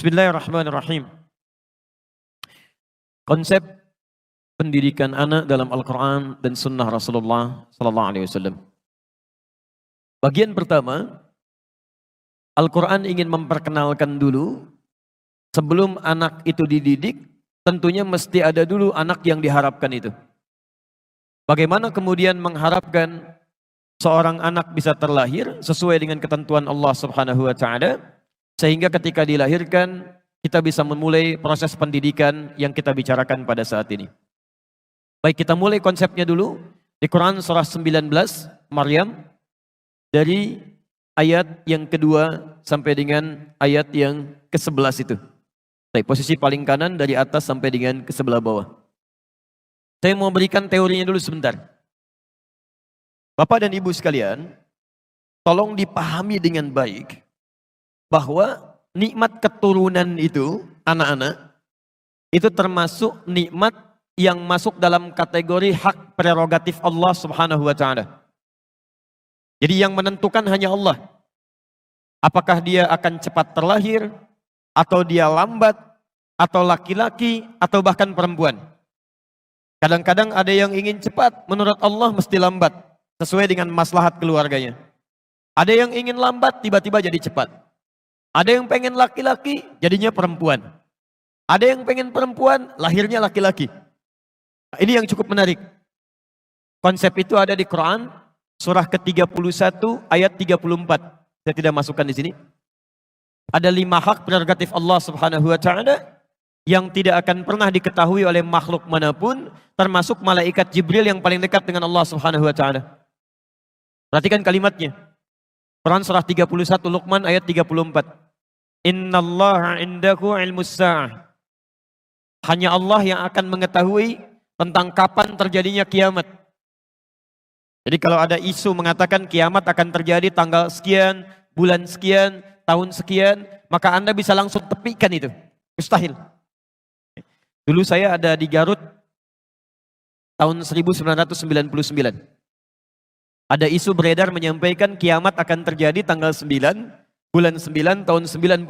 Bismillahirrahmanirrahim. Konsep pendidikan anak dalam Al-Quran dan Sunnah Rasulullah Sallallahu Alaihi Wasallam. Bagian pertama, Al-Quran ingin memperkenalkan dulu sebelum anak itu dididik, tentunya mesti ada dulu anak yang diharapkan itu. Bagaimana kemudian mengharapkan seorang anak bisa terlahir sesuai dengan ketentuan Allah Subhanahu wa taala, sehingga ketika dilahirkan kita bisa memulai proses pendidikan yang kita bicarakan pada saat ini. Baik, kita mulai konsepnya dulu di Quran surah 19 Maryam dari ayat yang kedua sampai dengan ayat yang ke-11 itu. Baik, posisi paling kanan dari atas sampai dengan ke sebelah bawah. Saya mau berikan teorinya dulu sebentar. Bapak dan Ibu sekalian, tolong dipahami dengan baik bahwa nikmat keturunan itu, anak-anak, itu termasuk nikmat yang masuk dalam kategori hak prerogatif Allah Subhanahu wa taala. Jadi yang menentukan hanya Allah. Apakah dia akan cepat terlahir, atau dia lambat, atau laki-laki, atau bahkan perempuan. Kadang-kadang ada yang ingin cepat, menurut Allah mesti lambat, sesuai dengan maslahat keluarganya. Ada yang ingin lambat, tiba-tiba jadi cepat. Ada yang pengen laki-laki, jadinya perempuan. Ada yang pengen perempuan, lahirnya laki-laki. Nah, ini yang cukup menarik. Konsep itu ada di Quran, surah ke-31, ayat 34. Saya tidak masukkan di sini. Ada 5 hak prerogatif Allah Subhanahu wa taala yang tidak akan pernah diketahui oleh makhluk manapun, termasuk malaikat Jibril yang paling dekat dengan Allah Subhanahu wa taala. Perhatikan kalimatnya. Quran surah 31 Luqman ayat 34. Innallaha indahu ilmus sa'ah. Hanya Allah yang akan mengetahui tentang kapan terjadinya kiamat. Jadi kalau ada isu mengatakan kiamat akan terjadi tanggal sekian, bulan sekian, tahun sekian, maka Anda bisa langsung tepikan itu. Mustahil. Dulu saya ada di Garut tahun 1999. Ada isu beredar menyampaikan kiamat akan terjadi tanggal 9, bulan 9, tahun 99.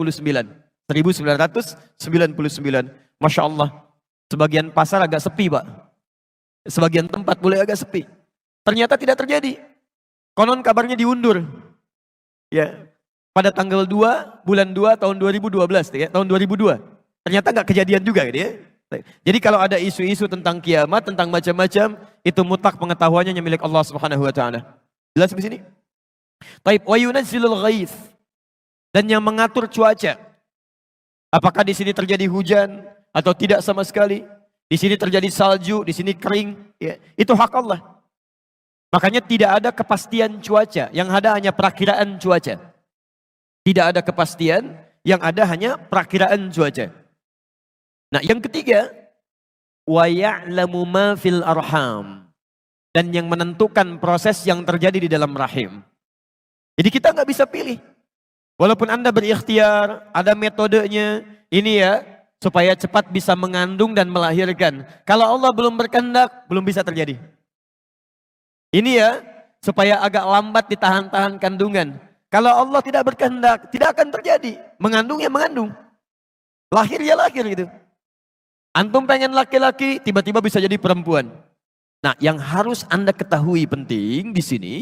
1999. Masya Allah. Sebagian pasar agak sepi, Pak. Sebagian tempat boleh agak sepi. Ternyata tidak terjadi. Konon kabarnya diundur. Ya, pada tanggal 2, bulan 2, tahun 2012. Ya, tahun 2002. Ternyata nggak kejadian juga. Gitu ya. Jadi kalau ada isu-isu tentang kiamat, tentang macam-macam, itu mutlak pengetahuannya milik Allah Subhanahu wa taala. Jelas di sini? Taib wa yunazzilul ghaits. Dan yang mengatur cuaca. Apakah di sini terjadi hujan atau tidak sama sekali? Di sini terjadi salju, di sini kering, ya. Itu hak Allah. Makanya tidak ada kepastian cuaca, yang ada hanya perakiraan cuaca. Tidak ada kepastian, yang ada hanya perakiraan cuaca. Nah, yang ketiga, wa ya'lamu ma fil arham, dan yang menentukan proses yang terjadi di dalam rahim. Jadi kita nggak bisa pilih. Walaupun Anda berikhtiar, ada metodenya, ini ya, supaya cepat bisa mengandung dan melahirkan. Kalau Allah belum berkehendak, belum bisa terjadi. Ini ya, supaya agak lambat ditahan-tahan kandungan. Kalau Allah tidak berkehendak, tidak akan terjadi. Mengandung ya mengandung. Lahir ya lahir gitu. Antum pengen laki-laki, tiba-tiba bisa jadi perempuan. Nah, yang harus Anda ketahui penting di sini,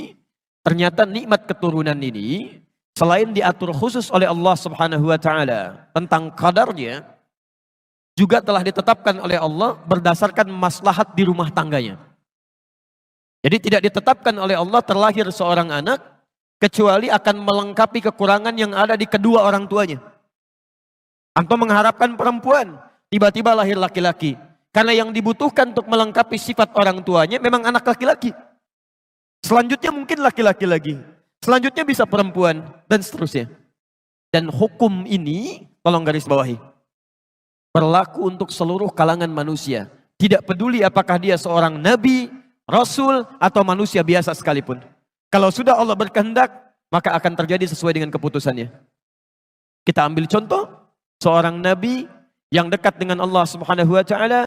ternyata nikmat keturunan ini, selain diatur khusus oleh Allah Subhanahu wa taala tentang kadarnya, juga telah ditetapkan oleh Allah berdasarkan maslahat di rumah tangganya. Jadi tidak ditetapkan oleh Allah terlahir seorang anak kecuali akan melengkapi kekurangan yang ada di kedua orang tuanya. Antum mengharapkan perempuan, tiba-tiba lahir laki-laki. Karena yang dibutuhkan untuk melengkapi sifat orang tuanya memang anak laki-laki. Selanjutnya mungkin laki-laki lagi. Selanjutnya bisa perempuan, dan seterusnya. Dan hukum ini, tolong garis bawahi, berlaku untuk seluruh kalangan manusia. Tidak peduli apakah dia seorang nabi, rasul, atau manusia biasa sekalipun. Kalau sudah Allah berkehendak, maka akan terjadi sesuai dengan keputusannya. Kita ambil contoh, seorang nabi yang dekat dengan Allah Subhanahu wa taala,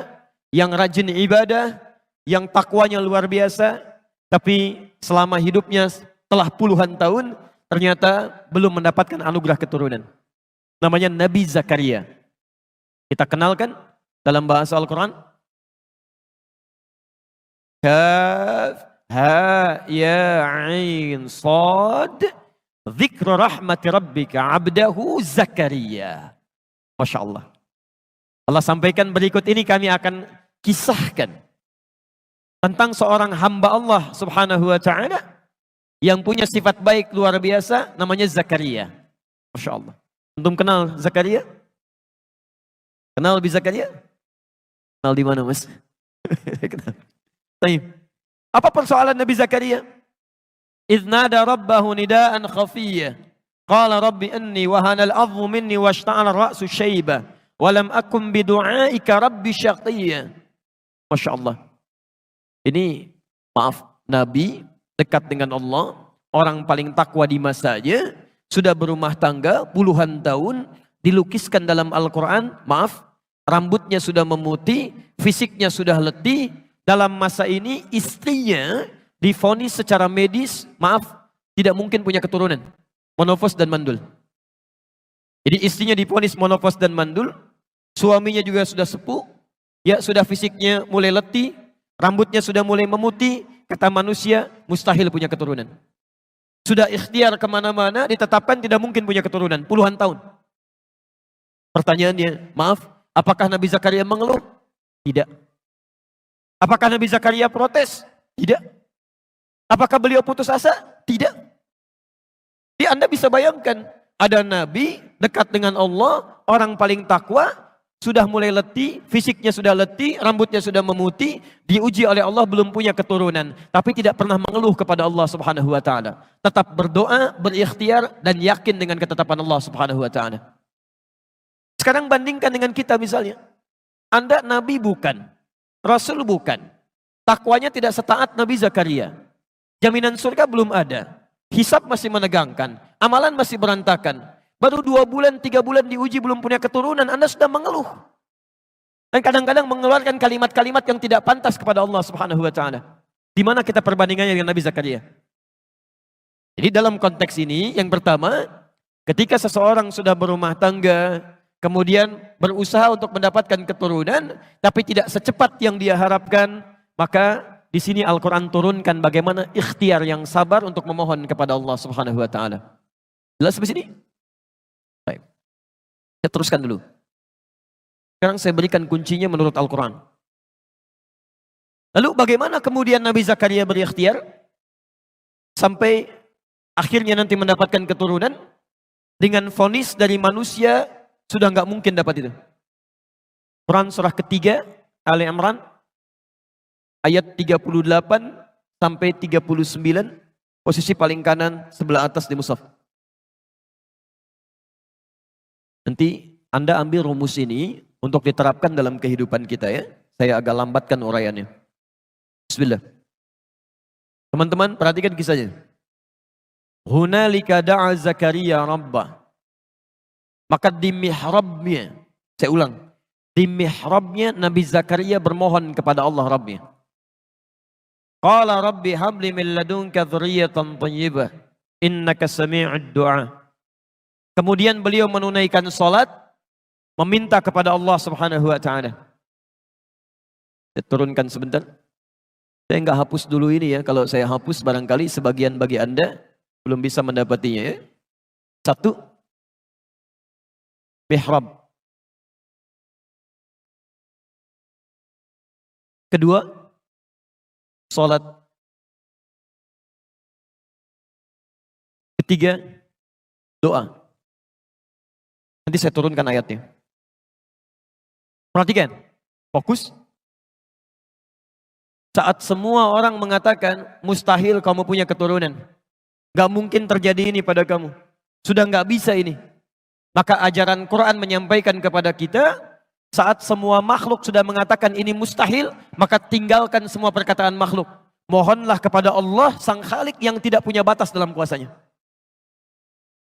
yang rajin ibadah, yang takwanya luar biasa, tapi selama hidupnya telah puluhan tahun, ternyata belum mendapatkan anugerah keturunan. Namanya Nabi Zakaria. Kita kenalkan dalam bahasa Al-Quran. Kaf, ha, ya, ain, sad. Dzikru rahmati rabbika abdahu Zakaria. Masya Allah. Allah sampaikan berikut ini kami akan kisahkan tentang seorang hamba Allah subhanahu wa ta'ala yang punya sifat baik luar biasa, namanya Zakaria. Masya Allah. Antum kenal Zakaria? Kenal Nabi Zakaria? Kenal di mana, Mas? Kenal. Apa persoalan Nabi Zakaria? إذ نادى ربه نداء خفيا قال رب إني وهن العظم مني واشتعل الرأس شيبة ولم أكن بدعائك رب شقيا. Masya Allah. Ini maaf, Nabi dekat dengan Allah, orang paling takwa di masanya, sudah berumah tangga puluhan tahun, dilukiskan dalam Al-Quran, maaf, rambutnya sudah memutih, fisiknya sudah letih. Dalam masa ini istrinya divonis secara medis, maaf, tidak mungkin punya keturunan, monofos dan mandul. Jadi istrinya divonis monofos dan mandul, suaminya juga sudah sepuh, ya sudah fisiknya mulai letih, rambutnya sudah mulai memutih, kata manusia mustahil punya keturunan. Sudah ikhtiar kemana-mana, ditetapkan tidak mungkin punya keturunan, puluhan tahun. Pertanyaannya, maaf, apakah Nabi Zakaria mengeluh? Tidak. Apakah Nabi Zakaria protes? Tidak. Apakah beliau putus asa? Tidak. Jadi Anda bisa bayangkan, ada Nabi dekat dengan Allah, orang paling takwa, sudah mulai letih, fisiknya sudah letih, rambutnya sudah memutih, diuji oleh Allah belum punya keturunan, tapi tidak pernah mengeluh kepada Allah Subhanahu wa taala. Tetap berdoa, berikhtiar dan yakin dengan ketetapan Allah Subhanahu wa taala. Sekarang bandingkan dengan kita misalnya. Anda Nabi bukan, Rasul bukan. Takwanya tidak setaat Nabi Zakaria. Jaminan surga belum ada. Hisab masih menegangkan. Amalan masih berantakan. Baru 2 bulan, 3 bulan diuji belum punya keturunan. Anda sudah mengeluh. Dan kadang-kadang mengeluarkan kalimat-kalimat yang tidak pantas kepada Allah Subhanahu wa ta'ala. Di mana kita perbandingannya dengan Nabi Zakaria? Jadi dalam konteks ini, yang pertama, ketika seseorang sudah berumah tangga, kemudian berusaha untuk mendapatkan keturunan, tapi tidak secepat yang dia harapkan, maka di sini Al-Quran turunkan bagaimana ikhtiar yang sabar untuk memohon kepada Allah Subhanahu wa ta'ala. Jelas sampai sini? Baik. Saya teruskan dulu. Sekarang saya berikan kuncinya menurut Al-Quran. Lalu bagaimana kemudian Nabi Zakaria berikhtiar sampai akhirnya nanti mendapatkan keturunan dengan vonis dari manusia sudah nggak mungkin dapat itu. Quran surah ketiga Ali Imran ayat 38 sampai 39, posisi paling kanan sebelah atas di mushaf. Nanti Anda ambil rumus ini untuk diterapkan dalam kehidupan kita ya. Saya agak lambatkan uraiannya. Bismillah. Teman-teman perhatikan kisahnya. Hunalika da'a Zakaria rabbah. Maka di mihrabnya, saya ulang. Di mihrabnya Nabi Zakaria bermohon kepada Allah Rabbnya. Qala rabbi habli min ladunka dzurriyyatan thayyibah innaka sami'ud du'a. Kemudian beliau menunaikan salat, meminta kepada Allah Subhanahu wa taala. Saya turunkan sebentar. Saya enggak hapus dulu ini ya. Kalau saya hapus barangkali sebagian bagi Anda belum bisa mendapatinya ya. 1, mihrab. 2, salat. 3, doa. Nanti saya turunkan ayatnya. Perhatikan, fokus. Saat semua orang mengatakan mustahil kamu punya keturunan, gak mungkin terjadi ini pada kamu, sudah gak bisa ini, maka ajaran Quran menyampaikan kepada kita, saat semua makhluk sudah mengatakan ini mustahil, maka tinggalkan semua perkataan makhluk. Mohonlah kepada Allah Sang Khalik yang tidak punya batas dalam kuasanya.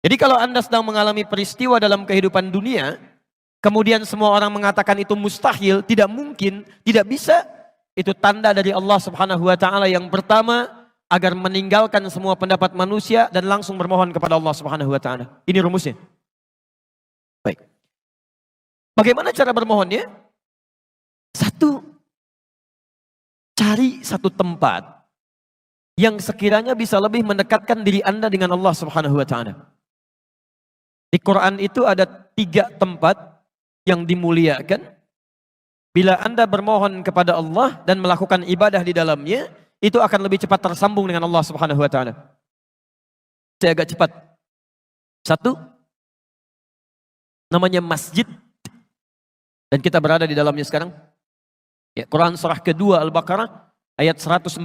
Jadi kalau Anda sedang mengalami peristiwa dalam kehidupan dunia, kemudian semua orang mengatakan itu mustahil, tidak mungkin, tidak bisa, itu tanda dari Allah Subhanahu wa taala yang pertama agar meninggalkan semua pendapat manusia dan langsung bermohon kepada Allah Subhanahu wa taala. Ini rumusnya. Baik. Bagaimana cara bermohonnya? Satu, cari satu tempat yang sekiranya bisa lebih mendekatkan diri Anda dengan Allah Subhanahu wa Ta'ala. Di Quran itu ada 3 tempat yang dimuliakan. Bila Anda bermohon kepada Allah dan melakukan ibadah di dalamnya, itu akan lebih cepat tersambung dengan Allah Subhanahu wa Ta'ala. Saya agak cepat. 1, namanya masjid. Dan kita berada di dalamnya sekarang. Ya, Quran surah kedua Al-Baqarah ayat 114.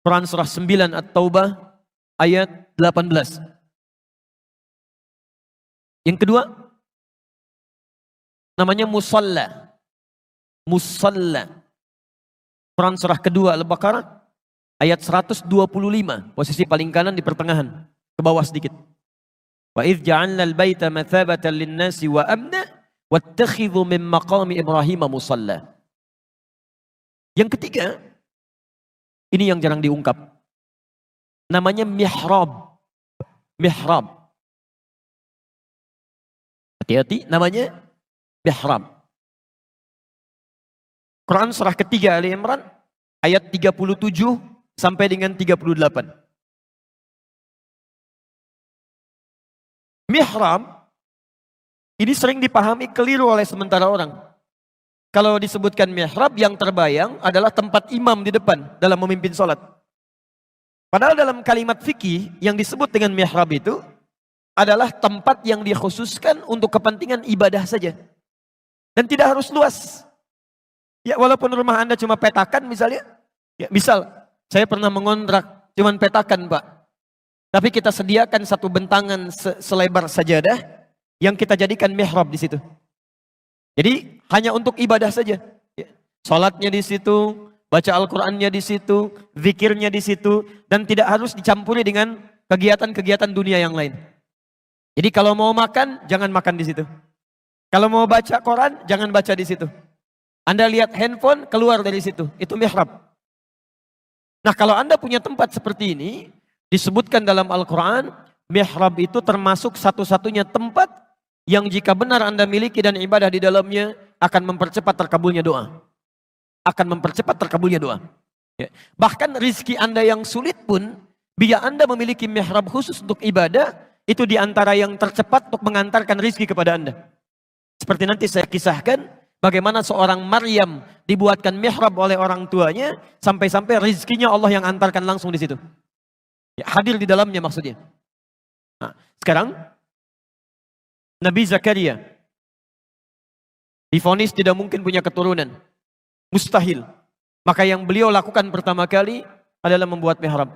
Quran surah 9 At-Taubah ayat 18. Yang kedua, namanya musalla. Musalla. Quran surah kedua Al-Baqarah ayat 125. Posisi paling kanan di pertengahan. Ke bawah sedikit. Wa idh ja'alna al-baita mathabatan lin-nasi wa amna wattakhidhu min maqami Ibrahim musalla. Yang ketiga, ini yang jarang diungkap. Namanya mihrab. Mihrab. Hati-hati, namanya mihrab. Quran surah ketiga Ali Imran ayat 37 sampai dengan 38. Mihrab ini sering dipahami keliru oleh sementara orang. Kalau disebutkan mihrab, yang terbayang adalah tempat imam di depan dalam memimpin sholat. Padahal dalam kalimat fikih yang disebut dengan mihrab itu adalah tempat yang dikhususkan untuk kepentingan ibadah saja. Dan tidak harus luas. Ya, walaupun rumah Anda cuma petakan misalnya. Ya, misal, saya pernah mengontrak cuma petakan Pak. Tapi kita sediakan satu bentangan selebar sajadah yang kita jadikan mihrab di situ. Jadi hanya untuk ibadah saja. Salatnya di situ, baca Al-Qur'annya di situ, zikirnya di situ, dan tidak harus dicampuri dengan kegiatan-kegiatan dunia yang lain. Jadi kalau mau makan, jangan makan di situ. Kalau mau baca Quran, jangan baca di situ. Anda lihat handphone, keluar dari situ. Itu mihrab. Nah, kalau Anda punya tempat seperti ini, disebutkan dalam Al-Quran, mihrab itu termasuk satu-satunya tempat yang jika benar Anda miliki dan ibadah di dalamnya akan mempercepat terkabulnya doa. Akan mempercepat terkabulnya doa. Ya. Bahkan rizki Anda yang sulit pun, bila Anda memiliki mihrab khusus untuk ibadah, itu diantara yang tercepat untuk mengantarkan rizki kepada Anda. Seperti nanti saya kisahkan, bagaimana seorang Maryam dibuatkan mihrab oleh orang tuanya, sampai-sampai rizkinya Allah yang antarkan langsung di situ. Ya, hadir di dalamnya maksudnya. Nah, sekarang Nabi Zakaria divonis tidak mungkin punya keturunan. Mustahil. Maka yang beliau lakukan pertama kali adalah membuat mihrab.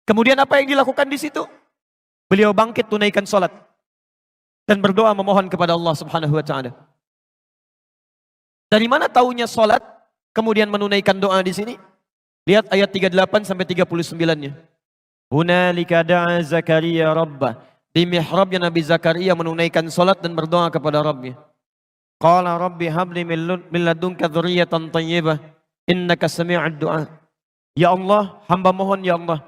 Kemudian apa yang dilakukan di situ? Beliau bangkit tunaikan salat dan berdoa memohon kepada Allah Subhanahu wa Ta'ala. Dari mana taunya salat kemudian menunaikan doa di sini? Lihat ayat 38 sampai 39-nya. Hunalika da'a Zakaria rabbah. Di mihrabnya Nabi Zakaria menunaikan salat dan berdoa kepada Rabbnya. Qala rabbi habli min ladunka dzurriyyatan thayyibah innaka sami'ud du'a. Ya Allah, hamba mohon ya Allah.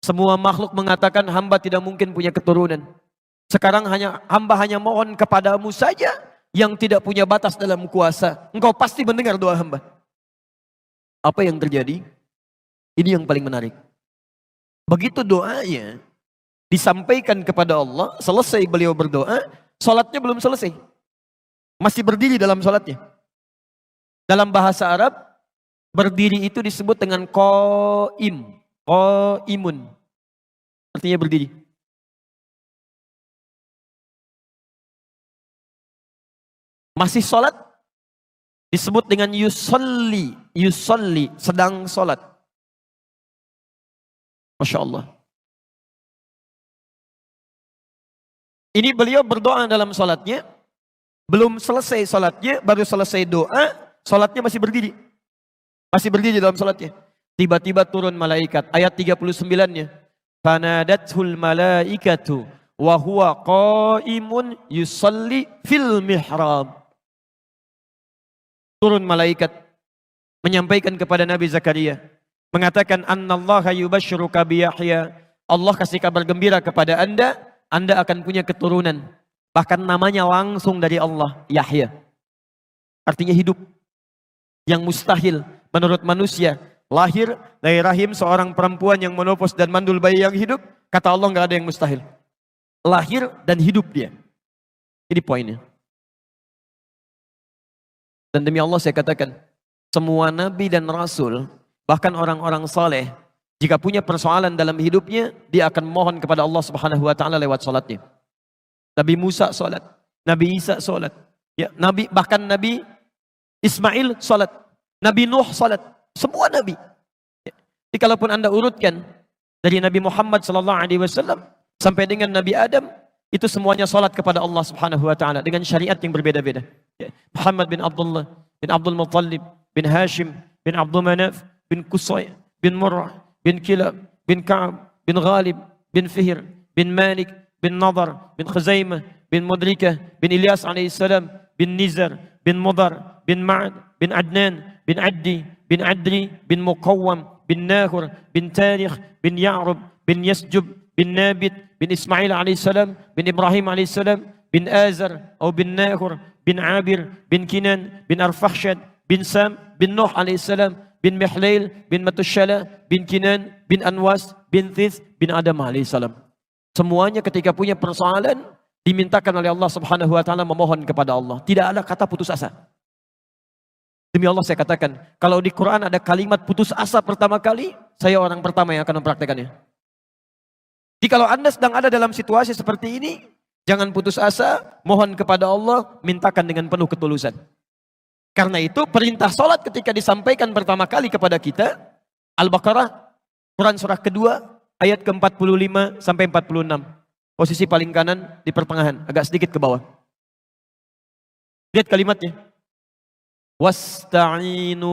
Semua makhluk mengatakan hamba tidak mungkin punya keturunan. Sekarang hamba hanya mohon kepadamu saja yang tidak punya batas dalam kuasa. Engkau pasti mendengar doa hamba. Apa yang terjadi? Ini yang paling menarik. Begitu doanya disampaikan kepada Allah, selesai beliau berdoa, salatnya belum selesai. Masih berdiri dalam salatnya. Dalam bahasa Arab, berdiri itu disebut dengan qaim. Qaimun. Artinya berdiri. Masih salat disebut dengan yusolli. Yusolli, sedang salat. Masya Allah. Ini beliau berdoa dalam salatnya. Belum selesai salatnya, baru selesai doa, salatnya masih berdiri. Masih berdiri dalam salatnya. Tiba-tiba turun malaikat. Ayat 39-nya. Fanadathul malaikatu wa huwa qaimun yusalli fil mihrab. Turun malaikat menyampaikan kepada Nabi Zakaria. Mengatakan annallaha yubashshiruka bi Yahya. Allah kasih kabar gembira kepada Anda Anda akan punya keturunan. Bahkan namanya langsung dari Allah, Yahya. Artinya hidup. Yang mustahil menurut manusia. Lahir dari rahim seorang perempuan yang menopos dan mandul bayi yang hidup. Kata Allah nggak ada yang mustahil. Lahir dan hidup dia. Ini poinnya. Dan demi Allah saya katakan, semua nabi dan rasul, bahkan orang-orang saleh, jika punya persoalan dalam hidupnya, dia akan mohon kepada Allah Subhanahu wa taala lewat salatnya. Nabi Musa salat, Nabi Isa salat, ya, bahkan Nabi Ismail salat, Nabi Nuh salat, semua nabi. Ya. Jadi kalaupun Anda urutkan dari Nabi Muhammad sallallahu alaihi wasallam sampai dengan Nabi Adam, itu semuanya salat kepada Allah Subhanahu wa taala dengan syariat yang berbeda-beda. Ya. Muhammad bin Abdullah bin Abdul Muttalib bin Hashim bin Abdul Manaf bin Qusay bin Murrah bin Kilab bin Ka'ab bin Ghalib bin Fihr bin Malik bin Nadar bin Khuzaimah bin Mudrikah bin Ilyas alaihissalam bin Nizar bin Mudar bin Ma'ad bin Adnan bin Addi bin Adri bin Muqawwam bin Nahur bin Tarikh bin Ya'rub bin Yasjub bin Nabit bin Ismail alaihissalam bin Ibrahim alaihissalam bin Azar atau bin Nahur bin Abir bin Kinan bin Arfakhshad bin Sam bin Nuh alaihissalam bin Mihlail bin Matushala bin Kinan bin Anwas bin This bin Adam alaihissalam. Semuanya ketika punya persoalan dimintakan oleh Allah Subhanahu wa taala, memohon kepada Allah. Tidak ada kata putus asa. Demi Allah saya katakan, kalau di Quran ada kalimat putus asa pertama kali, saya orang pertama yang akan mempraktekannya. Jadi kalau Anda sedang ada dalam situasi seperti ini, jangan putus asa, mohon kepada Allah, mintakan dengan penuh ketulusan. Karena itu perintah sholat ketika disampaikan pertama kali kepada kita, Al-Baqarah, Quran surah kedua, ayat ke-45 sampai 46. Posisi paling kanan di pertengahan, agak sedikit ke bawah. Lihat kalimatnya. Wasta'inu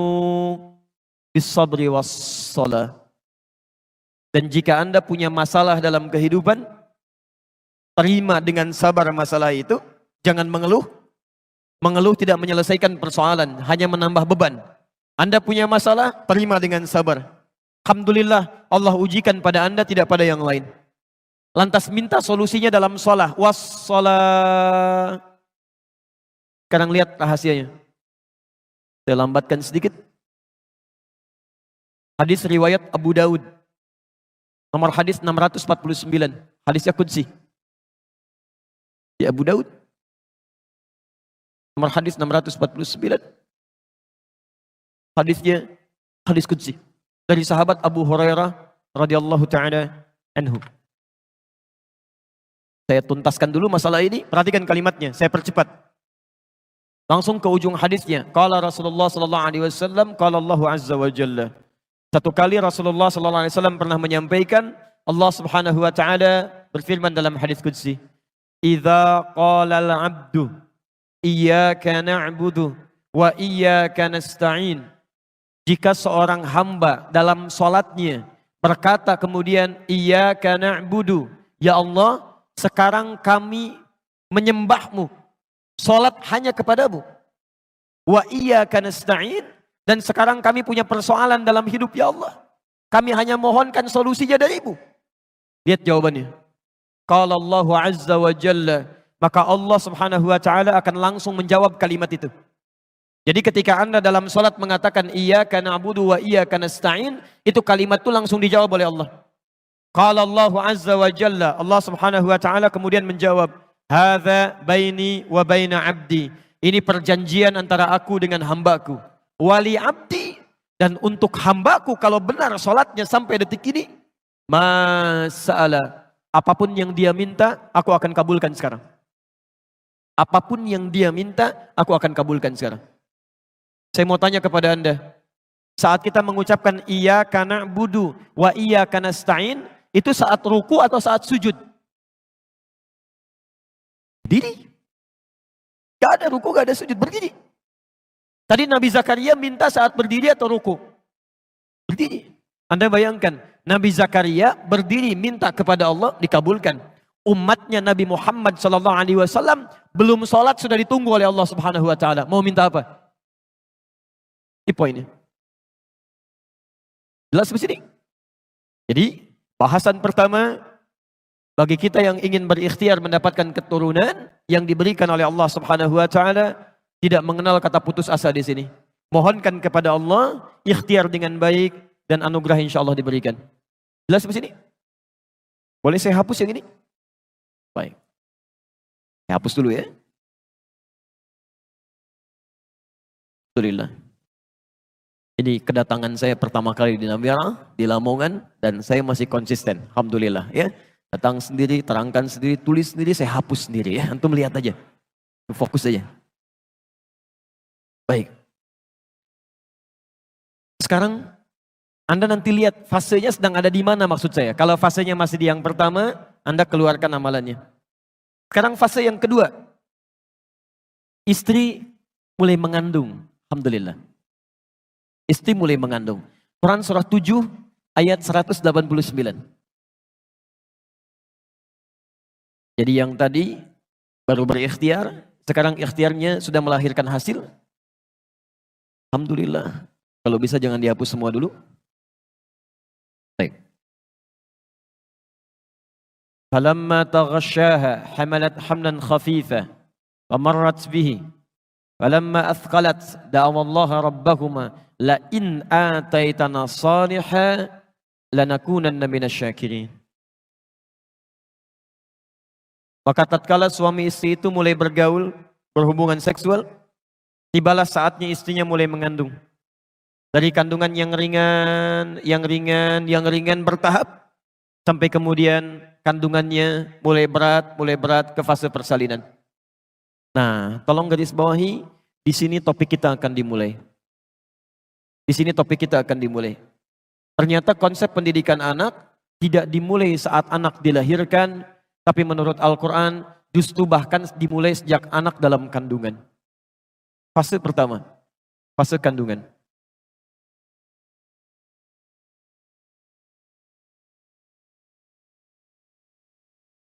bis-sabri was-shalah. Dan jika Anda punya masalah dalam kehidupan, terima dengan sabar masalah itu, jangan mengeluh. Mengeluh tidak menyelesaikan persoalan, hanya menambah beban. Anda punya masalah, terima dengan sabar. Alhamdulillah, Allah ujikan pada Anda, tidak pada yang lain. Lantas minta solusinya dalam shalah. Was-shalah. Sekarang lihat rahasianya. Saya lambatkan sedikit. Hadis riwayat Abu Daud. Nomor hadis 649. Hadisnya Qudsi. Di Abu Daud. Nomor hadis 649. Hadisnya hadis Qudsi. Dari sahabat Abu Hurairah radhiyallahu ta'ala anhu. Saya tuntaskan dulu masalah ini. Perhatikan kalimatnya. Saya percepat. Langsung ke ujung hadisnya. Qala Rasulullah sallallahu alaihi wasallam, qala Allah azza wa jalla. Satu kali Rasulullah sallallahu alaihi wasallam pernah menyampaikan, Allah Subhanahu wa taala berfirman dalam hadis qudsi, "Idza qala al-'abdu iyyaka na'budu wa iyyaka nasta'in." Jika seorang hamba dalam salatnya berkata kemudian iyyaka na'budu, ya Allah, sekarang kami menyembahmu. Salat hanya kepadamu. Wa iyyaka nasta'in, dan sekarang kami punya persoalan dalam hidup, ya Allah. Kami hanya mohonkan solusinya darimu. Lihat jawabannya. Qala Allahu azza wa jalla, maka Allah Subhanahu wa taala akan langsung menjawab kalimat itu. Jadi ketika Anda dalam salat mengatakan iyyaka na'budu wa iyyaka nasta'in, itu kalimat itu langsung dijawab oleh Allah. Qala Allahu azza wa jalla, Allah Subhanahu wa taala kemudian menjawab, hadza baini wa baina 'abdi. Ini perjanjian antara aku dengan hambaku. Wali 'abdi, dan untuk hambaku kalau benar salatnya sampai detik ini, mas'ala, apapun yang dia minta, aku akan kabulkan sekarang. Apapun yang dia minta, aku akan kabulkan sekarang. Saya mau tanya kepada Anda, saat kita mengucapkan iyyaka na'budu wa iyyaka nasta'in, itu saat ruku atau saat sujud? Berdiri. Gak ada ruku, gak ada sujud, berdiri. Tadi Nabi Zakaria minta saat berdiri atau ruku? Berdiri. Anda bayangkan, Nabi Zakaria berdiri minta kepada Allah, dikabulkan. Umatnya Nabi Muhammad SAW belum sholat sudah ditunggu oleh Allah Subhanahu Wa Taala. Mau minta apa? Ini poinnya. Jelas di sini. Jadi bahasan pertama, Bagi kita yang ingin berikhtiar mendapatkan keturunan yang diberikan oleh Allah Subhanahu wa taala, tidak mengenal kata putus asa di sini. Mohonkan kepada Allah, ikhtiar dengan baik dan anugerah insyaallah diberikan. Jelas di sini? Boleh saya hapus yang ini? Baik. Saya hapus dulu ya. Alhamdulillah. Ini kedatangan saya pertama kali di Nambia, di Lamongan, dan saya masih konsisten. Alhamdulillah ya. Datang sendiri, terangkan sendiri, tulis sendiri, saya hapus sendiri ya. Antum lihat aja. Fokus aja. Baik. Sekarang Anda nanti lihat fasenya sedang ada di mana maksud saya. Kalau fasenya masih di yang pertama, Anda keluarkan amalannya. Sekarang fase yang kedua. Istri mulai mengandung. Alhamdulillah. Istri mulai mengandung. Quran surah 7 ayat 189. Jadi yang tadi baru berikhtiar, sekarang ikhtiarnya sudah melahirkan hasil. Alhamdulillah. Kalau bisa jangan dihapus semua dulu. Baik. Falamma taghasyaha hamalat hamlan khafifa wa marrat bihi. Falamma athqalat da'awallaha rabbahuma la in ataitana salihah lanakunanna minasyakirin. Maka tatkala suami istri itu mulai bergaul, berhubungan seksual, tibalah saatnya istrinya mulai mengandung. Dari kandungan yang ringan bertahap, sampai kemudian kandungannya mulai berat ke fase persalinan. Nah, tolong garis bawahi, di sini topik kita akan dimulai. Di sini topik kita akan dimulai. Ternyata konsep pendidikan anak tidak dimulai saat anak dilahirkan, tapi menurut Al-Quran justru bahkan dimulai sejak anak dalam kandungan. Fase pertama, fase kandungan.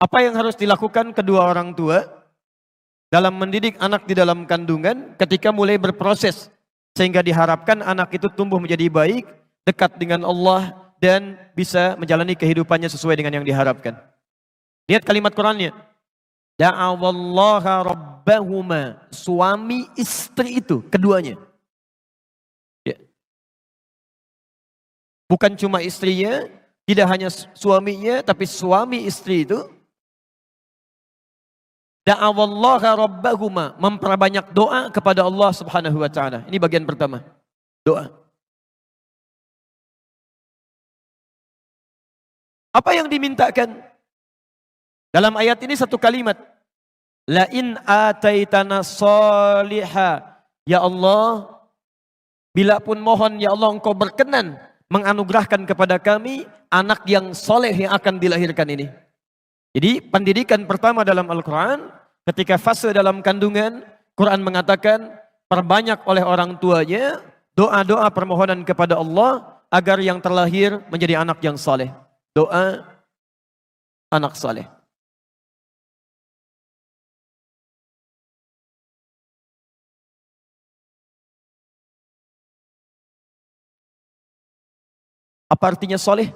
Apa yang harus dilakukan kedua orang tua dalam mendidik anak di dalam kandungan ketika mulai berproses, sehingga diharapkan anak itu tumbuh menjadi baik, dekat dengan Allah, dan bisa menjalani kehidupannya sesuai dengan yang diharapkan. Lihat kalimat Qurannya. Da'awallaha rabbahuma. Suami istri itu, keduanya. Ya. Bukan cuma istrinya, tidak hanya suaminya, tapi suami istri itu. Da'awallaha rabbahuma. Memperbanyak doa kepada Allah Subhanahu wa ta'ala. Ini bagian pertama. Doa. Apa yang dimintakan? Dalam ayat ini satu kalimat. La in ataitana salihah. Ya Allah, bila pun mohon ya Allah engkau berkenan menganugerahkan kepada kami anak yang soleh yang akan dilahirkan ini. Jadi pendidikan pertama dalam Al-Quran, ketika fase dalam kandungan, Quran mengatakan perbanyak oleh orang tuanya doa-doa permohonan kepada Allah agar yang terlahir menjadi anak yang soleh. Doa anak soleh. Apa artinya soleh?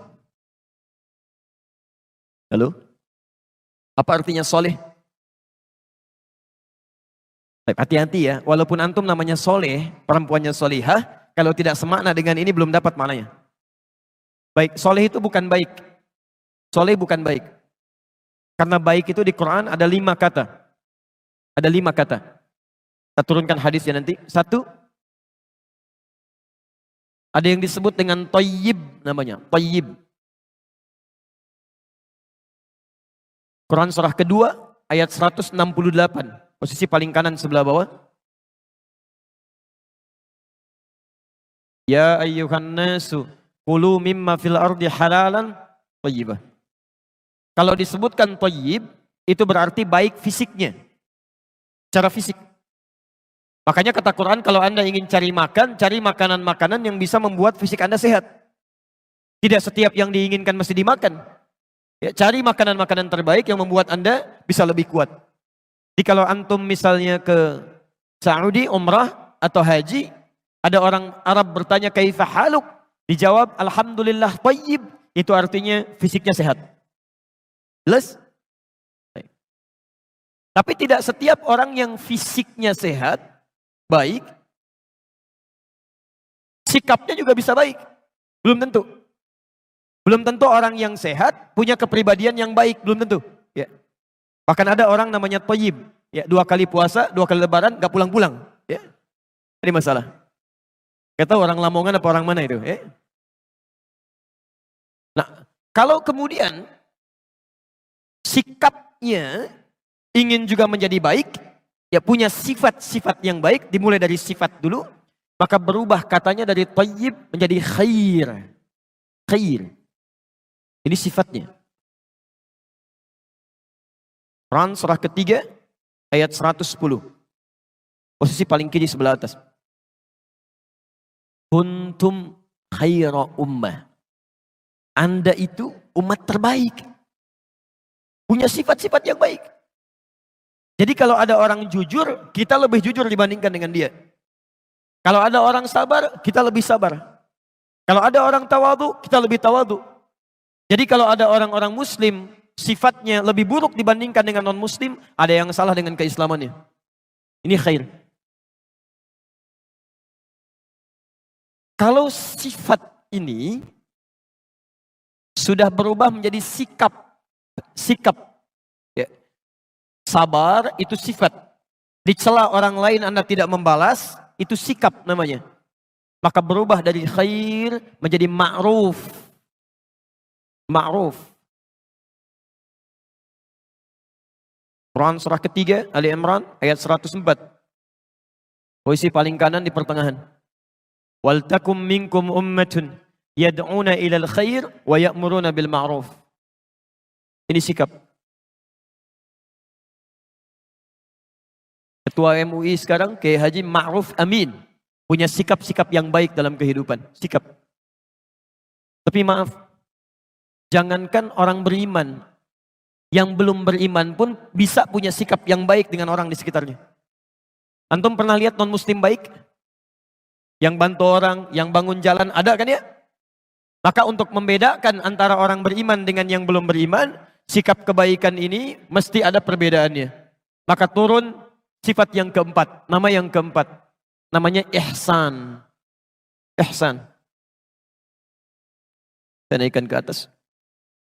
Halo? Apa artinya soleh? Hati-hati ya, walaupun antum namanya soleh, perempuannya solihah, kalau tidak semakna dengan ini belum dapat maknanya. Baik, soleh itu bukan baik. Soleh bukan baik. Karena baik itu di Quran ada 5 kata. Ada 5 kata. Kita turunkan hadisnya nanti. 1. Ada yang disebut dengan thayyib namanya, thayyib. Quran surah kedua ayat 168, posisi paling kanan sebelah bawah. Ya ayyuhan nasu kulu mimma fil ardi halalan thayyibah. Kalau disebutkan thayyib itu berarti baik fisiknya. Secara fisik. Makanya kata Quran, kalau Anda ingin cari makan, cari makanan-makanan yang bisa membuat fisik Anda sehat. Tidak setiap yang diinginkan mesti dimakan. Ya, cari makanan-makanan terbaik yang membuat Anda bisa lebih kuat. Jadi kalau antum misalnya ke Saudi, umrah atau haji, ada orang Arab bertanya kaifa haluk? Dijawab alhamdulillah thayyib. Itu artinya fisiknya sehat. Jelas? Tapi tidak setiap orang yang fisiknya sehat, baik, sikapnya juga bisa baik. Belum tentu. Belum tentu orang yang sehat punya kepribadian yang baik, belum tentu. Ya. Bahkan ada orang namanya Thayyib, ya, 2 kali puasa, 2 kali lebaran, gak pulang-pulang. Ya. Ini masalah. Gak tahu orang Lamongan apa orang mana itu. Ya. Nah, kalau kemudian sikapnya ingin juga menjadi baik, ya punya sifat-sifat yang baik, dimulai dari sifat dulu, maka berubah katanya dari thayyib menjadi khair. Khair. Ini sifatnya. Quran surah ketiga ayat 110. Posisi paling kiri sebelah atas. Kuntum khaira ummah. Anda itu umat terbaik. Punya sifat-sifat yang baik. Jadi kalau ada orang jujur, kita lebih jujur dibandingkan dengan dia. Kalau ada orang sabar, kita lebih sabar. Kalau ada orang tawadu, kita lebih tawadu. Jadi kalau ada orang-orang muslim, sifatnya lebih buruk dibandingkan dengan non-muslim, ada yang salah dengan keislamannya. Ini khair. Kalau sifat ini sudah berubah menjadi sikap. Ya. Sabar itu sifat. Dicela orang lain Anda tidak membalas, itu sikap namanya. Maka berubah dari khair menjadi ma'ruf. Ma'ruf. Quran surah ketiga, Ali Imran, ayat 104. Posisi paling kanan di pertengahan. Wal takum minkum ummatun yad'una ilal khair wa ya'muruna bil ma'ruf. Ini sikap. Ketua MUI sekarang, Kiai Haji Ma'ruf Amin, punya sikap-sikap yang baik dalam kehidupan. Sikap. Tapi maaf, jangankan orang beriman, yang belum beriman pun bisa punya sikap yang baik dengan orang di sekitarnya. Antum pernah lihat non-muslim baik? Yang bantu orang, yang bangun jalan, ada kan ya? Maka untuk membedakan antara orang beriman dengan yang belum beriman, sikap kebaikan ini mesti ada perbedaannya. Maka turun sifat yang keempat, nama yang keempat, namanya ihsan. Ihsan. Saya naikkan ke atas.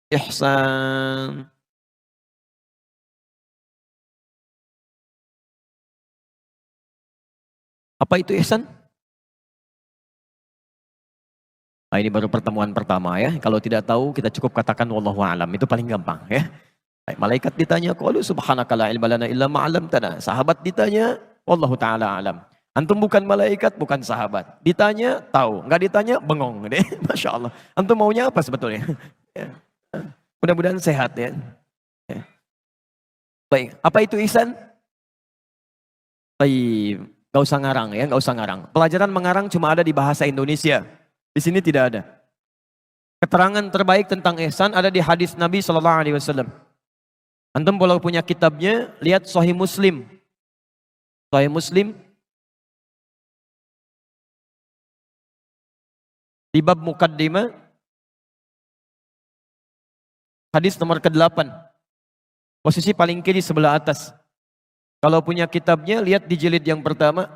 Ihsan. Apa itu ihsan? Nah, ini baru pertemuan pertama ya. Kalau tidak tahu kita cukup katakan wallahu a'lam. Itu paling gampang ya. Malaikat ditanya, qalu subhanaka la ilma lana illa ma 'allamtana. Sahabat ditanya, wallahu taala alam. Antum bukan malaikat, bukan sahabat. Ditanya, tahu. Enggak ditanya, bengong. Masya Allah. Antum maunya apa sebetulnya? Ya. Mudah-mudahan sehat ya. Ya. Baik, apa itu ihsan? Baik, gak usah ngarang ya, gak usah ngarang. Pelajaran mengarang cuma ada di bahasa Indonesia. Di sini tidak ada. Keterangan terbaik tentang ihsan ada di hadis Nabi SAW. Antum kalau punya kitabnya, lihat Sahih Muslim. Sahih Muslim. Di bab Muqaddimah. Hadis nomor ke-8. Posisi paling kiri sebelah atas. Kalau punya kitabnya, lihat di jilid yang pertama.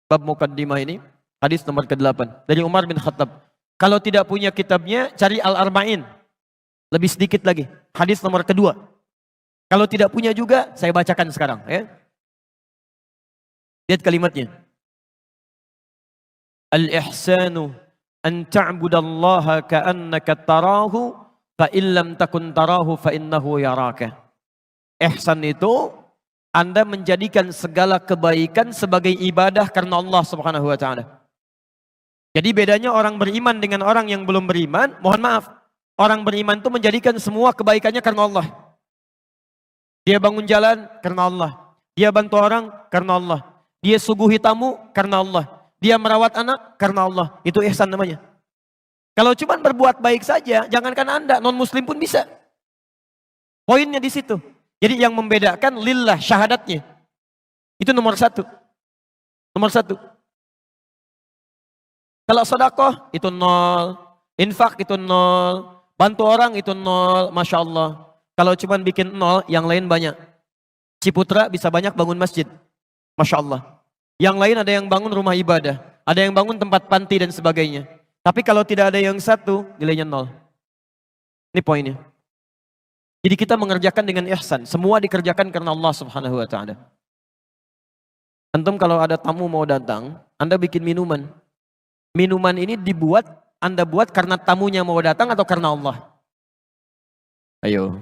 Bab Muqaddimah ini. Hadis nomor ke-8. Dari Umar bin Khattab. Kalau tidak punya kitabnya, cari Al-Arba'in. Lebih sedikit lagi. Hadis nomor kedua. Kalau tidak punya juga, saya bacakan sekarang. Ya. Lihat kalimatnya. Al-ihsanu an ta'budallaha ka'annaka tarahu fa illam takun tarahu fa innahu yaraka. Ihsan itu Anda menjadikan segala kebaikan sebagai ibadah karena Allah Subhanahu wa taala. Jadi bedanya orang beriman dengan orang yang belum beriman, mohon maaf. Orang beriman itu menjadikan semua kebaikannya karena Allah. Dia bangun jalan karena Allah. Dia bantu orang karena Allah. Dia suguhi tamu karena Allah. Dia merawat anak karena Allah. Itu ihsan namanya. Kalau cuma berbuat baik saja, jangankan Anda, non-muslim pun bisa. Poinnya di situ. Jadi yang membedakan lillah syahadatnya. Itu nomor satu. Nomor satu. Kalau sedekah itu 0. Infak itu 0. Bantu orang itu 0. Masya Allah. Kalau cuma bikin 0, yang lain banyak. Ciputra bisa banyak bangun masjid. Masya Allah. Yang lain ada yang bangun rumah ibadah. Ada yang bangun tempat panti dan sebagainya. Tapi kalau tidak ada yang satu, nilainya 0. Ini poinnya. Jadi kita mengerjakan dengan ihsan. Semua dikerjakan karena Allah Subhanahu wa Ta'ala. Antum kalau ada tamu mau datang, Anda bikin minuman. Minuman ini Anda buat karena tamunya mau datang atau karena Allah? Ayo.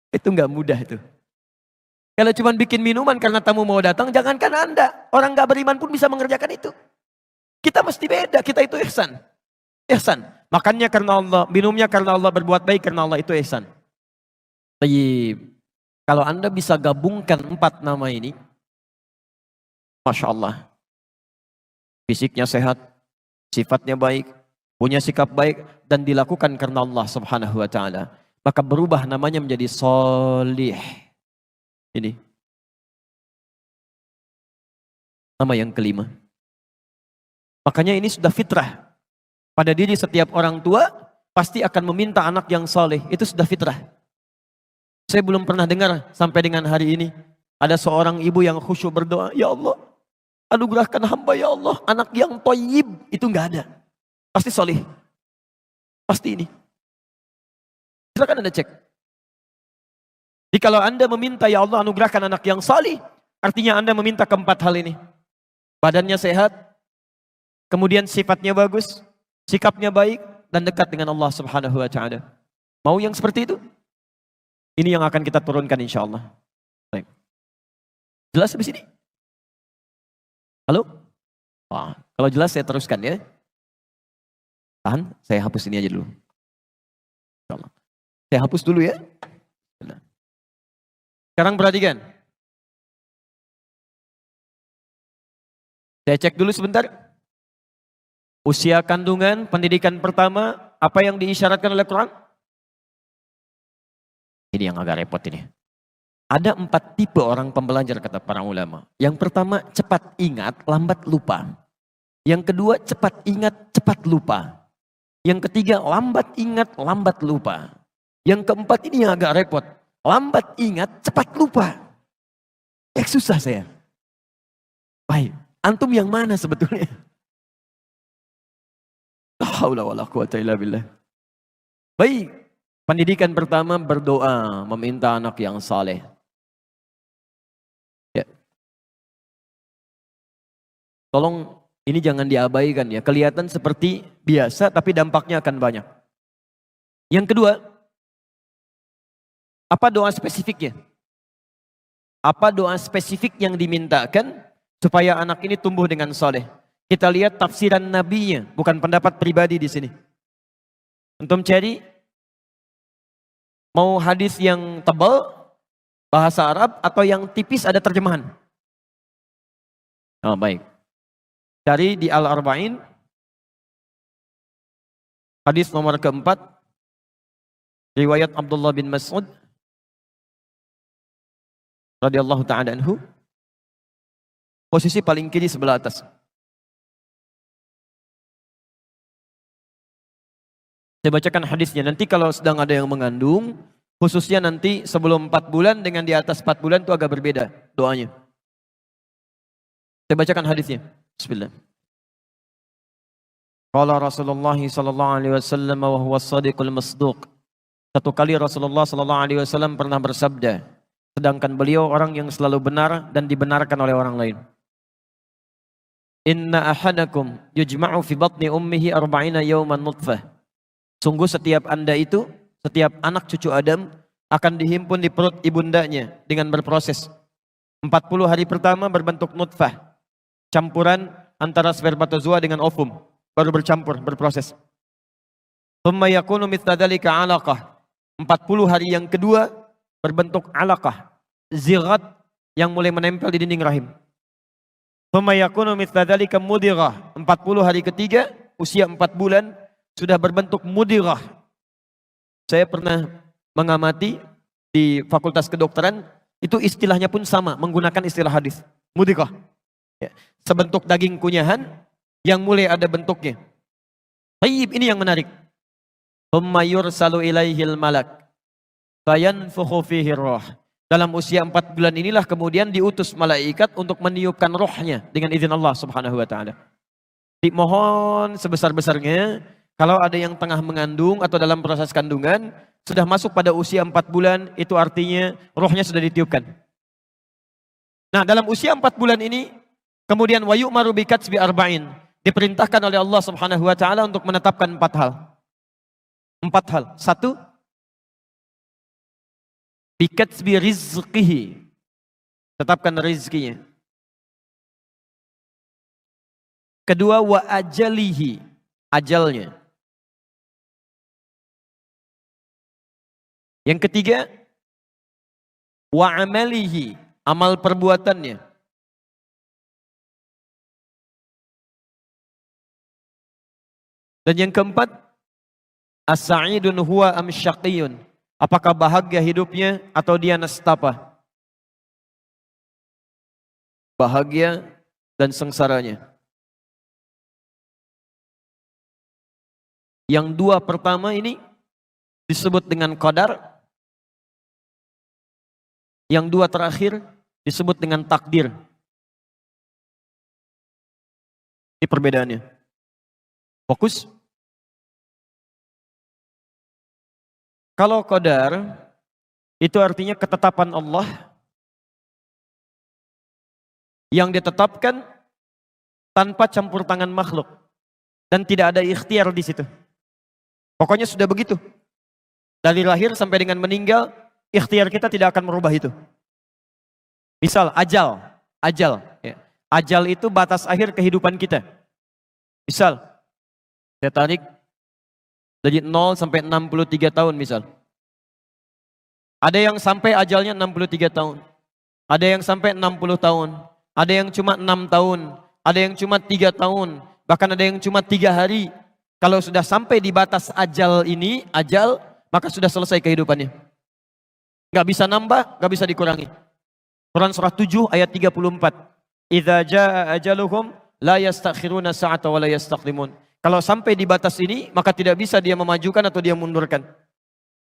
Itu nggak mudah itu. Kalau cuma bikin minuman karena tamu mau datang, jangankan Anda. Orang nggak beriman pun bisa mengerjakan itu. Kita mesti beda, kita itu ihsan. Ihsan. Makannya karena Allah, minumnya karena Allah, berbuat baik karena Allah, itu ihsan. Tayyib. Kalau Anda bisa gabungkan 4 nama ini, Masya Allah. Fisiknya sehat, sifatnya baik, punya sikap baik, dan dilakukan karena Allah Subhanahu wa Ta'ala. Maka berubah namanya menjadi solih. Ini. Nama yang kelima. Makanya ini sudah fitrah. Pada diri setiap orang tua, pasti akan meminta anak yang soleh. Itu sudah fitrah. Saya belum pernah dengar sampai dengan hari ini, ada seorang ibu yang khusyuk berdoa, Ya Allah, anugerahkan hamba ya Allah, anak yang thayyib. Itu enggak ada. Pasti soleh. Pasti ini. Silakan Anda cek. Jadi kalau Anda meminta, Ya Allah anugerahkan anak yang soleh, artinya Anda meminta keempat hal ini. Badannya sehat, kemudian sifatnya bagus, sikapnya baik, dan dekat dengan Allah Subhanahu wa Ta'ala. Mau yang seperti itu? Ini yang akan kita turunkan insya Allah. Baik. Jelas sampai sini? Halo? Wah, kalau jelas saya teruskan ya. Tahan, saya hapus ini aja dulu. Insya Allah. Saya hapus dulu ya. Sekarang perhatikan. Saya cek dulu sebentar. Usia kandungan, pendidikan pertama, apa yang diisyaratkan oleh Quran? Ini yang agak repot ini. Ada 4 tipe orang pembelajar kata para ulama. Yang pertama, cepat ingat, lambat lupa. Yang kedua, cepat ingat, cepat lupa. Yang ketiga, lambat ingat, lambat lupa. Yang keempat ini yang agak repot. Lambat ingat, cepat lupa. Susah saya. Baik, antum yang mana sebetulnya? La haula wala quwata illa billah. Baik, pendidikan pertama berdoa, meminta anak yang saleh. Ya. Tolong ini jangan diabaikan ya. Kelihatan seperti biasa tapi dampaknya akan banyak. Yang kedua, apa doa spesifiknya? Apa doa spesifik yang dimintakan supaya anak ini tumbuh dengan saleh? Kita lihat tafsiran nabinya, bukan pendapat pribadi di sini. Antum cari mau hadis yang tebal bahasa Arab atau yang tipis ada terjemahan? Oh, baik. Cari di Al-Arba'in hadis nomor keempat riwayat Abdullah bin Mas'ud radhiyallahu ta'ala anhu, posisi paling kiri sebelah atas. Saya bacakan hadisnya. Nanti kalau sedang ada yang mengandung, khususnya nanti sebelum 4 bulan dengan di atas 4 bulan itu agak berbeda doanya. Saya bacakan hadisnya. Bismillah. Qala Rasulullah sallallahu alaihi wasallam wa huwa as-sadiqul masduq. Satu kali Rasulullah sallallahu alaihi wasallam pernah bersabda, sedangkan beliau orang yang selalu benar dan dibenarkan oleh orang lain. Inna ahadakum yujma'u fi batni ummihi 40 yawman nutfah. Sungguh setiap Anda itu, setiap anak cucu Adam akan dihimpun di perut ibundanya dengan berproses. 40 hari pertama berbentuk nutfah, campuran antara spermatozoa dengan ovum, baru bercampur, berproses. Thumma yakunu mithla dzalika 'alaqah. 40 hari yang kedua berbentuk 'alaqah, zighat yang mulai menempel di dinding rahim. Thumma yakunu mithla dzalika mudighah. 40 hari ketiga, usia 4 bulan sudah berbentuk mudirah. Saya pernah mengamati di Fakultas Kedokteran, itu istilahnya pun sama, menggunakan istilah hadis. Mudirah. Ya, sebentuk daging kunyahan yang mulai ada bentuknya. Tayyib, ini yang menarik. thumma yursalu ilaihil malak fayanfukhu fihi roh. Dalam usia 4 bulan inilah kemudian diutus malaikat untuk meniupkan rohnya dengan izin Allah Subhanahu wa taala. Dimohon sebesar-besarnya kalau ada yang tengah mengandung atau dalam proses kandungan sudah masuk pada usia 4 bulan, itu artinya rohnya sudah ditiupkan. Nah, dalam usia 4 bulan ini kemudian wa yu'maru bi katsbi arba'in, diperintahkan oleh Allah Subhanahu wa taala untuk menetapkan 4 hal. 4 hal. 1, bi katsbi rizqihi, tetapkan rizkinya. Kedua, wa ajalihi, ajalnya. Yang ketiga, wa amalihi, amal perbuatannya. Dan yang keempat, as-sa'idun huwa am syaqiyun, apakah bahagia hidupnya atau dia nestapa, bahagia dan sengsaranya. Yang 2 pertama ini disebut dengan qadar. Yang 2 terakhir disebut dengan takdir. Ini perbedaannya. Fokus. Kalau qadar itu artinya ketetapan Allah yang ditetapkan tanpa campur tangan makhluk dan tidak ada ikhtiar di situ. Pokoknya sudah begitu. Dari lahir sampai dengan meninggal, ikhtiar kita tidak akan merubah itu. Misal ajal. Ya. Ajal itu batas akhir kehidupan kita. Misal, saya tarik dari 0 sampai 63 tahun misal. Ada yang sampai ajalnya 63 tahun. Ada yang sampai 60 tahun. Ada yang cuma 6 tahun. Ada yang cuma 3 tahun. Bahkan ada yang cuma 3 hari. Kalau sudah sampai di batas ajal ini, maka sudah selesai kehidupannya. Gak bisa nambah, gak bisa dikurangi. Quran surah 7 ayat 34. Idza jaa ajaluhum la yastakhiruna sa'ata wa la yastaqdimun. Kalau sampai di batas ini, maka tidak bisa dia memajukan atau dia mundurkan.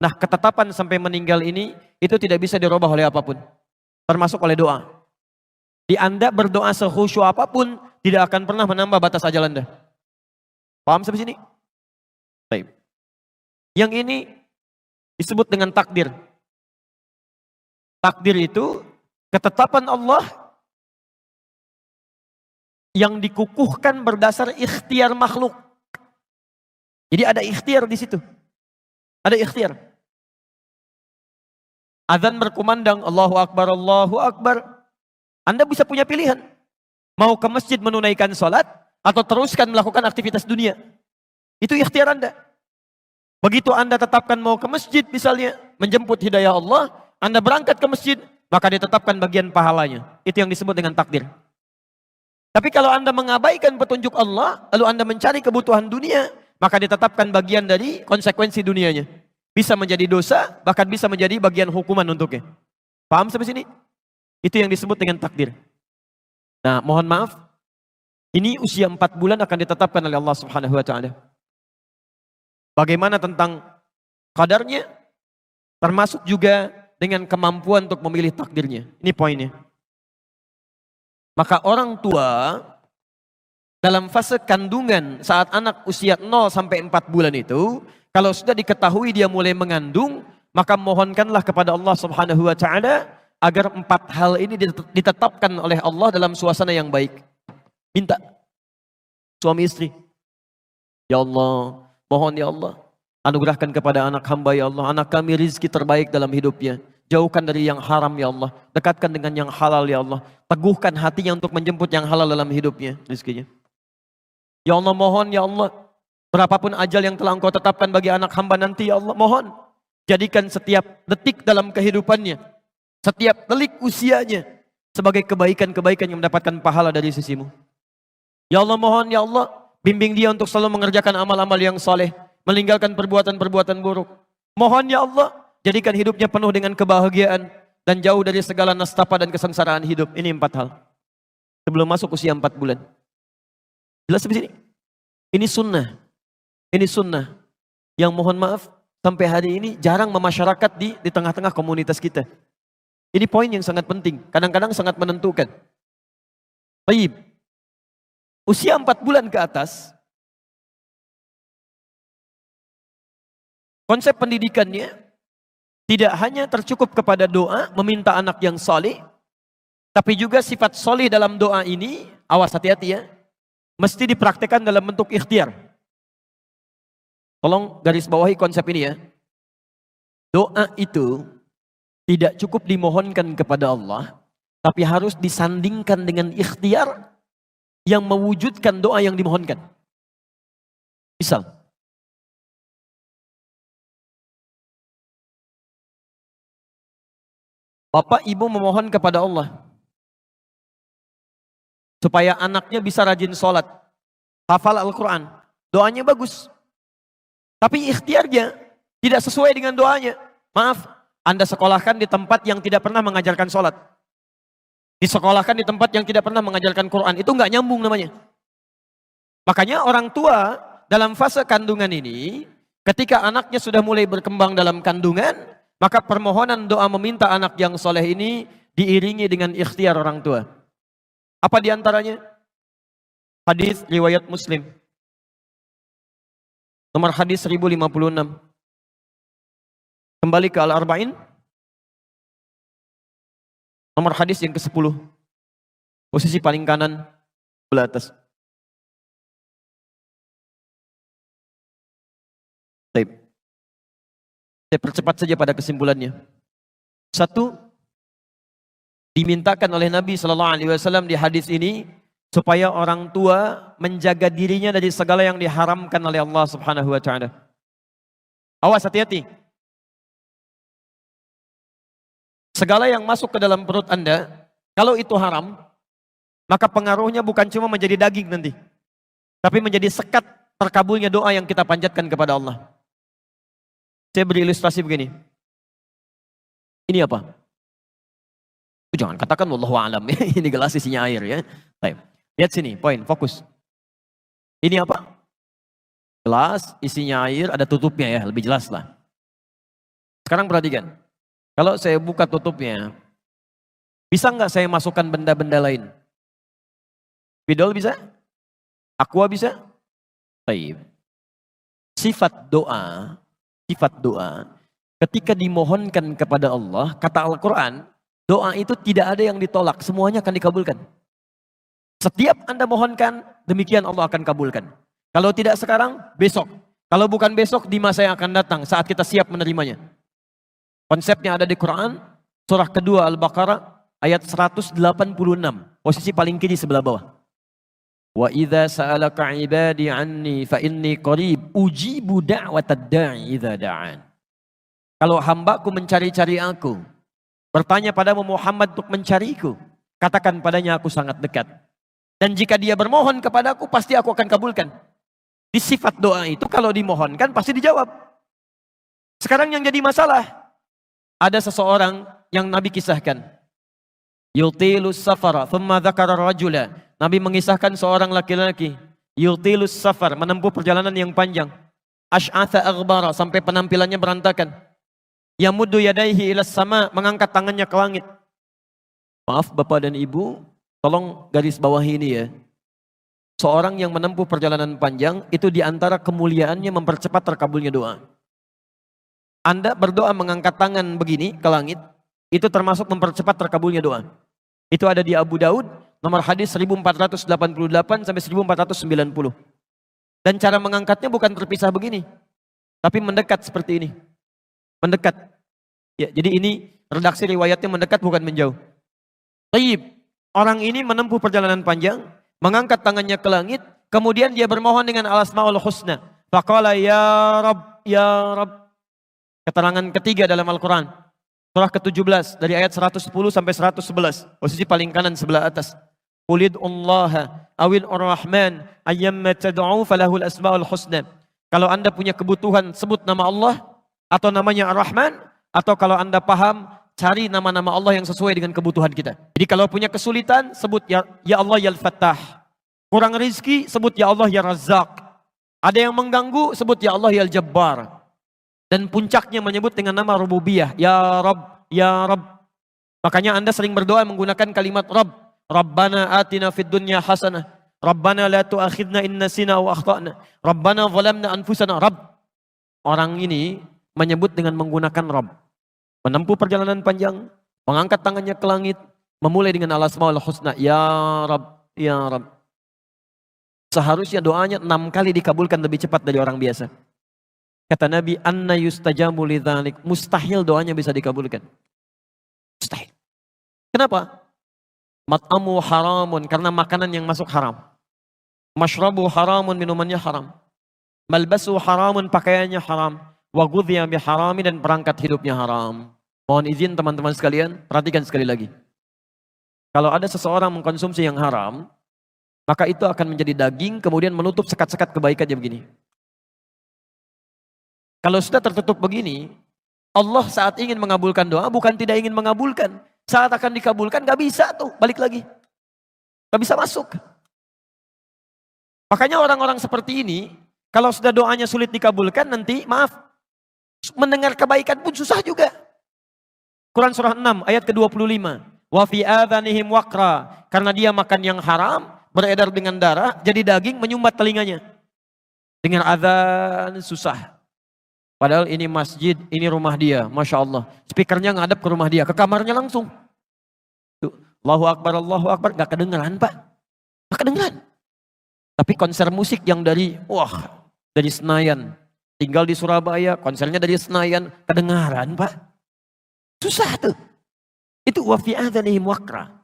Nah, ketetapan sampai meninggal ini, itu tidak bisa dirubah oleh apapun. Termasuk oleh doa. Di Anda berdoa sekhusyuk apapun, tidak akan pernah menambah batas ajal Anda. Paham sampai sini? Baik. Yang ini disebut dengan takdir. Takdir itu ketetapan Allah yang dikukuhkan berdasar ikhtiar makhluk. Jadi ada ikhtiar di situ. Ada ikhtiar. Azan berkumandang, Allahu Akbar, Allahu Akbar. Anda bisa punya pilihan. Mau ke masjid menunaikan sholat, atau teruskan melakukan aktivitas dunia. Itu ikhtiar Anda. Begitu Anda tetapkan mau ke masjid misalnya, menjemput hidayah Allah, Anda berangkat ke masjid, maka ditetapkan bagian pahalanya. Itu yang disebut dengan takdir. Tapi kalau Anda mengabaikan petunjuk Allah, lalu Anda mencari kebutuhan dunia, maka ditetapkan bagian dari konsekuensi dunianya. Bisa menjadi dosa, bahkan bisa menjadi bagian hukuman untuknya. Paham sampai sini? Itu yang disebut dengan takdir. Nah, mohon maaf, ini usia 4 bulan akan ditetapkan oleh Allah Subhanahu wa taala. Bagaimana tentang qadarnya? Termasuk juga dengan kemampuan untuk memilih takdirnya. Ini poinnya. Maka orang tua dalam fase kandungan saat anak usia 0 sampai 4 bulan itu, kalau sudah diketahui dia mulai mengandung, maka mohonkanlah kepada Allah Subhanahu wa taala agar 4 hal ini ditetapkan oleh Allah dalam suasana yang baik. Minta suami istri. Ya Allah, mohon ya Allah, anugerahkan kepada anak hamba ya Allah, anak kami rizki terbaik dalam hidupnya. Jauhkan dari yang haram ya Allah, dekatkan dengan yang halal ya Allah. Teguhkan hatinya untuk menjemput yang halal dalam hidupnya, rizkinya. Ya Allah, mohon ya Allah, berapapun ajal yang telah Engkau tetapkan bagi anak hamba nanti ya Allah, mohon jadikan setiap detik dalam kehidupannya, setiap delik usianya sebagai kebaikan-kebaikan yang mendapatkan pahala dari sisimu. Ya Allah, mohon ya Allah, bimbing dia untuk selalu mengerjakan amal-amal yang soleh, meninggalkan perbuatan-perbuatan buruk. Mohon ya Allah, jadikan hidupnya penuh dengan kebahagiaan dan jauh dari segala nestapa dan kesengsaraan hidup. Ini 4 hal. Sebelum masuk usia 4 bulan. Jelas di sini? Ini sunnah. Ini sunnah. yang mohon maaf sampai hari ini jarang memasyarakat di tengah-tengah komunitas kita. Ini poin yang sangat penting, kadang-kadang sangat menentukan. Baik, usia 4 bulan ke atas, konsep pendidikannya tidak hanya tercukup kepada doa, meminta anak yang soleh, tapi juga sifat soleh dalam doa ini, awas hati-hati ya, mesti dipraktikkan dalam bentuk ikhtiar. Tolong garis bawahi konsep ini ya. Doa itu tidak cukup dimohonkan kepada Allah, tapi harus disandingkan dengan ikhtiar yang mewujudkan doa yang dimohonkan. Misal, bapak ibu memohon kepada Allah supaya anaknya bisa rajin sholat, hafal Al-Quran, doanya bagus. Tapi ikhtiarnya tidak sesuai dengan doanya. Maaf, Anda sekolahkan di tempat yang tidak pernah mengajarkan sholat. Disekolahkan di tempat yang tidak pernah mengajarkan Quran. Itu nggak nyambung namanya. Makanya orang tua dalam fase kandungan ini, ketika anaknya sudah mulai berkembang dalam kandungan, maka permohonan doa meminta anak yang soleh ini diiringi dengan ikhtiar orang tua. Apa diantaranya? Hadis riwayat Muslim. Nomor hadis 1056. Kembali ke Al-Arba'in. Nomor hadis yang ke-10. Posisi paling kanan sebelah atas. Baik. Saya percepat saja pada kesimpulannya. 1, dimintakan oleh Nabi SAW di hadis ini supaya orang tua menjaga dirinya dari segala yang diharamkan oleh Allah Subhanahu wa taala. Awas, hati-hati. Segala yang masuk ke dalam perut Anda, kalau itu haram, maka pengaruhnya bukan cuma menjadi daging nanti, tapi menjadi sekat terkabulnya doa yang kita panjatkan kepada Allah. Saya beri ilustrasi begini. Ini apa? Jangan katakan wallahu a'lam. Ini gelas isinya air ya. Baik. Lihat sini, poin, fokus. Ini apa? Gelas, isinya air, ada tutupnya ya, lebih jelas lah. Sekarang perhatikan. Kalau saya buka tutupnya, bisa nggak saya masukkan benda-benda lain? Spidol bisa? Aqua bisa? Baik. Sifat doa, ketika dimohonkan kepada Allah, kata Al-Quran, doa itu tidak ada yang ditolak, semuanya akan dikabulkan. Setiap Anda mohonkan, demikian Allah akan kabulkan. Kalau tidak sekarang, besok. Kalau bukan besok, di masa yang akan datang, saat kita siap menerimanya. Konsepnya ada di Quran, surah kedua Al-Baqarah, ayat 186. Posisi paling kiri sebelah bawah. Wa idza sa'alaka 'ibadi 'anni fa inni qarib ujibu da'watad da'i idza da'an. Kalau hambaku mencari-cari aku, bertanya padamu Muhammad untuk mencariku, katakan padanya aku sangat dekat. Dan jika dia bermohon kepadaku, pasti aku akan kabulkan. Di sifat doa itu kalau dimohonkan pasti dijawab. Sekarang yang jadi masalah, ada seseorang yang Nabi kisahkan. Yutilus safara, thumma dzakara rajula. Nabi mengisahkan seorang laki-laki. Yutilus safar, menempuh perjalanan yang panjang. Ash'atha aghbara, sampai penampilannya berantakan. Yamuddu yadaihi ilas sama, mengangkat tangannya ke langit. Maaf Bapak dan Ibu, tolong garis bawah ini ya. Seorang yang menempuh perjalanan panjang, itu diantara kemuliaannya mempercepat terkabulnya doa. Anda berdoa mengangkat tangan begini ke langit, itu termasuk mempercepat terkabulnya doa. Itu ada di Abu Daud, nomor hadis 1488 sampai 1490. Dan cara mengangkatnya bukan terpisah begini, tapi mendekat seperti ini. Mendekat. Ya, jadi ini redaksi riwayatnya mendekat bukan menjauh. Tayyib. Orang ini menempuh perjalanan panjang, mengangkat tangannya ke langit, kemudian dia bermohon dengan al-asmaul husna. Faqala ya Rabb, ya Rabb. Keterangan ketiga dalam Al-Quran. Surah ke-17 dari ayat 110 sampai 111. Posisi paling kanan sebelah atas. Qulid'ullaha awil ar-Rahman ayyamma tad'u falahul asmaul husna. Kalau Anda punya kebutuhan, sebut nama Allah atau namanya Ar-Rahman, atau kalau Anda paham, cari nama-nama Allah yang sesuai dengan kebutuhan kita. Jadi kalau punya kesulitan, sebut ya Allah ya Al-Fattah. Kurang rizki, sebut ya Allah ya Razzaq. Ada yang mengganggu, sebut ya Allah ya Al-Jabbar. Dan puncaknya menyebut dengan nama rububiyah, ya Rabb, ya Rabb. Makanya Anda sering berdoa menggunakan kalimat Rabb. Rabbana atina fid dunya hasanah. Rabbana la tu'akhidna in nasina wa akhtana. Rabbana zalamna anfusana. Rabb. Orang ini menyebut dengan menggunakan Rabb. Menempuh perjalanan panjang, mengangkat tangannya ke langit, memulai dengan al-asmaul husna, ya Rabb, ya Rabb. Seharusnya doanya 6 kali dikabulkan lebih cepat dari orang biasa. Kata Nabi, anna yustajabu lidzalik. Mustahil doanya bisa dikabulkan. Mustahil. Kenapa? Mat'amu haramun, karena makanan yang masuk haram. Mashrabu haramun, minumannya haram. Malbasu haramun, pakaiannya haram. Wa ghudhiya biharami, dan perangkat hidupnya haram. Mohon izin teman-teman sekalian, perhatikan sekali lagi. Kalau ada seseorang mengkonsumsi yang haram, maka itu akan menjadi daging, kemudian menutup sekat-sekat kebaikannya begini. Kalau sudah tertutup begini, Allah saat ingin mengabulkan doa, bukan tidak ingin mengabulkan. Saat akan dikabulkan, gak bisa tuh, balik lagi. Gak bisa masuk. Makanya orang-orang seperti ini, kalau sudah doanya sulit dikabulkan, nanti maaf, mendengar kebaikan pun susah juga. Quran surah 6 ayat ke-25. Wa fi adhanihim waqra, karena dia makan yang haram, beredar dengan darah, jadi daging menyumbat telinganya. Dengar azan susah. Padahal ini masjid, ini rumah dia, Masya Allah. Speakernya ngadep ke rumah dia, ke kamarnya langsung. Tuh, Allahu Akbar, gak kedengeran Pak. Gak kedengeran. Tapi konser musik yang dari Senayan. Tinggal di Surabaya, konsernya dari Senayan, kedengaran Pak. Susah tuh. Itu wa fi adhanihim waqra.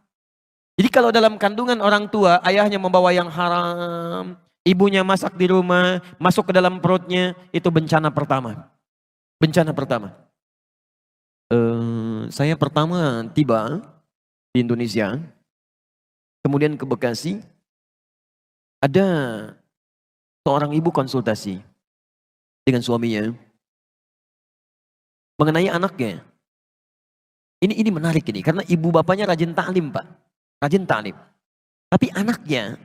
Jadi kalau dalam kandungan orang tua, ayahnya membawa yang haram, ibunya masak di rumah, masuk ke dalam perutnya, itu bencana pertama. Bencana pertama. Saya pertama tiba di Indonesia, kemudian ke Bekasi, ada seorang ibu konsultasi dengan suaminya mengenai anaknya. Ini menarik ini, karena ibu bapaknya rajin ta'lim Pak, rajin ta'lim. Tapi anaknya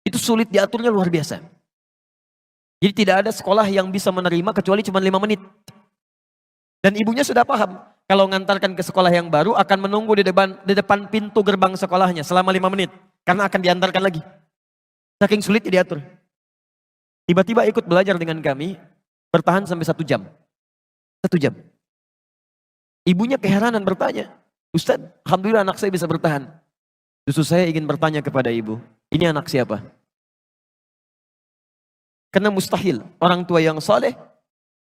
itu sulit diaturnya luar biasa. Jadi tidak ada sekolah yang bisa menerima kecuali cuma 5 menit. Dan ibunya sudah paham, kalau ngantarkan ke sekolah yang baru akan menunggu di depan pintu gerbang sekolahnya selama 5 menit. Karena akan diantarkan lagi. Saking sulit diatur. Tiba-tiba ikut belajar dengan kami, bertahan sampai 1 jam. 1 jam. Ibunya keheranan bertanya, Ustadz, alhamdulillah anak saya bisa bertahan. Justru saya ingin bertanya kepada ibu, ini anak siapa? Karena mustahil orang tua yang saleh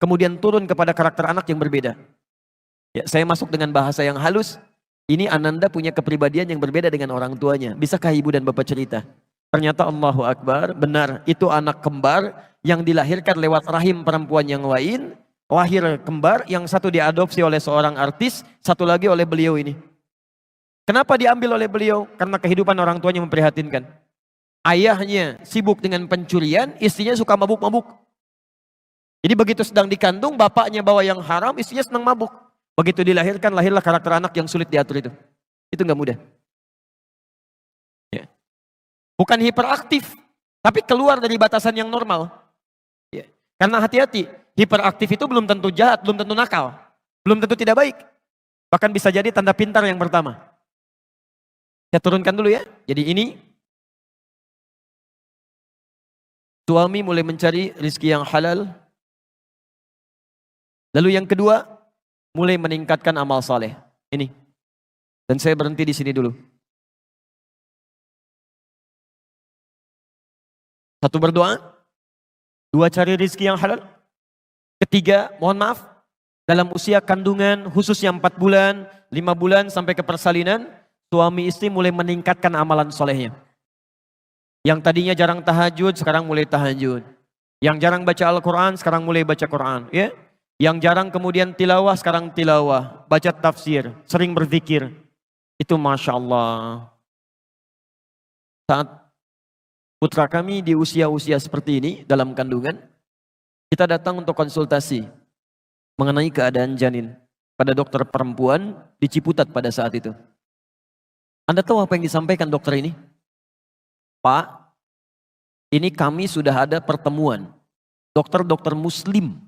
kemudian turun kepada karakter anak yang berbeda. Ya, saya masuk dengan bahasa yang halus. Ini Ananda punya kepribadian yang berbeda dengan orang tuanya. Bisakah ibu dan bapak cerita? Ternyata Allahu Akbar, benar itu anak kembar yang dilahirkan lewat rahim perempuan yang lain. Lahir kembar, yang satu diadopsi oleh seorang artis, satu lagi oleh beliau ini. Kenapa diambil oleh beliau? Karena kehidupan orang tuanya memprihatinkan. Ayahnya sibuk dengan pencurian, istrinya suka mabuk-mabuk. Jadi begitu sedang dikandung, bapaknya bawa yang haram, istrinya senang mabuk. Begitu dilahirkan, lahirlah karakter anak yang sulit diatur itu. Itu gak mudah. Ya. Bukan hiperaktif, tapi keluar dari batasan yang normal. Ya. Karena hati-hati, hiperaktif itu belum tentu jahat, belum tentu nakal. Belum tentu tidak baik. Bahkan bisa jadi tanda pintar yang pertama. Saya turunkan dulu ya. Jadi ini, suami mulai mencari rizki yang halal. Lalu yang kedua, mulai meningkatkan amal saleh. Ini. Dan saya berhenti di sini dulu. Satu, berdoa. Dua, cari rizki yang halal. Ketiga, mohon maaf, dalam usia kandungan khususnya 4 bulan, 5 bulan sampai ke persalinan, suami istri mulai meningkatkan amalan solehnya. Yang tadinya jarang tahajud, sekarang mulai tahajud. Yang jarang baca Al-Quran, sekarang mulai baca Quran. Ya? Yang jarang kemudian tilawah, sekarang tilawah. Baca tafsir, sering berzikir. Itu Masya Allah. Saat putra kami di usia-usia seperti ini, dalam kandungan, kita datang untuk konsultasi mengenai keadaan janin pada dokter perempuan di Ciputat pada saat itu. Anda tahu apa yang disampaikan dokter ini? Pak, ini kami sudah ada pertemuan dokter-dokter muslim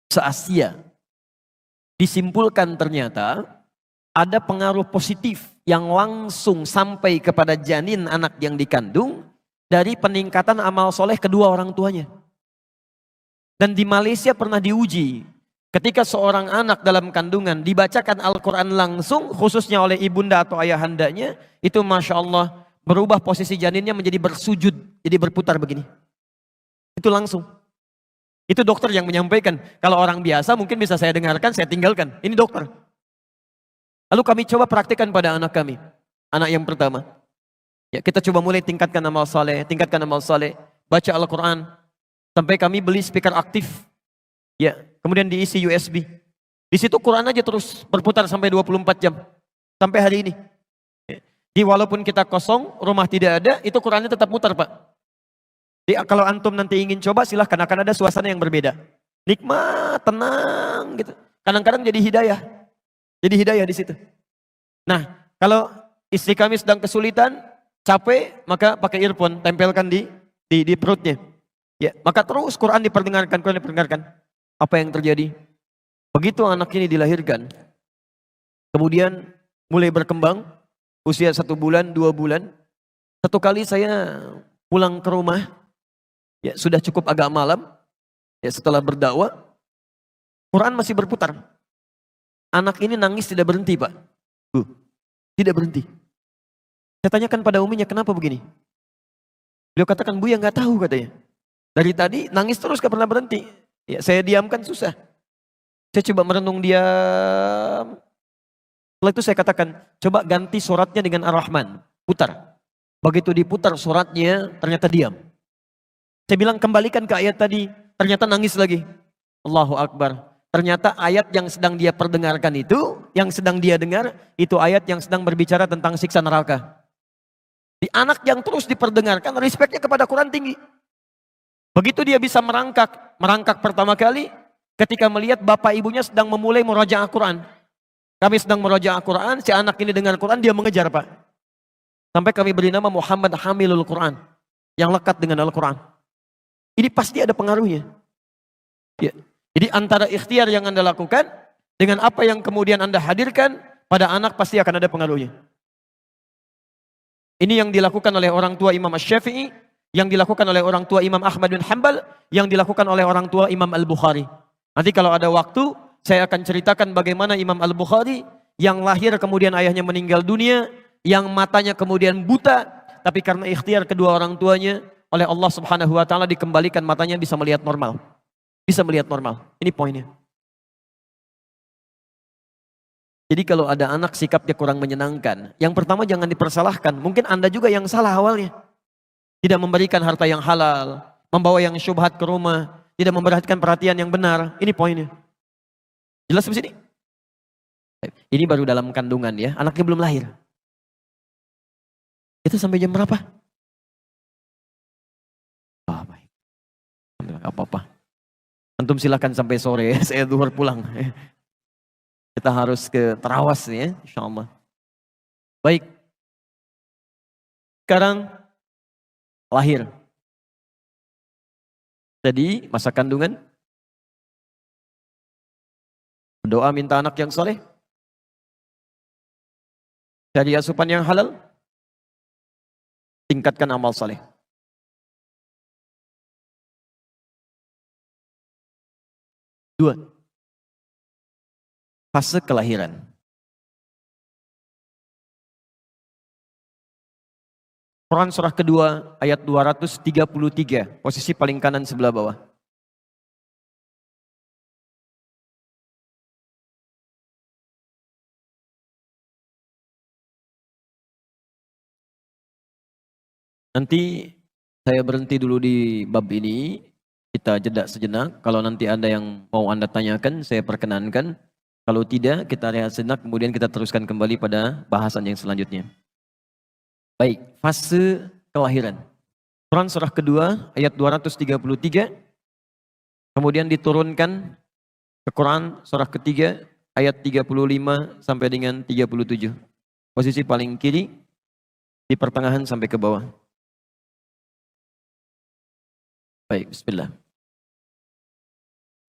se-Asia disimpulkan ternyata ada pengaruh positif yang langsung sampai kepada janin anak yang dikandung dari peningkatan amal soleh kedua orang tuanya. Dan di Malaysia pernah diuji, ketika seorang anak dalam kandungan dibacakan Al-Quran langsung, khususnya oleh ibunda atau ayahandanya, itu Masya Allah berubah posisi janinnya menjadi bersujud, jadi berputar begini. Itu langsung. Itu dokter yang menyampaikan. Kalau orang biasa mungkin bisa saya dengarkan, saya tinggalkan. Ini dokter. Lalu kami coba praktikkan pada anak kami. Anak yang pertama. Ya, kita coba mulai tingkatkan amal saleh, baca Al-Quran. Sampai kami beli speaker aktif. Ya, kemudian diisi USB. Di situ Quran aja terus berputar sampai 24 jam. Sampai hari ini. Ya. Jadi walaupun kita kosong, rumah tidak ada, itu Qurannya tetap mutar, Pak. Jadi kalau antum nanti ingin coba silahkan, akan ada suasana yang berbeda. Nikmat, tenang gitu. Kadang-kadang jadi hidayah. Jadi hidayah di situ. Nah, kalau istri kami sedang kesulitan, capek, maka pakai earphone, tempelkan di perutnya. Ya, maka terus Quran diperdengarkan. Apa yang terjadi? Begitu anak ini dilahirkan, kemudian mulai berkembang, usia 1 bulan, 2 bulan. Satu kali saya pulang ke rumah, ya sudah cukup agak malam, ya setelah berdakwah, Quran masih berputar. Anak ini nangis tidak berhenti, Pak. Tidak berhenti. Saya tanyakan pada uminya, kenapa begini? Beliau katakan, Buya nggak tahu katanya. Dari tadi nangis terus gak pernah berhenti. Ya, saya diamkan susah. Saya coba merenung diam. Setelah itu saya katakan, coba ganti suratnya dengan Ar-Rahman. Putar. Begitu diputar suratnya, ternyata diam. Saya bilang kembalikan ke ayat tadi. Ternyata nangis lagi. Allahu Akbar. Ternyata ayat yang sedang dia perdengarkan itu, yang sedang dia dengar, itu ayat yang sedang berbicara tentang siksa neraka. Di anak yang terus diperdengarkan, respeknya kepada Quran tinggi. Begitu dia bisa merangkak pertama kali ketika melihat bapak ibunya sedang memulai murajaah Quran. Kami sedang murajaah Quran, si anak ini dengar Quran, dia mengejar, Pak. Sampai kami beri nama Muhammad Hamilul Quran, yang lekat dengan Al-Quran. Ini pasti ada pengaruhnya. Ya. Jadi antara ikhtiar yang Anda lakukan dengan apa yang kemudian Anda hadirkan pada anak pasti akan ada pengaruhnya. Ini yang dilakukan oleh orang tua Imam Asy-Syafi'i, yang dilakukan oleh orang tua Imam Ahmad bin Hanbal, yang dilakukan oleh orang tua Imam Al-Bukhari. Nanti kalau ada waktu, saya akan ceritakan bagaimana Imam Al-Bukhari yang lahir kemudian ayahnya meninggal dunia, yang matanya kemudian buta, tapi karena ikhtiar kedua orang tuanya, oleh Allah Subhanahu wa taala dikembalikan matanya bisa melihat normal. Bisa melihat normal. Ini poinnya. Jadi kalau ada anak sikapnya kurang menyenangkan, yang pertama jangan dipersalahkan. Mungkin Anda juga yang salah awalnya. Tidak memberikan harta yang halal, membawa yang syubhat ke rumah, tidak memperhatikan perhatian yang benar. Ini poinnya. Jelas di sini? Ini baru dalam kandungan ya, anaknya belum lahir. Itu sampai jam berapa? Oh, baik. Gak apa-apa. Antum silakan sampai sore, saya zuhur pulang. Kita harus ke Tarawas ya, insyaallah. Baik. Sekarang lahir. Jadi masa kandungan. Berdoa minta anak yang soleh. Cari asupan yang halal. Tingkatkan amal soleh. Dua. Fase kelahiran. Quran surah kedua ayat 233, posisi paling kanan sebelah bawah. Nanti saya berhenti dulu di bab ini, kita jeda sejenak. Kalau nanti ada yang mau Anda tanyakan, saya perkenankan. Kalau tidak, kita rehat sejenak, kemudian kita teruskan kembali pada bahasan yang selanjutnya. Baik, fase kelahiran. Quran surah kedua ayat 233, kemudian diturunkan ke Quran surah ketiga ayat 35 sampai dengan 37. Posisi paling kiri, di pertengahan sampai ke bawah. Baik, bismillah.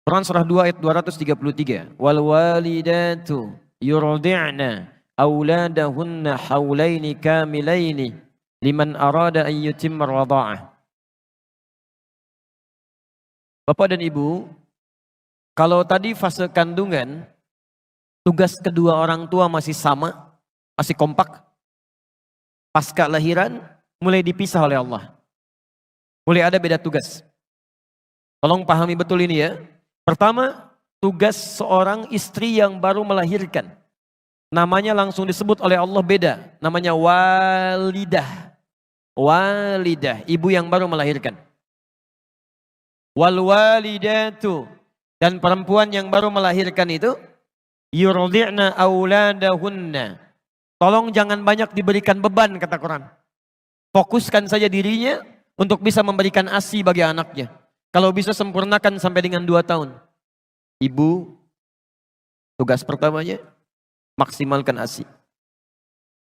Quran surah 2 ayat 233. Wal walidatu yurdi'na auladahunna haulaini kamilaini liman arada an yutimma radha'ah. Bapak dan Ibu, kalau tadi fase kandungan, tugas kedua orang tua masih sama, masih kompak. Pasca lahiran, mulai dipisah oleh Allah. Mulai ada beda tugas. Tolong pahami betul ini ya. Pertama, tugas seorang istri yang baru melahirkan. Namanya langsung disebut oleh Allah beda. Namanya walidah. Walidah, ibu yang baru melahirkan. Wal walidatu, dan perempuan yang baru melahirkan itu yurdi'na auladahunna. Tolong jangan banyak diberikan beban, kata Quran. Fokuskan saja dirinya untuk bisa memberikan ASI bagi anaknya. Kalau bisa sempurnakan sampai dengan 2 tahun. Ibu, tugas pertamanya maksimalkan ASI.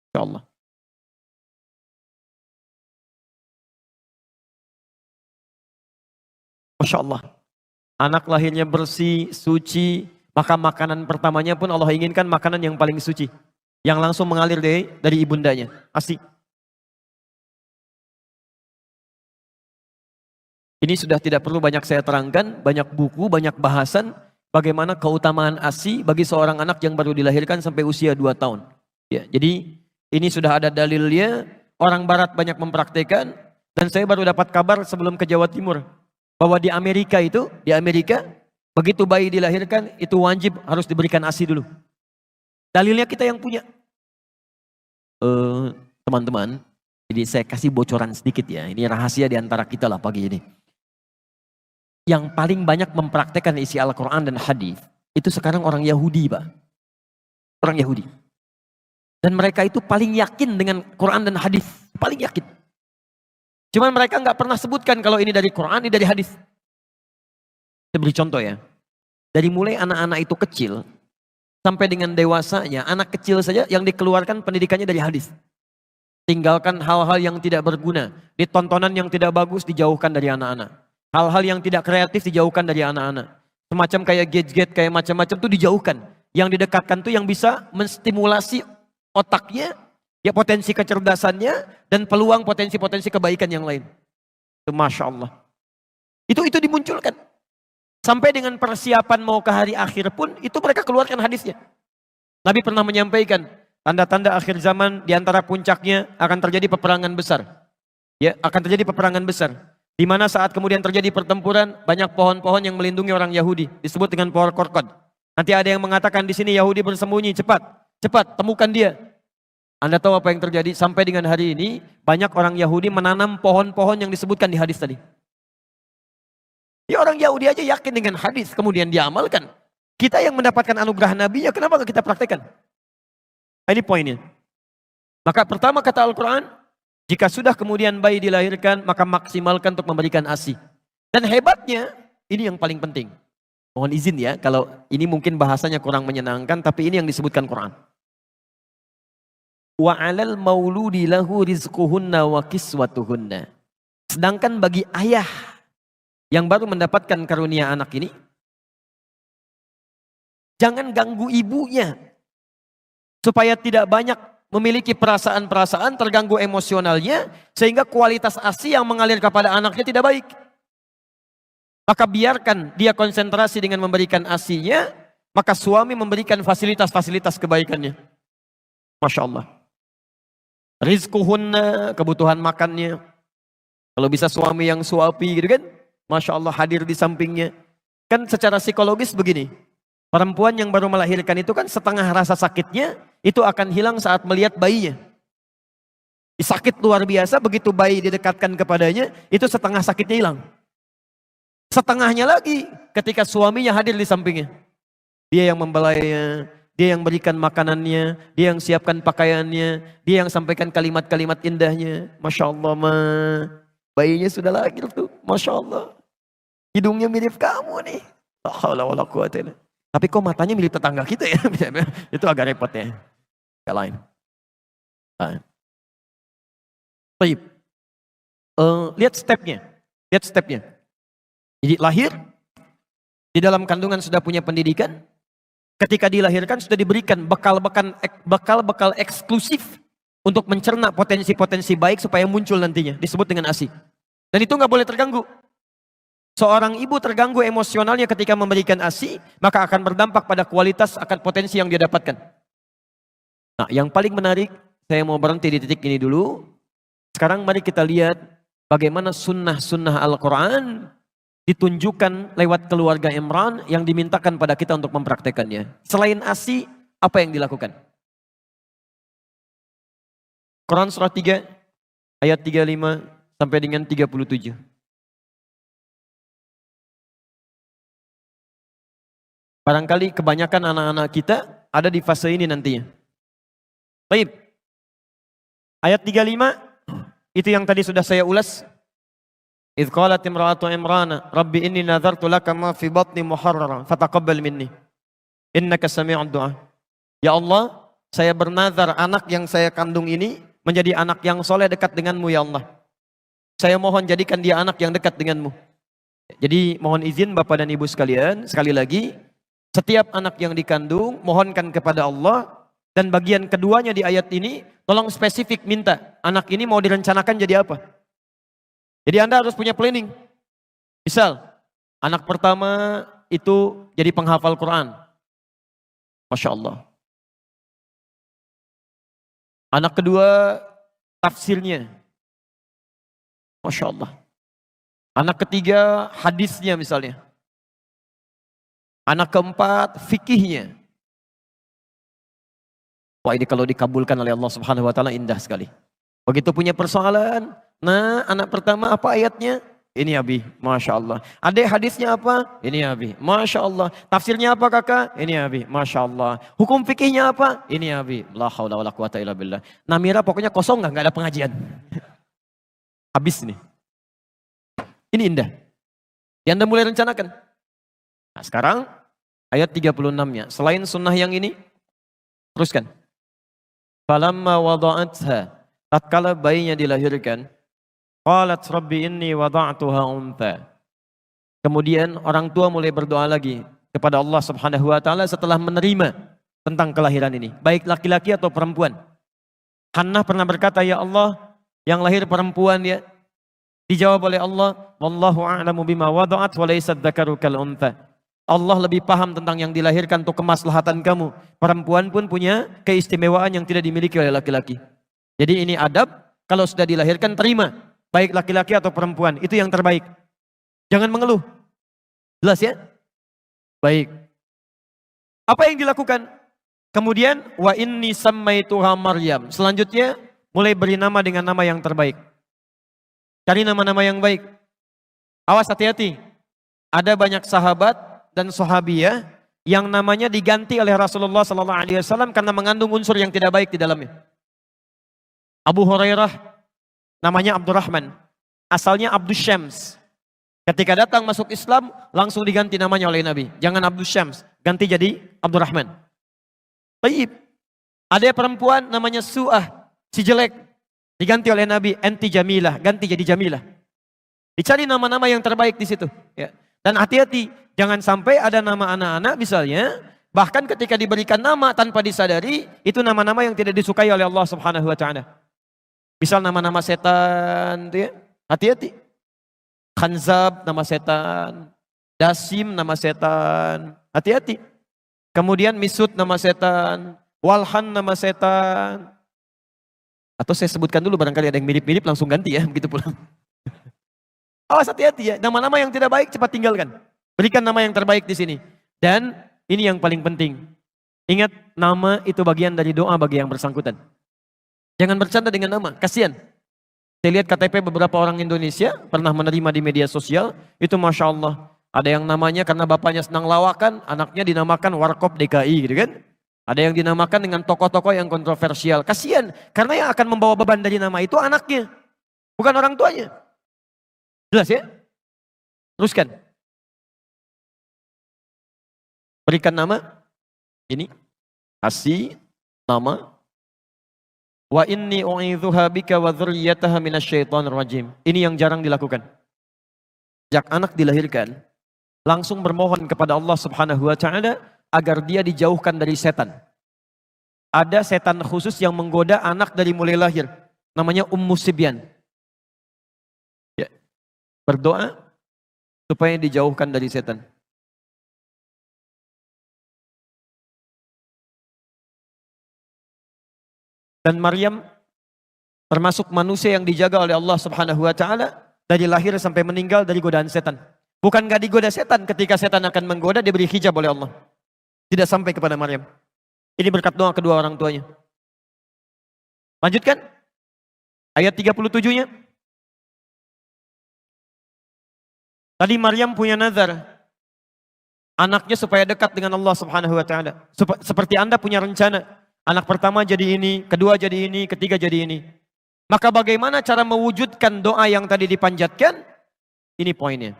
InsyaAllah. Masya Allah. Anak lahirnya bersih, suci, maka makanan pertamanya pun Allah inginkan makanan yang paling suci. Yang langsung mengalir dari ibundanya. ASI. Ini sudah tidak perlu banyak saya terangkan, banyak buku, banyak bahasan bagaimana keutamaan ASI bagi seorang anak yang baru dilahirkan sampai usia 2 tahun. Ya, jadi ini sudah ada dalilnya, orang barat banyak mempraktikkan, dan saya baru dapat kabar sebelum ke Jawa Timur bahwa di Amerika begitu bayi dilahirkan itu wajib harus diberikan ASI dulu. Dalilnya kita yang punya. Teman-teman, jadi saya kasih bocoran sedikit ya, ini rahasia di antara kita lah pagi ini. Yang paling banyak mempraktekkan isi Al-Quran dan hadis itu sekarang orang Yahudi, Pak. Orang Yahudi. Dan mereka itu paling yakin dengan Quran dan hadis, paling yakin. Cuman mereka nggak pernah sebutkan kalau ini dari Quran, ini dari hadis. Saya beri contoh ya. Dari mulai anak-anak itu kecil sampai dengan dewasanya, anak kecil saja yang dikeluarkan pendidikannya dari hadis. Tinggalkan hal-hal yang tidak berguna, ditontonan yang tidak bagus dijauhkan dari anak-anak. Hal-hal yang tidak kreatif dijauhkan dari anak-anak. Semacam kayak gadget, kayak macam-macam itu dijauhkan. Yang didekatkan tuh yang bisa menstimulasi otaknya, ya potensi kecerdasannya, dan peluang potensi-potensi kebaikan yang lain. Itu Masya Allah. Itu dimunculkan. Sampai dengan persiapan mau ke hari akhir pun, itu mereka keluarkan hadisnya. Nabi pernah menyampaikan, tanda-tanda akhir zaman diantara puncaknya akan terjadi peperangan besar. Ya, akan terjadi peperangan besar. Di mana saat kemudian terjadi pertempuran, banyak pohon-pohon yang melindungi orang Yahudi, disebut dengan pohon korkod. Nanti ada yang mengatakan di sini Yahudi bersembunyi, cepat, temukan dia. Anda tahu apa yang terjadi? Sampai dengan hari ini, banyak orang Yahudi menanam pohon-pohon yang disebutkan di hadis tadi. Ya orang Yahudi aja yakin dengan hadis, kemudian dia amalkan. Kita yang mendapatkan anugerah Nabi-nya, kenapa gak kita praktekkan? Ini poinnya. Maka pertama kata Al-Quran, jika sudah kemudian bayi dilahirkan, maka maksimalkan untuk memberikan ASI. Dan hebatnya, ini yang paling penting. Mohon izin ya, kalau ini mungkin bahasanya kurang menyenangkan, tapi ini yang disebutkan Quran. Wa 'alal mauludi lahu rizquhunna wa kiswatuhunna. Sedangkan bagi ayah yang baru mendapatkan karunia anak ini, jangan ganggu ibunya. Supaya tidak banyak memiliki perasaan-perasaan, terganggu emosionalnya, sehingga kualitas ASI yang mengalir kepada anaknya tidak baik. Maka biarkan dia konsentrasi dengan memberikan ASI-nya, maka suami memberikan fasilitas-fasilitas kebaikannya. Masya Allah. Rizquhunna, kebutuhan makannya. Kalau bisa suami yang suapi gitu kan, Masya Allah hadir di sampingnya. Kan secara psikologis begini, perempuan yang baru melahirkan itu kan setengah rasa sakitnya, itu akan hilang saat melihat bayinya. Sakit luar biasa, begitu bayi didekatkan kepadanya, itu setengah sakitnya hilang. Setengahnya lagi ketika suaminya hadir di sampingnya. Dia yang membelainya, dia yang berikan makanannya, dia yang siapkan pakaiannya, dia yang sampaikan kalimat-kalimat indahnya. Masya Allah, bayinya sudah lahir tuh, Masya Allah. Hidungnya mirip kamu nih. Tapi kok matanya mirip tetangga kita ya? Itu agak repot ya. Yang lain. Baik. Lihat stepnya. Jadi lahir, Di dalam kandungan sudah punya pendidikan, ketika dilahirkan sudah diberikan bekal-bekal eksklusif untuk mencerna potensi-potensi baik supaya muncul nantinya, disebut dengan ASI. Dan itu nggak boleh terganggu. Seorang ibu terganggu emosionalnya ketika memberikan ASI, maka akan berdampak pada kualitas akan potensi yang dia dapatkan. Nah, yang paling menarik, saya mau berhenti di titik ini dulu. Sekarang mari kita lihat bagaimana sunnah-sunnah Al-Quran ditunjukkan lewat keluarga Imran yang dimintakan pada kita untuk mempraktekannya. Selain ASI, apa yang dilakukan? Quran surah 3 ayat 35 sampai dengan 37. Barangkali kebanyakan anak-anak kita ada di fase ini nantinya. Baik. Ayat 35 itu yang tadi sudah saya ulas. Idh qalat imra'atu Imran, Rabbi inni nazartu laka ma fi batni muharraran fataqabbal minni. Innaka sami'ud du'a. Ya Allah, saya bernazar anak yang saya kandung ini menjadi anak yang soleh dekat denganmu ya Allah. Saya mohon jadikan dia anak yang dekat denganmu. Jadi mohon izin Bapak dan Ibu sekalian, sekali lagi, setiap anak yang dikandung mohonkan kepada Allah. Dan bagian keduanya di ayat ini, tolong spesifik minta, anak ini mau direncanakan jadi apa? Jadi Anda harus punya planning. Misal, anak pertama itu jadi penghafal Quran. Masya Allah. Anak kedua, tafsirnya. Masya Allah. Anak ketiga, hadisnya misalnya. Anak keempat, fikihnya. Wah, ini kalau dikabulkan oleh Allah Subhanahu wa Ta'ala indah sekali. Begitu punya persoalan, nah anak pertama apa ayatnya? Ini Abi, Masya Allah. Adik hadisnya apa? Ini Abi, Masya Allah. Tafsirnya apa kakak? Ini Abi, Masya Allah. Hukum fikihnya apa? Ini Abi. La haula wa la quwata illa billah. Namira pokoknya kosong nggak ada pengajian. Habis nih. Ini indah. Yang Anda mulai rencanakan. Nah sekarang ayat 36-nya. Selain sunnah yang ini, teruskan. Falamma wada'atha, tatkala bayinya dilahirkan, qalat rabbi inni wada'tuha untha. Kemudian orang tua mulai berdoa lagi kepada Allah Subhanahu wa Ta'ala setelah menerima tentang kelahiran ini, baik laki-laki atau perempuan. Hannah pernah berkata, ya Allah, yang lahir perempuan ya. Dijawab oleh Allah, wallahu a'lamu bima wada'at wa laysa dzakaru kal untha. Allah lebih paham tentang yang dilahirkan untuk kemaslahatan kamu. Perempuan pun punya keistimewaan yang tidak dimiliki oleh laki-laki. Jadi ini adab, kalau sudah dilahirkan terima. Baik laki-laki atau perempuan, itu yang terbaik. Jangan mengeluh. Jelas ya? Baik. Apa yang dilakukan? Kemudian, wa inni sammaituha Maryam. Selanjutnya, mulai beri nama dengan nama yang terbaik. Cari nama-nama yang baik. Awas hati-hati. Ada banyak sahabat dan sahabiyah yang namanya diganti oleh Rasulullah SAW karena mengandung unsur yang tidak baik di dalamnya. Abu Hurairah namanya Abdurrahman, asalnya Abdus Syams. Ketika datang masuk Islam langsung diganti namanya oleh Nabi. Jangan Abdus Syams, ganti jadi Abdurrahman. Baik. Ada perempuan namanya Su'ah, si jelek, diganti oleh Nabi enti Jamilah, ganti jadi Jamilah. Dicari nama-nama yang terbaik di situ. Ya. Dan hati-hati, jangan sampai ada nama anak-anak misalnya, bahkan ketika diberikan nama tanpa disadari, itu nama-nama yang tidak disukai oleh Allah Subhanahu wa Ta'ala. Misal nama-nama setan, ya. Hati-hati. Khanzab nama setan, Dasim nama setan, hati-hati. Kemudian Misut nama setan, Walhan nama setan. Atau saya sebutkan dulu barangkali ada yang mirip-mirip langsung ganti ya, begitu pulang. Awas hati-hati ya, nama-nama yang tidak baik cepat tinggalkan. Berikan nama yang terbaik di sini. Dan ini yang paling penting. Ingat, nama itu bagian dari doa bagi yang bersangkutan. Jangan bercanda dengan nama, kasihan. Saya lihat KTP beberapa orang Indonesia pernah menerima di media sosial, itu Masya Allah. Ada yang namanya karena bapaknya senang lawakan, anaknya dinamakan Warkop DKI gitu kan. Ada yang dinamakan dengan tokoh-tokoh yang kontroversial. Kasihan, karena yang akan membawa beban dari nama itu anaknya, bukan orang tuanya. Jelas ya? Teruskan. Berikan nama. Ini. Kasih nama. Wa inni u'idzuha bika wa dzurriyyataha minasyaitonir rajim. Ini yang jarang dilakukan. Sejak anak dilahirkan, langsung bermohon kepada Allah Subhanahu wa taala agar dia dijauhkan dari setan. Ada setan khusus yang menggoda anak dari mulai lahir, namanya Ummu Sibyan. Ya, berdoa supaya dijauhkan dari setan. Dan Maryam termasuk manusia yang dijaga oleh Allah Subhanahu wa taala dari lahir sampai meninggal dari godaan setan. Bukan gak digoda setan, ketika setan akan menggoda diberi hijab oleh Allah. Tidak sampai kepada Maryam. Ini berkat doa kedua orang tuanya. Lanjutkan. Ayat 37-nya. Tadi Maryam punya nazar anaknya supaya dekat dengan Allah Subhanahu wa taala. Seperti Anda punya rencana, anak pertama jadi ini, kedua jadi ini, ketiga jadi ini. Maka bagaimana cara mewujudkan doa yang tadi dipanjatkan? Ini poinnya.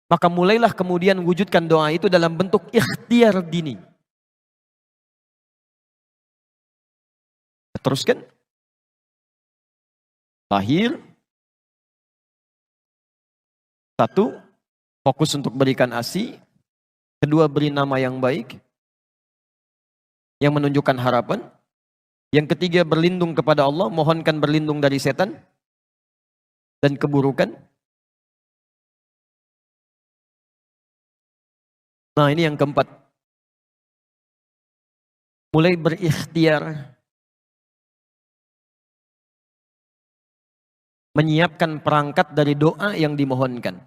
Maka mulailah kemudian wujudkan doa itu dalam bentuk ikhtiar dini. Teruskan. Lahir. 1, fokus untuk berikan ASI. 2, beri nama yang baik, yang menunjukkan harapan. Yang 3, berlindung kepada Allah, mohonkan berlindung dari setan dan keburukan. Nah, ini yang keempat. Mulai berikhtiar menyiapkan perangkat dari doa yang dimohonkan.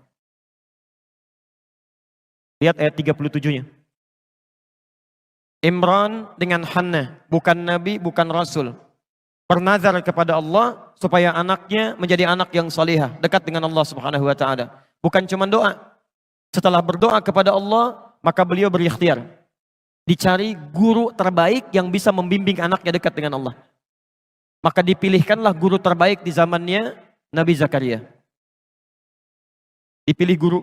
Lihat ayat 37-nya. Imran dengan Hannah, bukan nabi, bukan rasul, bernazar kepada Allah supaya anaknya menjadi anak yang salihah, dekat dengan Allah Subhanahu wa taala. Bukan cuma doa. Setelah berdoa kepada Allah, maka beliau berikhtiar. Dicari guru terbaik yang bisa membimbing anaknya dekat dengan Allah. Maka dipilihkanlah guru terbaik di zamannya Nabi Zakaria. Dipilih guru.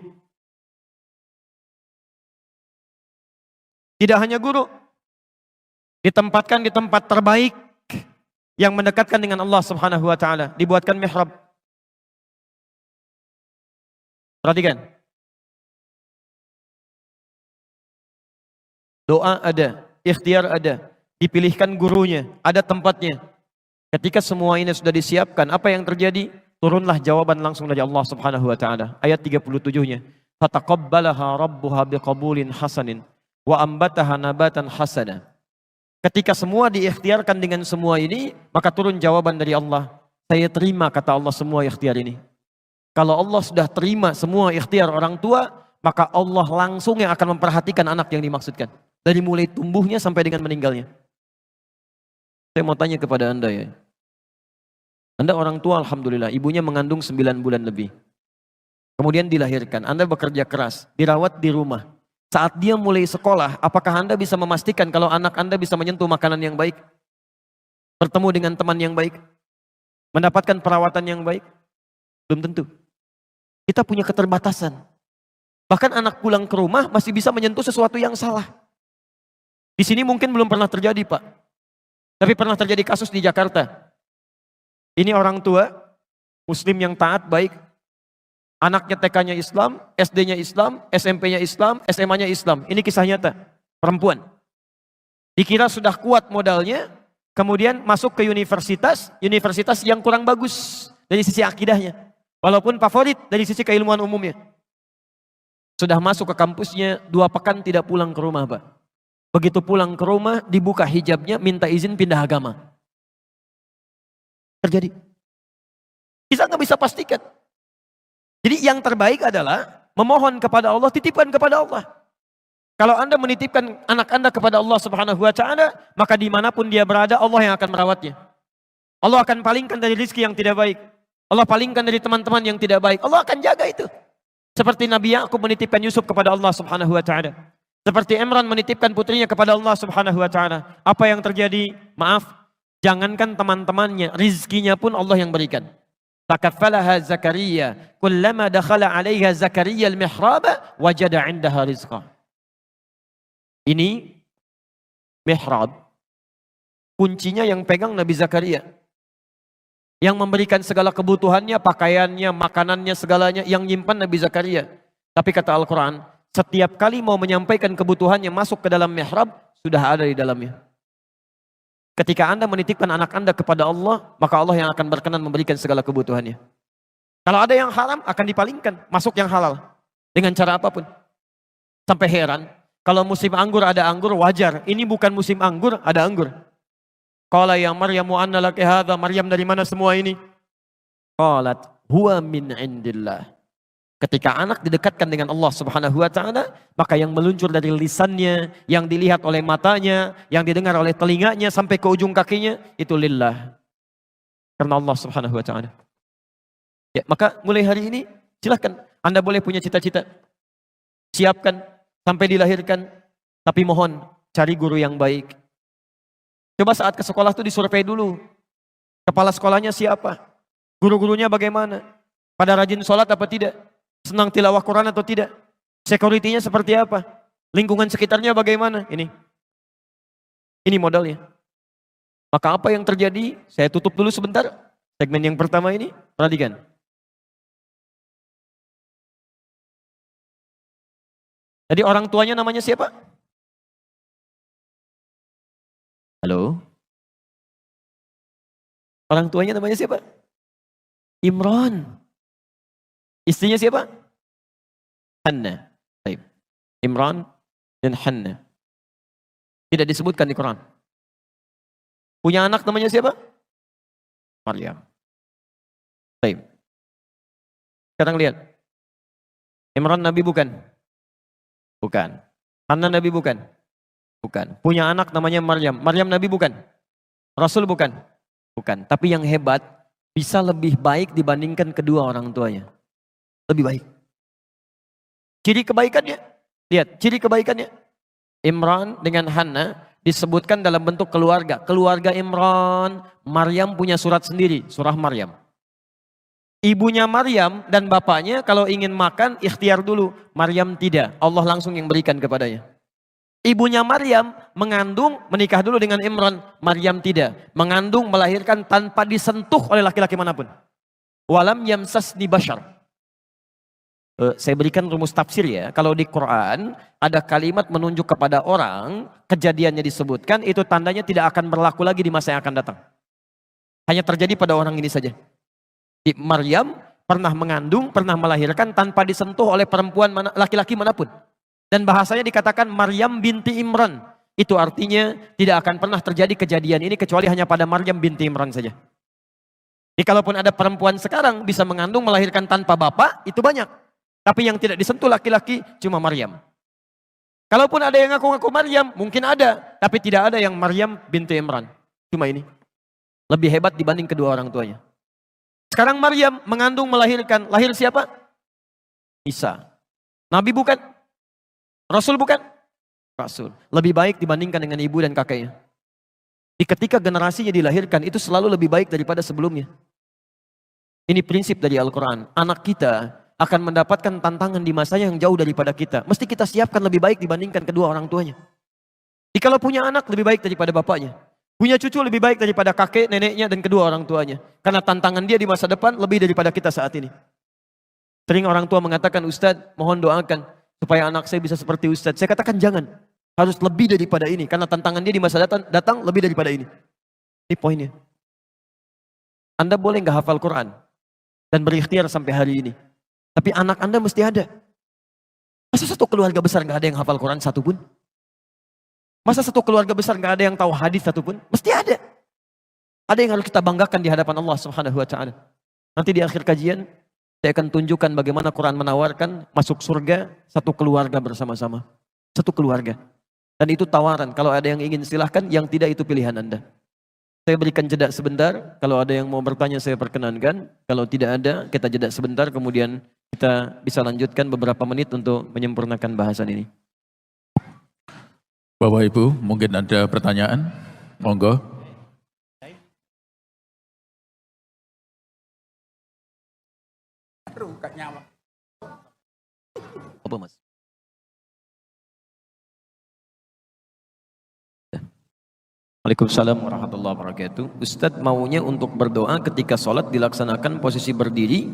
Tidak hanya guru, ditempatkan di tempat terbaik yang mendekatkan dengan Allah Subhanahu wa taala, dibuatkan mihrab. Perhatikan. Doa ada, ikhtiar ada, dipilihkan gurunya, ada tempatnya. Ketika semua ini sudah disiapkan, apa yang terjadi? Turunlah jawaban langsung dari Allah Subhanahu wa taala. Ayat 37-nya. Fataqabbalaha rabbuha biqabulin hasanin wa ambataha nabatan hasana. Ketika semua diikhtiarkan dengan semua ini, maka turun jawaban dari Allah. Saya terima, kata Allah, semua ikhtiar ini. Kalau Allah sudah terima semua ikhtiar orang tua, maka Allah langsung yang akan memperhatikan anak yang dimaksudkan. Dari mulai tumbuhnya sampai dengan meninggalnya. Saya mau tanya kepada Anda ya. Anda orang tua, alhamdulillah, ibunya mengandung 9 bulan lebih. Kemudian dilahirkan, Anda bekerja keras, dirawat di rumah. Saat dia mulai sekolah, apakah Anda bisa memastikan kalau anak Anda bisa menyentuh makanan yang baik? Bertemu dengan teman yang baik? Mendapatkan perawatan yang baik? Belum tentu. Kita punya keterbatasan. Bahkan anak pulang ke rumah masih bisa menyentuh sesuatu yang salah. Di sini mungkin belum pernah terjadi, Pak. Tapi pernah terjadi kasus di Jakarta. Ini orang tua, muslim yang taat, baik. Anaknya TK-nya Islam, SD-nya Islam, SMP-nya Islam, SMA-nya Islam. Ini kisah nyata, perempuan. Dikira sudah kuat modalnya, kemudian masuk ke universitas yang kurang bagus dari sisi akidahnya. Walaupun favorit dari sisi keilmuan umumnya. Sudah masuk ke kampusnya, 2 pekan tidak pulang ke rumah, Pak. Begitu pulang ke rumah, dibuka hijabnya, minta izin pindah agama. Terjadi. Kita nggak bisa pastikan. Jadi yang terbaik adalah memohon kepada Allah, titipkan kepada Allah. Kalau Anda menitipkan anak Anda kepada Allah Subhanahu wa taala, maka dimanapun dia berada, Allah yang akan merawatnya. Allah akan palingkan dari rezeki yang tidak baik. Allah palingkan dari teman-teman yang tidak baik. Allah akan jaga itu. Seperti Nabi Yakub menitipkan Yusuf kepada Allah Subhanahu wa taala. Seperti Imran menitipkan putrinya kepada Allah Subhanahu wa taala. Apa yang terjadi? Maaf, jangankan teman-temannya, rizkinya pun Allah yang berikan. Takaffalaha Zakaria, kullama dakhala 'alaiha Zakaria al-mihrab, wajada 'indaha rizqa. Ini mihrab, kuncinya yang pegang Nabi Zakaria. Yang memberikan segala kebutuhannya, pakaiannya, makanannya, segalanya, yang nyimpan Nabi Zakaria. Tapi kata Al-Quran, setiap kali mau menyampaikan kebutuhannya masuk ke dalam mihrab, sudah ada di dalamnya. Ketika Anda menitipkan anak Anda kepada Allah, maka Allah yang akan berkenan memberikan segala kebutuhannya. Kalau ada yang haram, akan dipalingkan, masuk yang halal. Dengan cara apapun. Sampai heran, kalau musim anggur ada anggur, wajar. Ini bukan musim anggur, ada anggur. Qala ya Maryamu anna laki hadha, Maryam dari mana semua ini? Qalat huwa min indillah. Ketika anak didekatkan dengan Allah Subhanahu wa taala, maka yang meluncur dari lisannya, yang dilihat oleh matanya, yang didengar oleh telinganya sampai ke ujung kakinya, itu lillah. Karena Allah Subhanahu wa taala. Ya, maka mulai hari ini silahkan Anda boleh punya cita-cita. Siapkan sampai dilahirkan, tapi mohon cari guru yang baik. Coba saat ke sekolah itu disurvei dulu. Kepala sekolahnya siapa? Guru-gurunya bagaimana? Pada rajin sholat apa tidak? Senang tilawah Quran atau tidak? Security-nya seperti apa? Lingkungan sekitarnya bagaimana? Ini modalnya. Maka apa yang terjadi? Saya tutup dulu sebentar. Segmen yang pertama ini, perhatikan. Jadi orang tuanya namanya siapa? Halo? Orang tuanya namanya siapa? Imran. Istrinya siapa? Hanna. Baik. Imran dan Hanna. Tidak disebutkan di Quran. Punya anak namanya siapa? Maryam. Baik. Sekarang lihat. Imran Nabi bukan? Bukan. Hanna Nabi bukan? Bukan. Punya anak namanya Maryam. Maryam Nabi bukan? Rasul bukan? Bukan. Tapi yang hebat, bisa lebih baik dibandingkan kedua orang tuanya. Lebih baik. Ciri kebaikannya, lihat, ciri kebaikannya. Imran dengan Hanna disebutkan dalam bentuk keluarga. Keluarga Imran, Maryam punya surat sendiri, surah Maryam. Ibunya Maryam dan bapaknya kalau ingin makan, ikhtiar dulu. Maryam tidak, Allah langsung yang berikan kepadanya. Ibunya Maryam mengandung, menikah dulu dengan Imran. Maryam tidak. Mengandung, melahirkan tanpa disentuh oleh laki-laki manapun. Walam yamsasni bashar. Saya berikan rumus tafsir ya. Kalau di Quran ada kalimat menunjuk kepada orang, kejadiannya disebutkan, itu tandanya tidak akan berlaku lagi di masa yang akan datang. Hanya terjadi pada orang ini saja. Maryam pernah mengandung, pernah melahirkan tanpa disentuh oleh perempuan laki-laki manapun. Dan bahasanya dikatakan Maryam binti Imran. Itu artinya tidak akan pernah terjadi kejadian ini kecuali hanya pada Maryam binti Imran saja. Jadi kalaupun ada perempuan sekarang bisa mengandung, melahirkan tanpa bapak, itu banyak. Tapi yang tidak disentuh laki-laki cuma Maryam. Kalaupun ada yang ngaku-ngaku Maryam, mungkin ada. Tapi tidak ada yang Maryam binti Imran. Cuma ini. Lebih hebat dibanding kedua orang tuanya. Sekarang Maryam mengandung, melahirkan. Lahir siapa? Isa. Nabi bukan? Rasul bukan? Rasul. Lebih baik dibandingkan dengan ibu dan kakeknya. Ketika generasinya dilahirkan, itu selalu lebih baik daripada sebelumnya. Ini prinsip dari Al-Quran. Anak kita akan mendapatkan tantangan di masanya yang jauh daripada kita. Mesti kita siapkan lebih baik dibandingkan kedua orang tuanya. Kalau punya anak lebih baik daripada bapaknya. Punya cucu lebih baik daripada kakek, neneknya, dan kedua orang tuanya. Karena tantangan dia di masa depan lebih daripada kita saat ini. Sering orang tua mengatakan, Ustadz mohon doakan supaya anak saya bisa seperti Ustadz. Saya katakan jangan. Harus lebih daripada ini. Karena tantangan dia di masa datang lebih daripada ini. Ini poinnya. Anda boleh nggak hafal Quran dan berikhtiar sampai hari ini. Tapi anak Anda mesti ada. Masa satu keluarga besar nggak ada yang hafal Quran satupun? Masa satu keluarga besar nggak ada yang tahu hadis satupun? Mesti ada. Ada yang harus kita banggakan di hadapan Allah Subhanahu wa taala. Nanti di akhir kajian saya akan tunjukkan bagaimana Quran menawarkan masuk surga satu keluarga bersama-sama. Satu keluarga. Dan itu tawaran. Kalau ada yang ingin silahkan, yang tidak itu pilihan Anda. Saya berikan jeda sebentar. Kalau ada yang mau bertanya saya perkenankan. Kalau tidak ada, kita jeda sebentar. Kemudian kita bisa lanjutkan beberapa menit untuk menyempurnakan bahasan ini. Bapak Ibu, mungkin ada pertanyaan? Monggo. Apa Mas? Waalaikumsalam warahmatullahi wabarakatuh. Ustadz maunya untuk berdoa ketika sholat dilaksanakan posisi berdiri,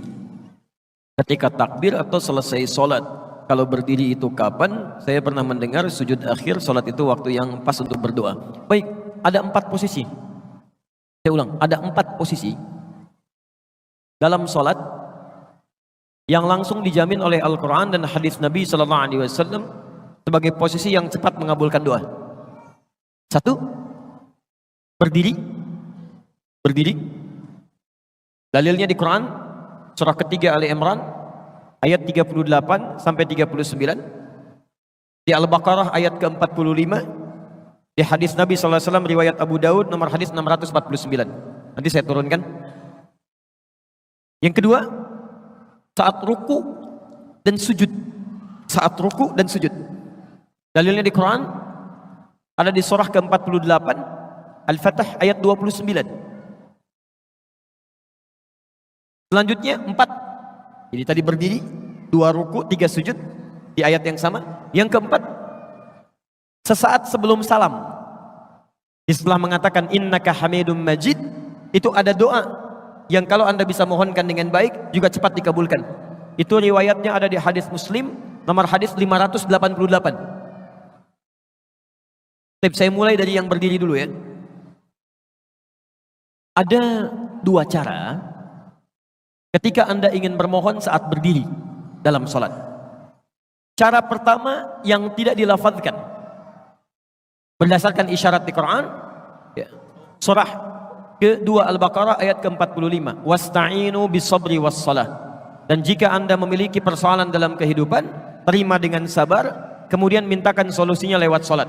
ketika takbir atau selesai sholat. Kalau berdiri itu kapan? Saya pernah mendengar sujud akhir sholat itu waktu yang pas untuk berdoa. Baik, ada 4 posisi. Saya ulang, ada 4 posisi dalam sholat yang langsung dijamin oleh Al-Quran dan hadis Nabi SAW sebagai posisi yang cepat mengabulkan doa. 1, berdiri. Dalilnya di Quran surah ketiga Ali Imran ayat 38 sampai 39, di Al-Baqarah ayat ke-45, di hadis Nabi SAW riwayat Abu Daud nomor hadis 649. Nanti saya turunkan. Yang kedua, saat ruku dan sujud. Saat ruku dan sujud. Dalilnya di Quran ada di surah ke-48 Al-Fatah ayat 29. Selanjutnya 4. Jadi tadi berdiri, 2 ruku, 3 sujud di ayat yang sama. Yang keempat, sesaat sebelum salam. Setelah mengatakan innaka hamidum majid, itu ada doa yang kalau Anda bisa mohonkan dengan baik juga cepat dikabulkan. Itu riwayatnya ada di hadis Muslim nomor hadis 588. Saya mulai dari yang berdiri dulu ya. Ada 2 cara ketika Anda ingin bermohon saat berdiri dalam sholat. Cara pertama yang tidak dilafadzkan berdasarkan isyarat di Quran ya. Surah kedua Al-Baqarah ayat ke-45, wasta'inu bisabri wassalah. Dan jika Anda memiliki persoalan dalam kehidupan, terima dengan sabar, kemudian mintakan solusinya lewat sholat.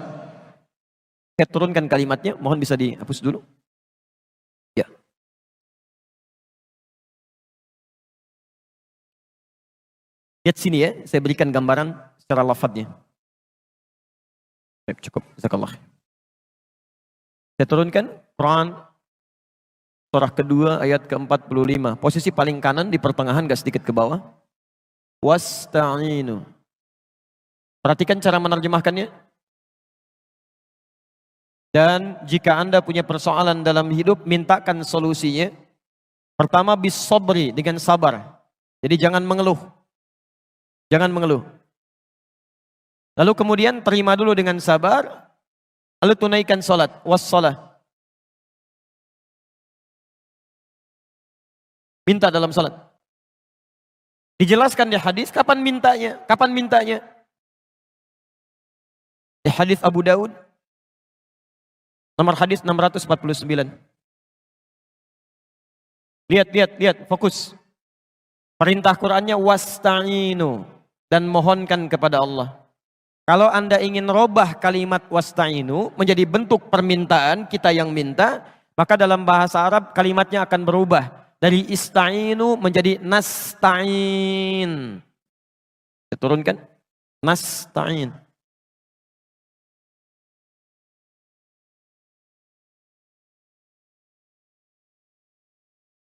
Saya turunkan kalimatnya, mohon bisa dihapus dulu. Ya. Lihat sini ya, saya berikan gambaran secara lafadznya. Baik, cukup. Jazakallah. Saya turunkan Quran surah kedua ayat ke-45. Posisi paling kanan di pertengahan, gak sedikit ke bawah. Wasta'inu. Perhatikan cara menerjemahkannya. Dan jika Anda punya persoalan dalam hidup, mintakan solusinya. Pertama, bis-sabri, dengan sabar. Jadi jangan mengeluh. Jangan mengeluh. Lalu kemudian terima dulu dengan sabar. Lalu tunaikan salat. Wassalah. Minta dalam salat. Dijelaskan di hadis kapan mintanya. Kapan mintanya? Di hadis Abu Daud. Nomor hadis 649. Lihat, fokus. Perintah Qur'annya wasta'inu, dan mohonkan kepada Allah. Kalau Anda ingin robah kalimat wasta'inu menjadi bentuk permintaan, kita yang minta, maka dalam bahasa Arab kalimatnya akan berubah dari ista'inu menjadi nasta'in. Saya turunkan. Nasta'in.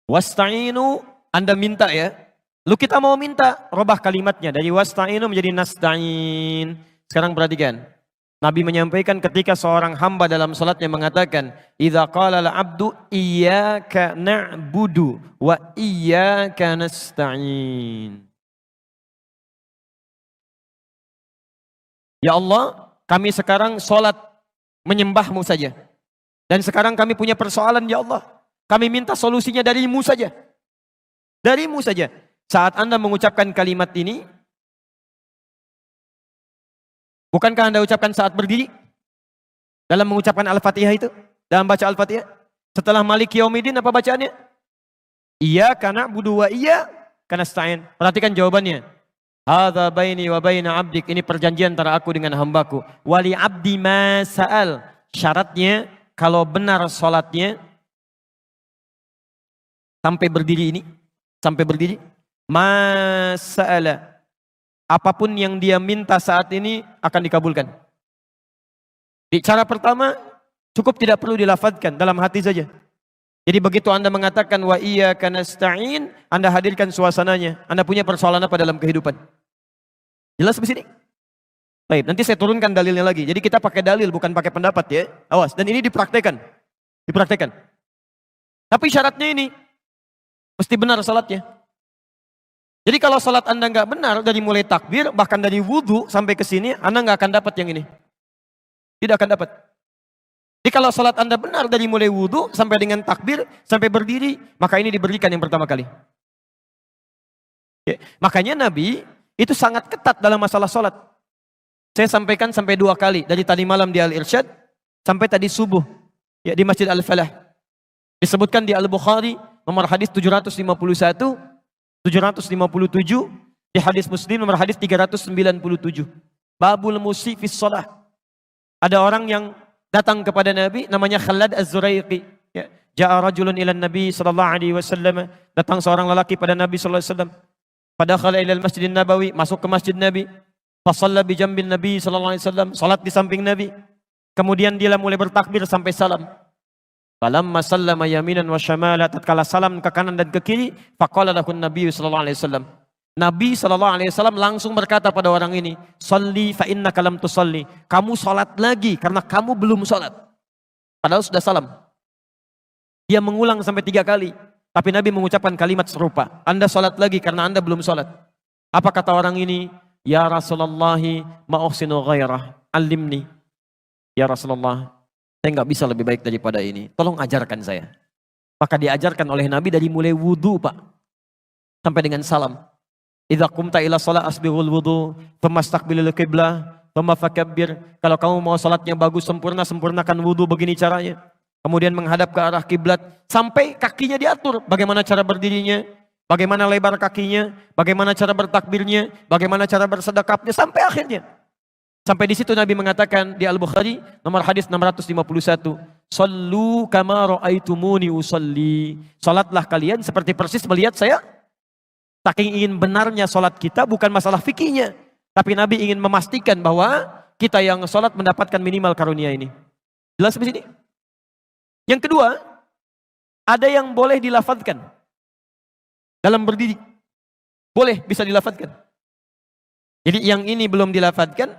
Wasta'inu, Anda minta ya. Lalu kita mau minta, robah kalimatnya dari wasta'inu menjadi nasta'in. Sekarang perhatikan. Nabi menyampaikan ketika seorang hamba dalam salatnya mengatakan, "Idza qala al-'abdu iyyaka na'budu wa iyyaka nasta'in." Ya Allah, kami sekarang salat menyembah-Mu saja. Dan sekarang kami punya persoalan ya Allah. Kami minta solusinya dari-Mu saja. Dari-Mu saja. Saat Anda mengucapkan kalimat ini, bukankah Anda ucapkan saat berdiri? Dalam mengucapkan Al-Fatihah itu? Dalam baca Al-Fatihah? Setelah Maliki Yaumiddin apa bacaannya? Iyyaka na'budu wa iyyaka nasta'in. Perhatikan jawabannya. Hadza baini wa baina 'abdik. Ini perjanjian antara aku dengan hambaku. Wali 'abdi ma sa'al. Syaratnya kalau benar salatnya sampai berdiri ini, sampai berdiri, masa'ala, apapun yang dia minta saat ini akan dikabulkan. Di cara pertama, cukup tidak perlu dilafadzkan, dalam hati saja. Jadi begitu Anda mengatakan wa iyyaka nasta'in, Anda hadirkan suasananya. Anda punya persoalan apa dalam kehidupan? Jelas di sini? Baik, nanti saya turunkan dalilnya lagi. Jadi kita pakai dalil, bukan pakai pendapat ya. Awas, dan ini dipraktekan. Dipraktekan. Tapi syaratnya ini, mesti benar salatnya. Jadi kalau salat Anda nggak benar, dari mulai takbir, bahkan dari wudhu sampai ke sini, Anda nggak akan dapat yang ini. Tidak akan dapat. Jadi kalau salat Anda benar dari mulai wudhu sampai dengan takbir, sampai berdiri, maka ini diberikan yang pertama kali. Ya, makanya Nabi itu sangat ketat dalam masalah salat. Saya sampaikan sampai 2 kali, dari tadi malam di Al-Irsyad, sampai tadi subuh ya, di Masjid Al-Falah. Disebutkan di Al-Bukhari, nomor hadis 751, 757, di hadis Muslim nomor hadis 397. Babul musi fis shalah. Ada orang yang datang kepada Nabi, namanya Khalad Az-Zuraiqi. Ya. Ja'a rajulun ila Nabi sallallahu alaihi wasallam. Datang seorang lelaki pada Nabi sallallahu alaihi wasallam. Padakhala ila al-Masjidin Nabawi, masuk ke masjid Nabi. Fasalla bi jambin Nabi sallallahu alaihi wasallam, salat di samping Nabi. Kemudian dia mulai bertakbir sampai salam. Falamma sallama yaminan wa syamala, tatkala salam ke kanan dan ke kiri, faqala lahu Nabi sallallahu alaihi wasallam. Nabi sallallahu alaihi wasallam langsung berkata pada orang ini, "Shalli fa innaka lam tusalli." Kamu salat lagi karena kamu belum salat. Padahal sudah salam. Dia mengulang sampai 3 kali, tapi Nabi mengucapkan kalimat serupa. Anda salat lagi karena Anda belum salat. Apa kata orang ini? Ya Rasulullah, ma'uhsinu ghairah, alimni. Ya Rasulullah, saya nggak bisa lebih baik daripada ini. Tolong ajarkan saya. Maka diajarkan oleh Nabi dari mulai wudu, Pak, sampai dengan salam. Idza qumta ila shalah asbighul wudu, famastaqbilil qiblah, famafakabbir. Kalau kamu mau salatnya bagus sempurna, sempurnakan wudu begini caranya. Kemudian menghadap ke arah kiblat sampai kakinya diatur, bagaimana cara berdirinya, bagaimana lebar kakinya, bagaimana cara bertakbirnya, bagaimana cara bersedekapnya, sampai akhirnya. Sampai di situ Nabi mengatakan di Al-Bukhari nomor hadis 651, "Shallu kama ra'aitumuni usalli." Salatlah kalian seperti persis melihat saya. Saking ingin benarnya salat kita bukan masalah fikihnya, tapi Nabi ingin memastikan bahwa kita yang salat mendapatkan minimal karunia ini. Jelas di sini? Yang kedua, ada yang boleh dilafadzkan dalam berdiri. Boleh, bisa dilafadzkan. Jadi yang ini belum dilafadzkan,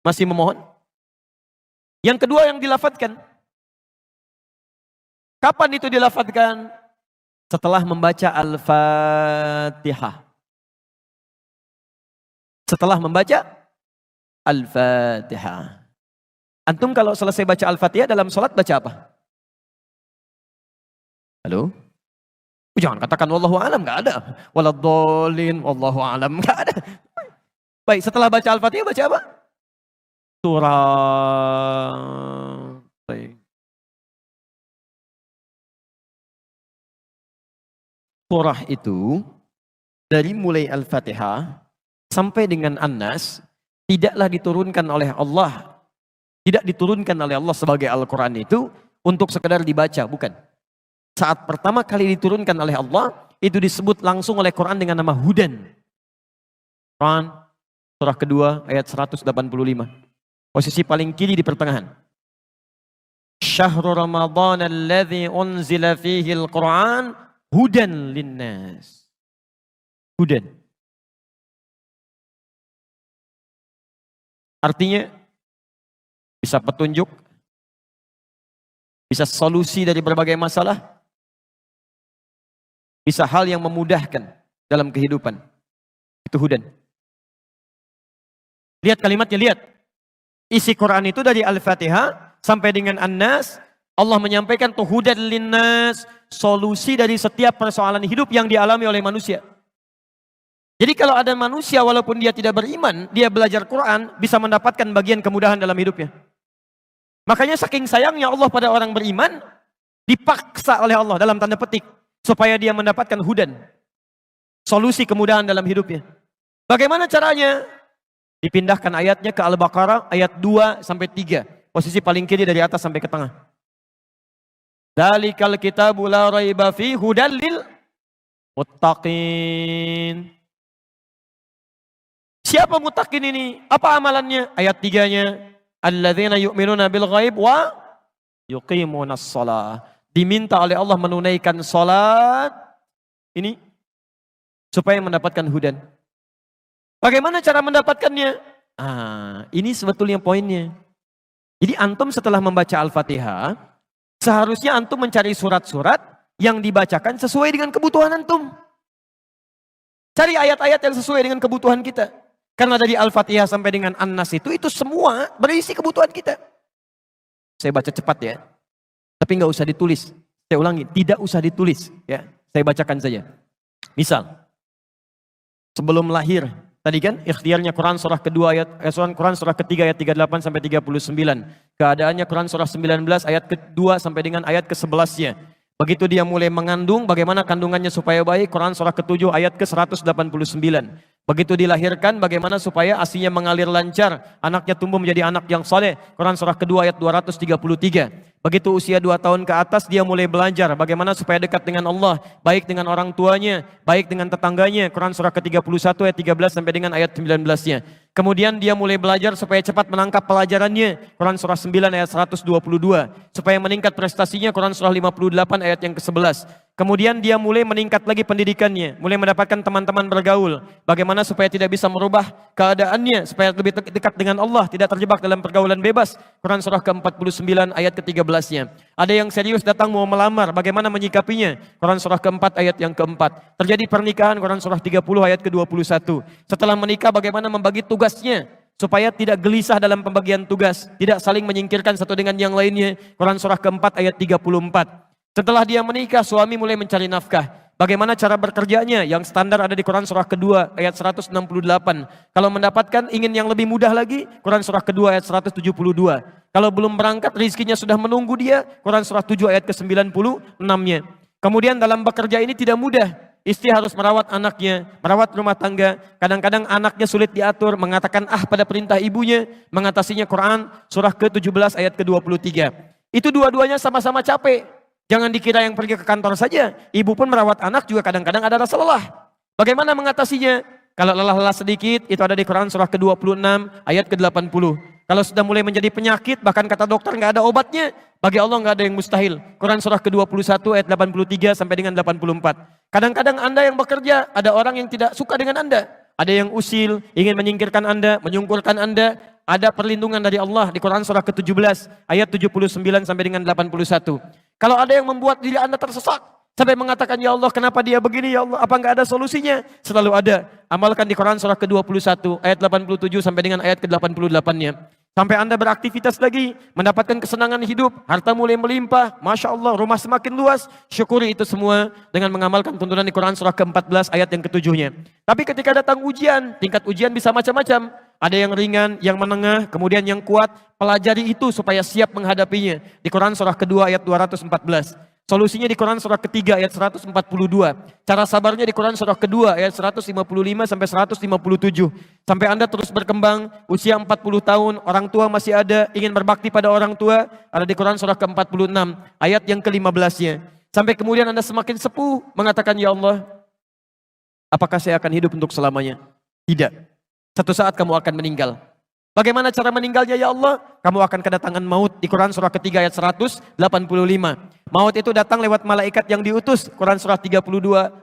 masih memohon. Yang kedua yang dilafadzkan. Kapan itu dilafadzkan? Setelah membaca Al-Fatihah. Setelah membaca Al-Fatihah. Antum kalau selesai baca Al-Fatihah dalam sholat baca apa? Halo? Jangan katakan wallahu alam, enggak ada. Waladhdallin, wallahu alam, enggak ada. Baik, setelah baca Al-Fatihah baca apa? Surah. Baik. Surah itu dari mulai Al-Fatihah sampai dengan An-Nas tidaklah diturunkan oleh Allah. Tidak diturunkan oleh Allah sebagai Al-Quran itu untuk sekedar dibaca, bukan. Saat pertama kali diturunkan oleh Allah, itu disebut langsung oleh Quran dengan nama Hudan. Quran, surah kedua, ayat 185. Posisi paling kiri di pertengahan. Syahrul Ramadan alladzi unzila fihi al-Quran hudan linnas. Hudan. Artinya bisa petunjuk, bisa solusi dari berbagai masalah, bisa hal yang memudahkan dalam kehidupan. Itu hudan. Lihat kalimatnya, lihat. Isi Quran itu dari Al-Fatihah sampai dengan An-Nas, Allah menyampaikan tuh hudan linnas, solusi dari setiap persoalan hidup yang dialami oleh manusia. Jadi kalau ada manusia walaupun dia tidak beriman, dia belajar Quran, bisa mendapatkan bagian kemudahan dalam hidupnya. Makanya saking sayangnya Allah pada orang beriman, dipaksa oleh Allah dalam tanda petik, supaya dia mendapatkan hudan. Solusi kemudahan dalam hidupnya. Bagaimana caranya? Dipindahkan ayatnya ke Al-Baqarah ayat 2 sampai 3. Posisi paling kiri dari atas sampai ke tengah. Dzalikal kitabu la raiba fi hudal lil muttaqin. Siapa muttaqin ini? Apa amalannya? Ayat 3-nya. Alladzina yu'minuna bil ghaib wa yuqimunas shalah. Diminta oleh Allah menunaikan salat ini supaya mendapatkan hudan. Bagaimana cara mendapatkannya? Ini sebetulnya poinnya. Jadi antum setelah membaca Al-Fatihah, seharusnya antum mencari surat-surat yang dibacakan sesuai dengan kebutuhan antum. Cari ayat-ayat yang sesuai dengan kebutuhan kita. Karena dari Al-Fatihah sampai dengan An-Nas itu semua berisi kebutuhan kita. Saya baca cepat ya. Tapi nggak usah ditulis. Saya ulangi, tidak usah ditulis. Ya, saya bacakan saja. Misal, sebelum lahir, tadi kan ikhtiarnya Quran surah kedua Quran surah ketiga ayat 38 sampai 39. Keadaannya Quran surah 19 ayat kedua sampai dengan ayat ke-11-nya. Begitu dia mulai mengandung, bagaimana kandungannya supaya baik, Quran surah ke-7 ayat ke-189. Begitu dilahirkan, bagaimana supaya ASI-nya mengalir lancar, anaknya tumbuh menjadi anak yang saleh, Quran surah kedua ayat 233. Begitu usia 2 tahun ke atas, dia mulai belajar bagaimana supaya dekat dengan Allah, baik dengan orang tuanya, baik dengan tetangganya, Quran surah ke-31 ayat 13 sampai dengan ayat 19-nya. Kemudian dia mulai belajar supaya cepat menangkap pelajarannya, Quran surah 9 ayat 122. Supaya meningkat prestasinya, Quran surah 58 ayat yang ke-11. Kemudian dia mulai meningkat lagi pendidikannya, mulai mendapatkan teman-teman bergaul. Bagaimana supaya tidak bisa merubah keadaannya, supaya lebih dekat dengan Allah, tidak terjebak dalam pergaulan bebas. Quran surah ke-49 ayat ke-13-nya. Ada yang serius datang mau melamar, bagaimana menyikapinya? Quran surah ke-4 ayat yang ke-4. Terjadi pernikahan, Quran surah 30 ayat ke-21. Setelah menikah, bagaimana membagi tugasnya? Supaya tidak gelisah dalam pembagian tugas, tidak saling menyingkirkan satu dengan yang lainnya. Quran surah ke-4 ayat 34. Setelah dia menikah, suami mulai mencari nafkah. Bagaimana cara bekerjanya? Yang standar ada di Quran surah kedua ayat 168. Kalau mendapatkan ingin yang lebih mudah lagi, Quran surah kedua ayat 172. Kalau belum berangkat, rizkinya sudah menunggu dia, Quran surah 7 ayat ke-96-nya. Kemudian dalam bekerja ini tidak mudah. Istri harus merawat anaknya, merawat rumah tangga. Kadang-kadang anaknya sulit diatur, mengatakan pada perintah ibunya, mengatasinya Quran surah ke-17 ayat ke-23. Itu dua-duanya sama-sama capek. Jangan dikira yang pergi ke kantor saja. Ibu pun merawat anak juga kadang-kadang ada rasa lelah. Bagaimana mengatasinya? Kalau lelah-lelah sedikit, itu ada di Quran surah ke-26 ayat ke-80. Kalau sudah mulai menjadi penyakit, bahkan kata dokter nggak ada obatnya, bagi Allah nggak ada yang mustahil. Quran surah ke-21 ayat 83 sampai dengan 84. Kadang-kadang Anda yang bekerja, ada orang yang tidak suka dengan Anda. Ada yang usil, ingin menyingkirkan Anda, menyungkurkan Anda. Ada perlindungan dari Allah di Quran surah ke-17 ayat 79 sampai dengan 81. Kalau ada yang membuat diri Anda tersesat sampai mengatakan, ya Allah kenapa dia begini, ya Allah apa enggak ada solusinya? Selalu ada. Amalkan di Quran surah ke-21 ayat 87 sampai dengan ayat ke-88-nya. Sampai Anda beraktivitas lagi, mendapatkan kesenangan hidup, harta mulai melimpah, Masya Allah, rumah semakin luas, syukuri itu semua dengan mengamalkan tuntunan di Quran surah ke-14 ayat yang ke-7-nya. Tapi ketika datang ujian, tingkat ujian bisa macam-macam. Ada yang ringan, yang menengah, kemudian yang kuat. Pelajari itu supaya siap menghadapinya. Di Quran surah kedua ayat 214. Solusinya di Quran surah ketiga ayat 142. Cara sabarnya di Quran surah kedua ayat 155 sampai 157. Sampai Anda terus berkembang, usia 40 tahun, orang tua masih ada, ingin berbakti pada orang tua, ada di Quran surah ke-46 ayat yang ke-15-nya. Sampai kemudian Anda semakin sepuh, mengatakan, ya Allah, apakah saya akan hidup untuk selamanya? Tidak. Satu saat kamu akan meninggal. Bagaimana cara meninggalnya ya Allah? Kamu akan kedatangan maut di Quran surah ketiga ayat 185. Maut itu datang lewat malaikat yang diutus. Quran surah 32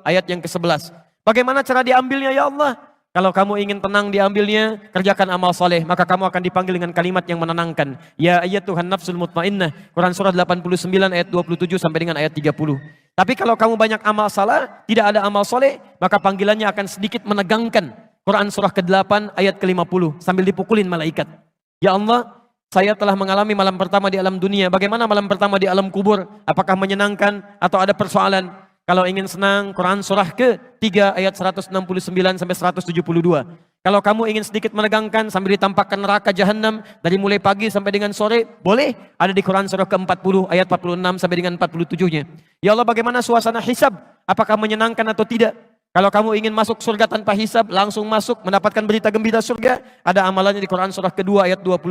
ayat yang ke-11. Bagaimana cara diambilnya ya Allah? Kalau kamu ingin tenang diambilnya, kerjakan amal soleh. Maka kamu akan dipanggil dengan kalimat yang menenangkan. Ya ayyatuhan nafsul mutmainnah. Quran surah 89 ayat 27 sampai dengan ayat 30. Tapi kalau kamu banyak amal salah, tidak ada amal soleh, maka panggilannya akan sedikit menegangkan. Quran surah ke-8 ayat ke-50 sambil dipukulin malaikat. Ya Allah, saya telah mengalami malam pertama di alam dunia. Bagaimana malam pertama di alam kubur? Apakah menyenangkan atau ada persoalan? Kalau ingin senang, Quran surah ke-3 ayat 169 sampai 172. Kalau kamu ingin sedikit menegangkan sambil ditampakkan neraka jahanam dari mulai pagi sampai dengan sore, boleh. Ada di Quran surah ke-40 ayat 46 sampai dengan 47-nya. Ya Allah, bagaimana suasana hisab? Apakah menyenangkan atau tidak? Kalau kamu ingin masuk surga tanpa hisab, langsung masuk, mendapatkan berita gembira surga, ada amalannya di Quran surah kedua ayat 25.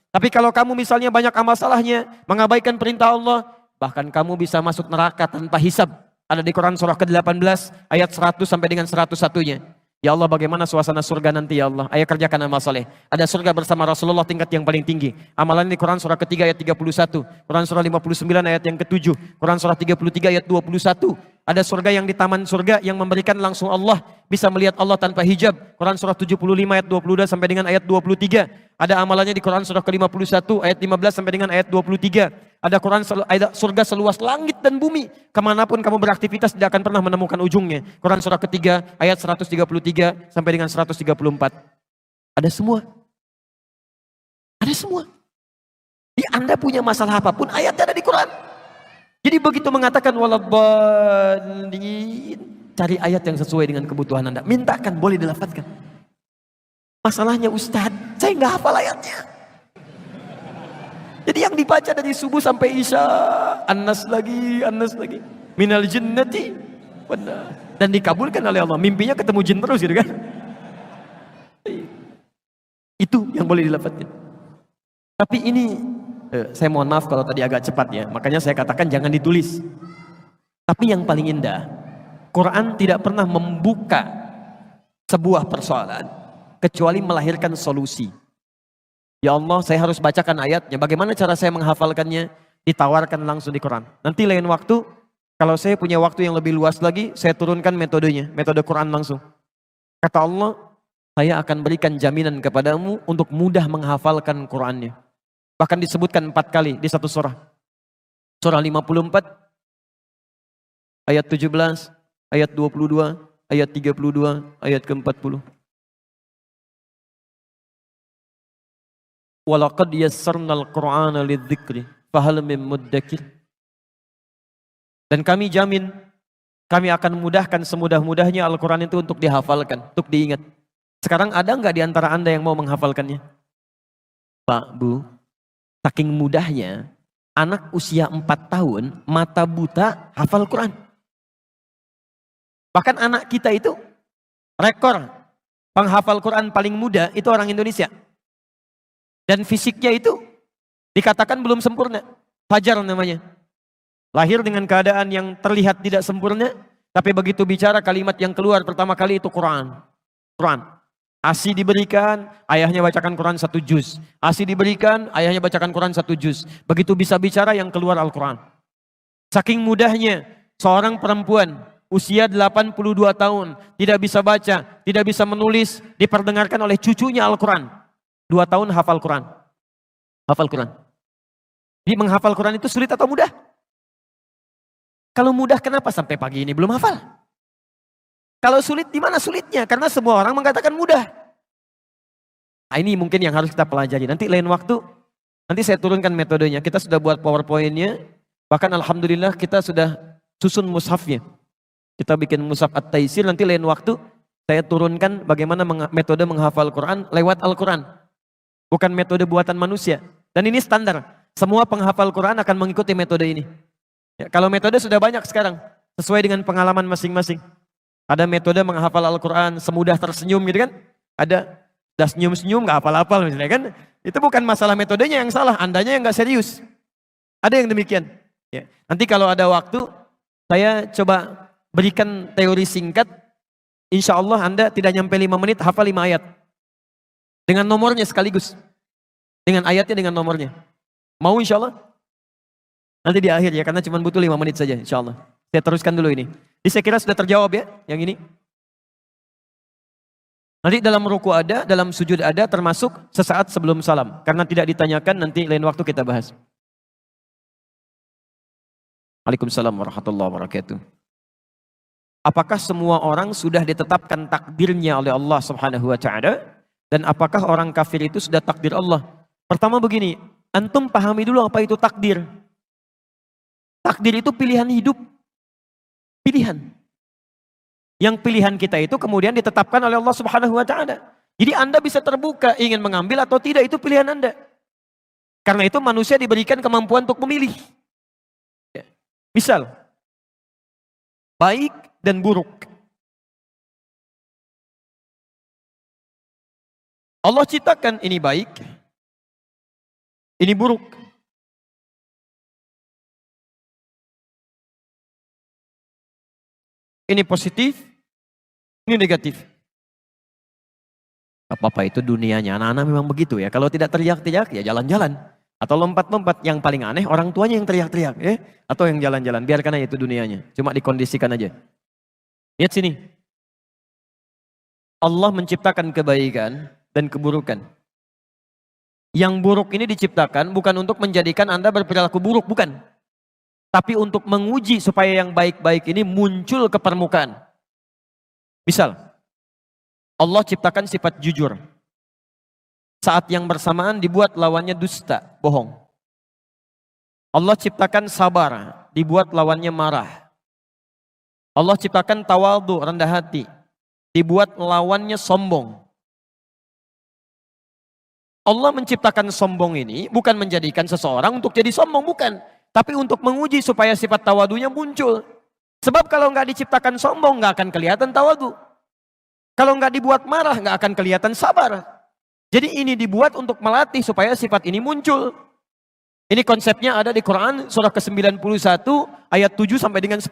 Tapi kalau kamu misalnya banyak amal salahnya, mengabaikan perintah Allah, bahkan kamu bisa masuk neraka tanpa hisab. Ada di Quran surah ke-18 ayat 100 sampai dengan 101-nya. Ya Allah, bagaimana suasana surga nanti ya Allah? Ayo kerjakan amal saleh. Ada surga bersama Rasulullah tingkat yang paling tinggi. Amalan di Quran surah ketiga ayat 31, Quran surah 59 ayat yang ke-7, Quran surah 33 ayat 21. Ada surga yang di taman surga yang memberikan langsung Allah, bisa melihat Allah tanpa hijab. Quran surah 75 ayat 22 sampai dengan ayat 23. Ada amalannya di Quran surah ke-51 ayat 15 sampai dengan ayat 23. Ada surga seluas langit dan bumi. Kemanapun kamu beraktivitas tidak akan pernah menemukan ujungnya. Quran surah ketiga ayat 133 sampai dengan 134. Ada semua. Ada semua. Jadi Anda punya masalah apapun, ayatnya ada di Quran. Jadi begitu mengatakan waladdallin, cari ayat yang sesuai dengan kebutuhan Anda. Mintakan, boleh dilafadzkan. Masalahnya Ustadz, saya nggak hafal ayatnya. Jadi yang dibaca dari subuh sampai isya, An-Nas lagi, minal jinnati, dan dikabulkan oleh Allah. Mimpinya ketemu jin terus gitu kan. Itu yang boleh dilafadzkan. Tapi ini saya mohon maaf kalau tadi agak cepat ya, makanya saya katakan jangan ditulis. Tapi yang paling indah, Quran tidak pernah membuka sebuah persoalan kecuali melahirkan solusi. Ya Allah, saya harus bacakan ayatnya, bagaimana cara saya menghafalkannya? Ditawarkan langsung di Quran. Nanti lain waktu, kalau saya punya waktu yang lebih luas lagi, saya turunkan metodenya, metode Quran langsung. Kata Allah, saya akan berikan jaminan kepadamu untuk mudah menghafalkan Qurannya. Bahkan disebutkan 4 kali di satu surah. Surah 54, ayat 17, ayat 22, ayat 32, ayat ke-40. Walaqad yassarnal Qur'ana lidzikri fahal min muddakir. Dan kami jamin, kami akan mudahkan semudah-mudahnya Al-Quran itu untuk dihafalkan, untuk diingat. Sekarang ada nggak di antara Anda yang mau menghafalkannya? Pak, Bu, saking mudahnya, anak usia 4 tahun, mata buta, hafal Quran. Bahkan anak kita itu, rekor penghafal Quran paling muda, itu orang Indonesia. Dan fisiknya itu, dikatakan belum sempurna. Fajar namanya. Lahir dengan keadaan yang terlihat tidak sempurna, tapi begitu bicara kalimat yang keluar pertama kali itu Quran. Quran. ASI diberikan, ayahnya bacakan Quran 1 juz. ASI diberikan, ayahnya bacakan Quran 1 juz. Begitu bisa bicara yang keluar Al-Quran. Saking mudahnya, seorang perempuan usia 82 tahun, tidak bisa baca, tidak bisa menulis, diperdengarkan oleh cucunya Al-Quran. 2 tahun hafal Quran. Hafal Quran. Jadi menghafal Quran itu sulit atau mudah? Kalau mudah, kenapa sampai pagi ini belum hafal? Kalau sulit, di mana sulitnya? Karena semua orang mengatakan mudah. Nah, ini mungkin yang harus kita pelajari. Nanti lain waktu, nanti saya turunkan metodenya. Kita sudah buat PowerPoint-nya. Bahkan Alhamdulillah kita sudah susun mushafnya. Kita bikin mushaf At-Taisir. Nanti lain waktu, saya turunkan bagaimana metode menghafal Quran lewat Al-Quran. Bukan metode buatan manusia. Dan ini standar. Semua penghafal Quran akan mengikuti metode ini. Ya, kalau metode sudah banyak sekarang. Sesuai dengan pengalaman masing-masing. Ada metode menghafal Al-Quran semudah tersenyum gitu kan. Ada dah senyum-senyum gak hafal-hafal misalnya kan. Itu bukan masalah metodenya yang salah, andanya yang gak serius. Ada yang demikian. Ya. Nanti kalau ada waktu, saya coba berikan teori singkat. Insya Allah Anda tidak nyampe 5 menit hafal 5 ayat. Dengan nomornya sekaligus. Dengan ayatnya, dengan nomornya. Mau insya Allah? Nanti di akhir ya, karena cuma butuh 5 menit saja insya Allah. Saya teruskan dulu ini. Jadi saya kira sudah terjawab ya, yang ini. Nanti dalam ruku ada, dalam sujud ada, termasuk sesaat sebelum salam. Karena tidak ditanyakan, nanti lain waktu kita bahas. Waalaikumsalam warahmatullahi wabarakatuh. Apakah semua orang sudah ditetapkan takdirnya oleh Allah Subhanahu wa Ta'ala? Dan apakah orang kafir itu sudah takdir Allah? Pertama begini, antum pahami dulu apa itu takdir. Takdir itu pilihan hidup. Pilihan. Yang pilihan kita itu kemudian ditetapkan oleh Allah Subhanahu wa Ta'ala. Jadi Anda bisa terbuka ingin mengambil atau tidak, itu pilihan Anda. Karena itu manusia diberikan kemampuan untuk memilih. Misal, baik dan buruk. Allah ciptakan ini baik, ini buruk. Ini positif, ini negatif. Apa-apa itu dunianya, anak-anak memang begitu ya. Kalau tidak teriak-teriak ya jalan-jalan. Atau lompat-lompat, yang paling aneh orang tuanya yang teriak-teriak, ya. Atau yang jalan-jalan, biarkan aja itu dunianya. Cuma dikondisikan aja. Lihat sini. Allah menciptakan kebaikan dan keburukan. Yang buruk ini diciptakan bukan untuk menjadikan Anda berperilaku buruk, bukan. Tapi untuk menguji supaya yang baik-baik ini muncul ke permukaan. Misal, Allah ciptakan sifat jujur. Saat yang bersamaan dibuat lawannya dusta, bohong. Allah ciptakan sabar, dibuat lawannya marah. Allah ciptakan tawadhu, rendah hati, dibuat lawannya sombong. Allah menciptakan sombong ini bukan menjadikan seseorang untuk jadi sombong, bukan. Tapi untuk menguji supaya sifat tawadhunya muncul. Sebab kalau nggak diciptakan sombong, nggak akan kelihatan tawadhu. Kalau nggak dibuat marah, nggak akan kelihatan sabar. Jadi ini dibuat untuk melatih supaya sifat ini muncul. Ini konsepnya ada di Quran surah ke-91 ayat 7 sampai dengan 10.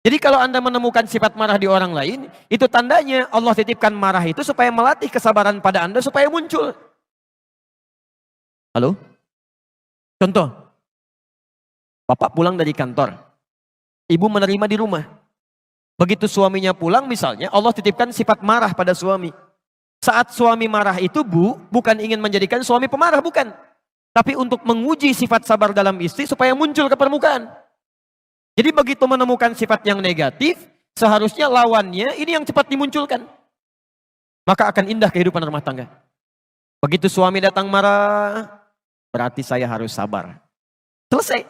Jadi kalau Anda menemukan sifat marah di orang lain, itu tandanya Allah titipkan marah itu supaya melatih kesabaran pada Anda supaya muncul. Halo? Contoh. Bapak pulang dari kantor. Ibu menerima di rumah. Begitu suaminya pulang misalnya, Allah titipkan sifat marah pada suami. Saat suami marah itu bukan ingin menjadikan suami pemarah, bukan. Tapi untuk menguji sifat sabar dalam istri supaya muncul ke permukaan. Jadi begitu menemukan sifat yang negatif, seharusnya lawannya ini yang cepat dimunculkan. Maka akan indah kehidupan rumah tangga. Begitu suami datang marah, berarti saya harus sabar. Selesai.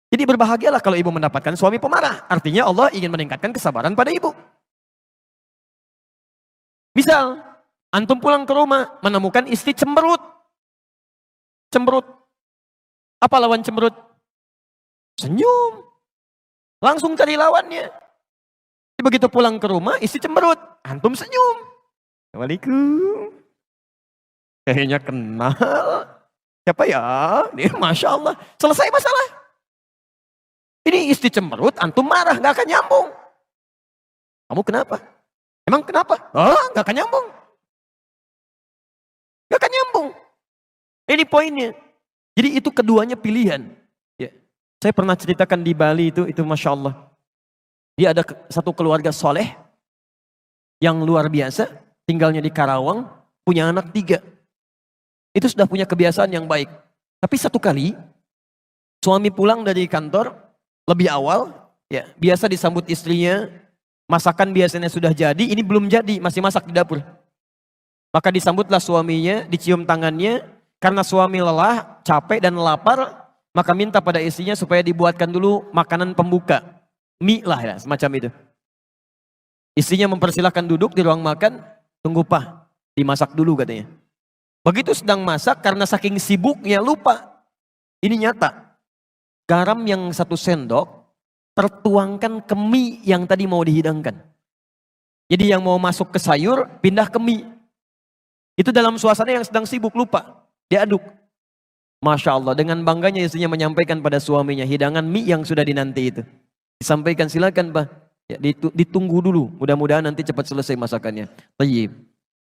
Jadi berbahagialah kalau ibu mendapatkan suami pemarah. Artinya Allah ingin meningkatkan kesabaran pada ibu. Misal, antum pulang ke rumah, menemukan istri cemberut. Cemberut. Apa lawan cemberut? Senyum. Langsung cari lawannya. Begitu pulang ke rumah, istri cemberut. Antum senyum. Assalamualaikum. Kayaknya kenal. Siapa ya? Ini Masya Allah. Selesai masalah. Ini istri cemberut, antum marah, gak akan nyambung. Kamu kenapa? Emang kenapa? Gak akan nyambung. Gak akan nyambung. Ini poinnya. Jadi itu keduanya pilihan. Ya. Saya pernah ceritakan di Bali itu Masya Allah. Dia ada satu keluarga soleh yang luar biasa, tinggalnya di Karawang, punya anak 3. Itu sudah punya kebiasaan yang baik. Tapi satu kali, suami pulang dari kantor lebih awal, ya biasa disambut istrinya, masakan biasanya sudah jadi, ini belum jadi, masih masak di dapur. Maka disambutlah suaminya, dicium tangannya, karena suami lelah, capek dan lapar, maka minta pada istrinya supaya dibuatkan dulu makanan pembuka. Mie lah ya, semacam itu. Istrinya mempersilahkan duduk di ruang makan, tunggu Pak, dimasak dulu katanya. Begitu sedang masak, karena saking sibuknya lupa. Ini nyata. Garam yang 1 sendok tertuangkan ke mie yang tadi mau dihidangkan. Jadi yang mau masuk ke sayur pindah ke mie. Itu dalam suasana yang sedang sibuk lupa. Diaduk. Masya Allah, dengan bangganya istrinya menyampaikan pada suaminya hidangan mie yang sudah dinanti itu. Disampaikan, silakan Pak. Ya, ditunggu dulu. Mudah-mudahan nanti cepat selesai masakannya. Tayyib.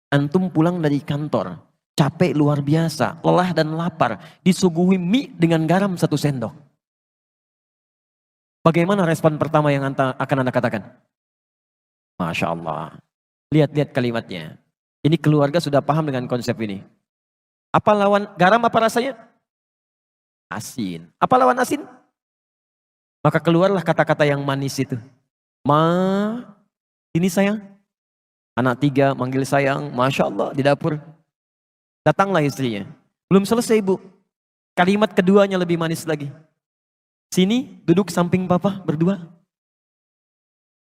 Antum pulang dari kantor. Capek luar biasa. Lelah dan lapar. Disuguhi mie dengan garam 1 sendok. Bagaimana respon pertama yang akan Anda katakan? Masya Allah. Lihat-lihat kalimatnya. Ini keluarga sudah paham dengan konsep ini. Apa lawan garam, apa rasanya? Asin. Apa lawan asin? Maka keluarlah kata-kata yang manis itu. Ini sayang. Anak 3 manggil sayang. Masya Allah di dapur. Datanglah istrinya. Belum selesai Bu. Kalimat keduanya lebih manis lagi. Sini duduk samping papa berdua.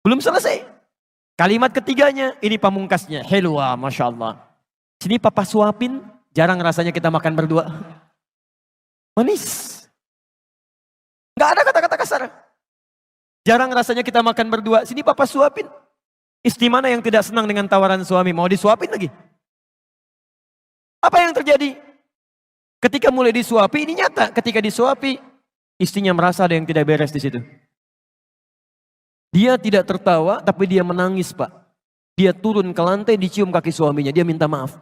Belum selesai. Kalimat ketiganya, ini pamungkasnya. Helwa, Masya Allah. Sini papa suapin, jarang rasanya kita makan berdua. Manis. Gak ada kata-kata kasar. Jarang rasanya kita makan berdua. Sini papa suapin. Istri mana yang tidak senang dengan tawaran suami? Mau disuapin lagi. Apa yang terjadi? Ketika mulai disuapi, ini nyata. Ketika disuapi, istrinya merasa ada yang tidak beres di situ. Dia tidak tertawa, tapi dia menangis Pak. Dia turun ke lantai, dicium kaki suaminya. Dia minta maaf.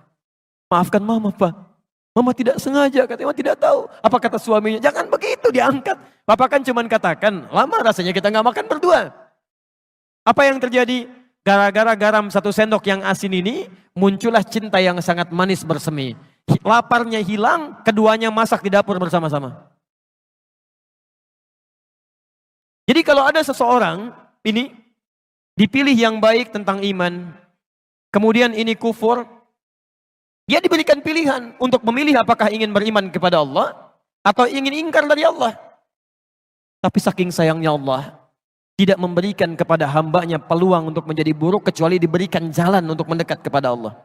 Maafkan mama Pak. Mama tidak sengaja, katanya mama tidak tahu. Apa kata suaminya? Jangan begitu, diangkat. Bapak kan cuma katakan, lama rasanya kita nggak makan berdua. Apa yang terjadi? Gara-gara garam 1 sendok yang asin ini, muncullah cinta yang sangat manis bersemi. Laparnya hilang, keduanya masak di dapur bersama-sama. Jadi kalau ada seseorang, ini dipilih yang baik tentang iman, kemudian ini kufur, dia diberikan pilihan untuk memilih apakah ingin beriman kepada Allah atau ingin ingkar dari Allah. Tapi saking sayangnya Allah tidak memberikan kepada hambanya peluang untuk menjadi buruk kecuali diberikan jalan untuk mendekat kepada Allah.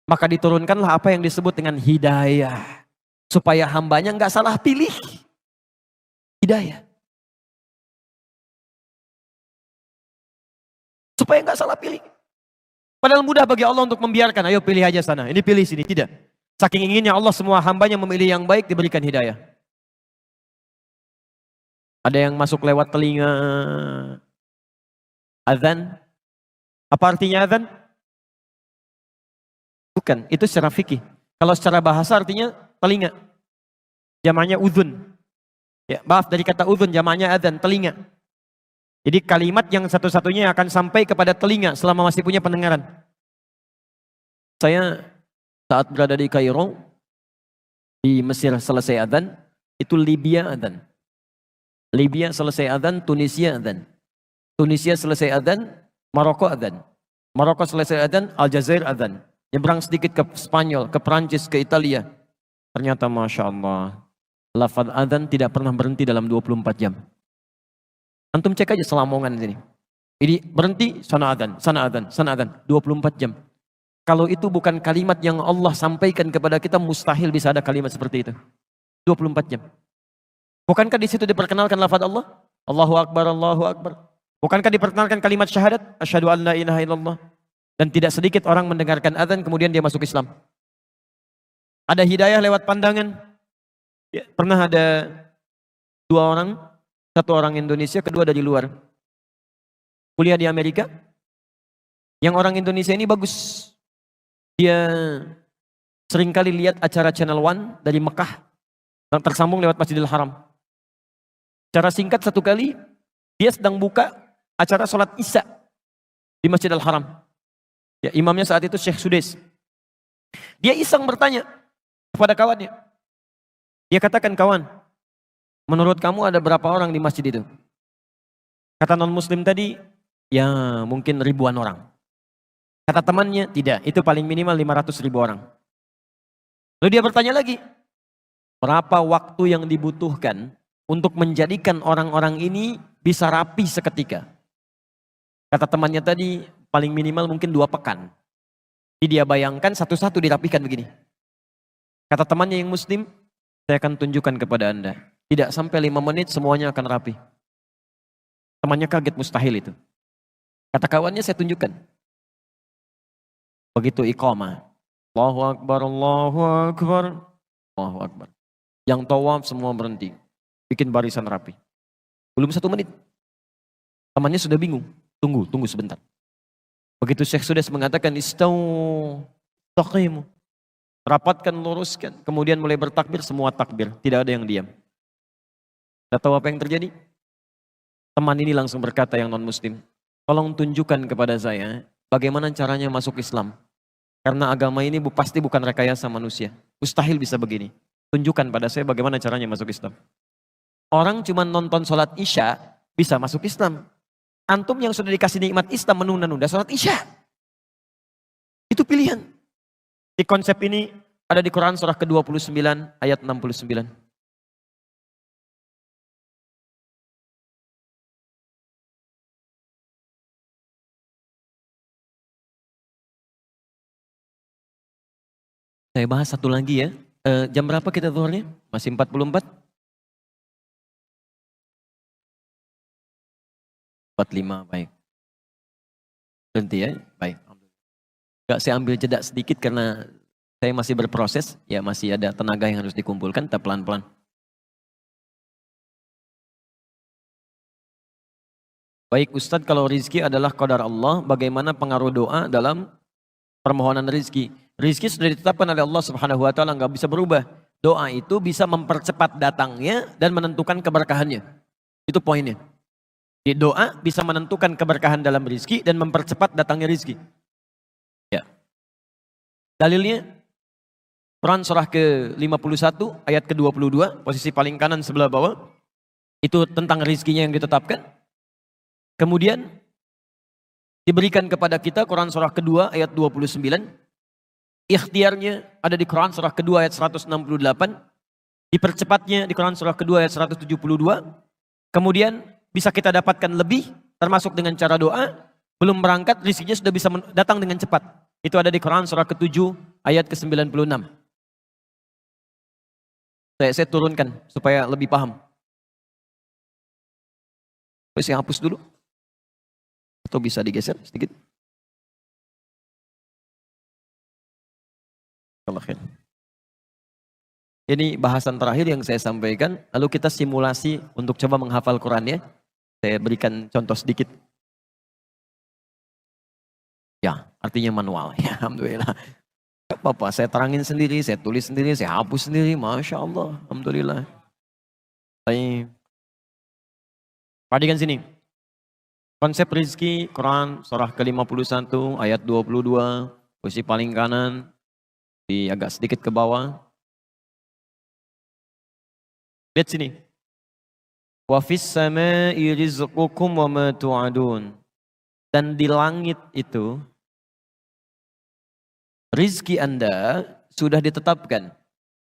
Maka diturunkanlah apa yang disebut dengan hidayah. Supaya hambanya nggak salah pilih. Hidayah. Supaya nggak salah pilih. Padahal mudah bagi Allah untuk membiarkan, ayo pilih aja sana, ini pilih sini. Tidak. Saking inginnya Allah semua hambanya memilih yang baik, diberikan hidayah. Ada yang masuk lewat telinga. Azan. Apa artinya azan? Bukan, itu secara fikih. Kalau secara bahasa artinya telinga. Jamaknya udhun. Ya, maaf dari kata udhun, jamaknya azan, telinga. Jadi kalimat yang satu-satunya yang akan sampai kepada telinga selama masih punya pendengaran. Saya saat berada di Kairo, di Mesir selesai adzan, itu Libya adzan. Libya selesai adzan, Tunisia adzan. Tunisia selesai adzan, Maroko adzan. Maroko selesai adzan, Aljazair adzan. Nyebrang sedikit ke Spanyol, ke Perancis, ke Italia. Ternyata Masya Allah, lafaz adzan tidak pernah berhenti dalam 24 jam. Antum cek aja Selamongan sini. Ini berhenti, sana adzan, sana adzan, sana adzan. 24 jam. Kalau itu bukan kalimat yang Allah sampaikan kepada kita, mustahil bisa ada kalimat seperti itu. 24 jam. Bukankah di situ diperkenalkan lafaz Allah? Allahu Akbar, Allahu Akbar. Bukankah diperkenalkan kalimat syahadat? Asyhadu an la ilaha illallah. Dan tidak sedikit orang mendengarkan adzan kemudian dia masuk Islam. Ada hidayah lewat pandangan. Ya, pernah ada 2 orang. 1 orang Indonesia, kedua dari luar. Kuliah di Amerika. Yang orang Indonesia ini bagus. Dia seringkali lihat acara Channel One dari Mekah. Yang tersambung lewat Masjidil Haram. Secara singkat 1 kali, dia sedang buka acara sholat Isya di Masjidil Haram. Ya, imamnya saat itu Syekh Sudais. Dia iseng bertanya kepada kawannya. Dia katakan, kawan, menurut kamu ada berapa orang di masjid itu? Kata non-muslim tadi, ya mungkin ribuan orang. Kata temannya, tidak, itu paling minimal 500.000 orang. Lalu dia bertanya lagi, berapa waktu yang dibutuhkan untuk menjadikan orang-orang ini bisa rapi seketika? Kata temannya tadi, paling minimal mungkin 2 pekan. Jadi dia bayangkan satu-satu dirapikan begini. Kata temannya yang muslim, saya akan tunjukkan kepada Anda. Tidak sampai 5 menit semuanya akan rapi. Temannya kaget, mustahil itu. Kata kawannya, saya tunjukkan. Begitu iqamah. Allahu Akbar, Allahu Akbar, Allahu Akbar. Yang tawaf semua berhenti. Bikin barisan rapi. Belum 1 menit. Temannya sudah bingung. Tunggu sebentar. Begitu Syekh Sudais mengatakan, istau, taqimu. Rapatkan, luruskan. Kemudian mulai bertakbir, semua takbir. Tidak ada yang diam. Tidak tahu apa yang terjadi? Teman ini langsung berkata yang non-muslim, tolong tunjukkan kepada saya bagaimana caranya masuk Islam. Karena agama ini pasti bukan rekayasa manusia. Mustahil bisa begini. Tunjukkan pada saya bagaimana caranya masuk Islam. Orang cuma nonton sholat Isya bisa masuk Islam. Antum yang sudah dikasih nikmat Islam menunda-nunda sholat Isya. Itu pilihan. Di konsep ini ada di Quran surah ke-29 ayat 69. Saya bahas satu lagi ya. Jam berapa kita zuhurnya? Masih 44? 45, baik. Berhenti ya? Baik. Gak, saya ambil jeda sedikit karena saya masih berproses. Ya masih ada tenaga yang harus dikumpulkan, tapi pelan-pelan. Baik Ustadz, kalau rizki adalah qadar Allah, bagaimana pengaruh doa dalam permohonan rizki? Rizki sudah ditetapkan oleh Allah Subhanahu wa taala, enggak bisa berubah. Doa itu bisa mempercepat datangnya dan menentukan keberkahannya. Itu poinnya. Di doa bisa menentukan keberkahan dalam rizki dan mempercepat datangnya rizki. Ya. Dalilnya Quran surah ke-51 ayat ke-22, posisi paling kanan sebelah bawah. Itu tentang rizkinya yang ditetapkan. Kemudian diberikan kepada kita Quran surah kedua ayat 29. Ikhtiarnya ada di Quran surah kedua ayat 168. Dipercepatnya di Quran surah kedua ayat 172. Kemudian bisa kita dapatkan lebih, termasuk dengan cara doa. Belum berangkat, rizkinya sudah bisa datang dengan cepat. Itu ada di Quran surah ke-7 ayat ke-96. Saya turunkan supaya lebih paham. Saya hapus dulu. Atau bisa digeser sedikit. Ini bahasan terakhir yang saya sampaikan. Lalu kita simulasi untuk coba menghafal Quran ya. Saya berikan contoh sedikit. Ya, artinya manual. Ya, alhamdulillah. Gak apa-apa, saya terangin sendiri, saya tulis sendiri, saya hapus sendiri. Masya Allah, alhamdulillah. Baik. Perhatikan sini. Konsep rizki, Quran, surah ke-51, ayat 22, posisi paling kanan, agak sedikit ke bawah. Lihat sini. Wa fis sama'i rizqukum wa ma tu'adun. Dan di langit itu rizki Anda sudah ditetapkan,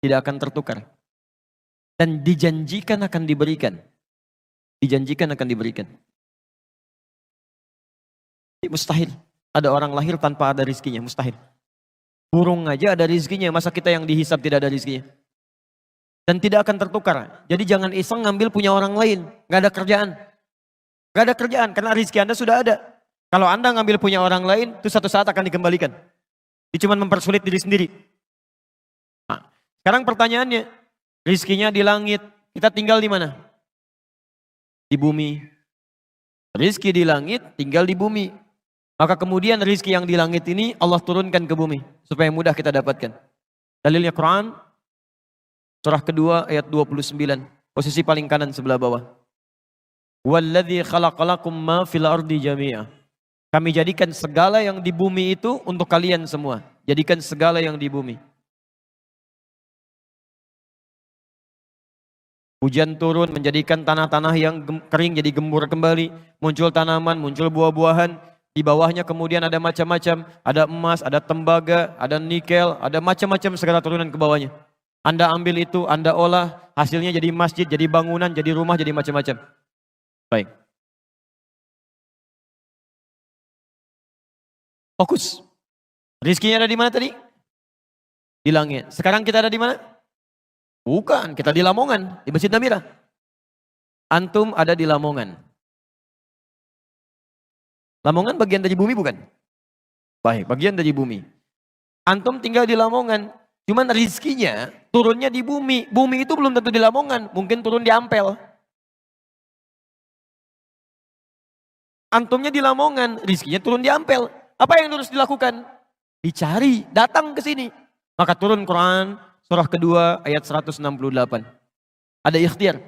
tidak akan tertukar. Dan dijanjikan akan diberikan. Dijanjikan akan diberikan. Mustahil. Ada orang lahir tanpa ada rizkinya, mustahil. Burung aja ada rizkinya, masa kita yang dihisap tidak ada rizkinya? Dan tidak akan tertukar. Jadi jangan iseng ngambil punya orang lain. Gak ada kerjaan. Gak ada kerjaan karena rizki Anda sudah ada. Kalau Anda ngambil punya orang lain, itu satu saat akan dikembalikan. Itu cuma mempersulit diri sendiri. Nah, sekarang pertanyaannya, rizkinya di langit, kita tinggal di mana? Di bumi. Rizki di langit, tinggal di bumi. Maka kemudian rizki yang di langit ini Allah turunkan ke bumi supaya mudah kita dapatkan. Dalilnya Quran surah kedua ayat 29, posisi paling kanan sebelah bawah. Walladzi khalaqalakum ma fil ardi jami'a. Kami jadikan segala yang di bumi itu untuk kalian semua. Jadikan segala yang di bumi. Hujan turun menjadikan tanah-tanah yang kering jadi gembur kembali, muncul tanaman, muncul buah-buahan. Di bawahnya kemudian ada macam-macam, ada emas, ada tembaga, ada nikel, ada macam-macam segala turunan ke bawahnya. Anda ambil itu, Anda olah, hasilnya jadi masjid, jadi bangunan, jadi rumah, jadi macam-macam. Baik. Fokus. Rizkinya ada di mana tadi? Di langit. Sekarang kita ada di mana? Bukan, kita di Lamongan, di Masjid Namira. Antum ada di Lamongan. Lamongan bagian dari bumi bukan? Baik, bagian dari bumi. Antum tinggal di Lamongan, cuman rizkinya turunnya di bumi. Bumi itu belum tentu di Lamongan, mungkin turun di Ampel. Antumnya di Lamongan, rizkinya turun di Ampel. Apa yang harus dilakukan? Dicari, datang ke sini. Maka turun Quran, surah kedua ayat 168. Ada ikhtiar.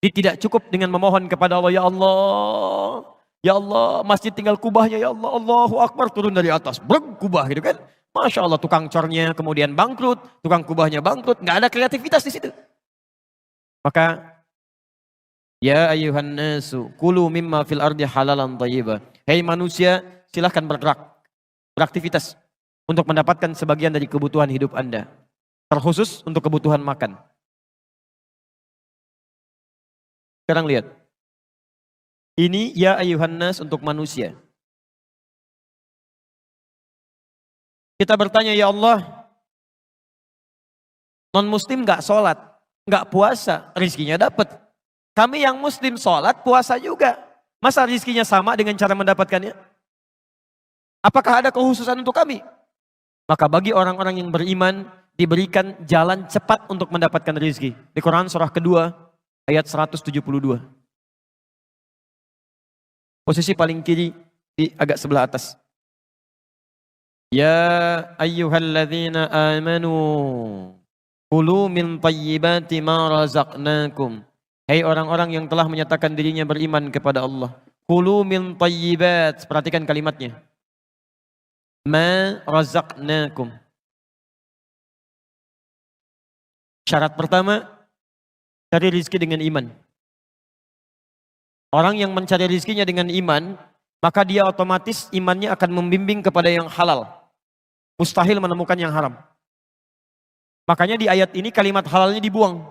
Tidak cukup dengan memohon kepada Allah, ya Allah. Ya Allah, masjid tinggal kubahnya, ya Allah, Allahu Akbar, turun dari atas, breng, kubah gitu kan. Masya Allah, tukang cornya kemudian bangkrut, tukang kubahnya bangkrut, nggak ada kreativitas di situ. Maka, ya ayuhan nasu, kulu mimma fil ardi halalan thayyibah. Hei manusia, silahkan bergerak, beraktivitas untuk mendapatkan sebagian dari kebutuhan hidup Anda. Terkhusus untuk kebutuhan makan. Sekarang lihat. Ini ya ayuhan nas untuk manusia. Kita bertanya, ya Allah, non-muslim gak sholat, gak puasa, rizkinya dapat. Kami yang muslim sholat, puasa juga. Masa rizkinya sama dengan cara mendapatkannya? Apakah ada kekhususan untuk kami? Maka bagi orang-orang yang beriman, diberikan jalan cepat untuk mendapatkan rizki. Di Quran surah kedua, ayat 172. Posisi paling kiri di agak sebelah atas. Ya ayyuhalladzina amanu Kulu min tayyibati ma razaqnakum. Hai orang-orang yang telah menyatakan dirinya beriman kepada Allah. Kulu min tayyibat. Perhatikan kalimatnya. Ma razaqnakum. Syarat pertama, cari rizki dengan iman. Orang yang mencari rizkinya dengan iman, maka dia otomatis imannya akan membimbing kepada yang halal. Mustahil menemukan yang haram. Makanya di ayat ini kalimat halalnya dibuang.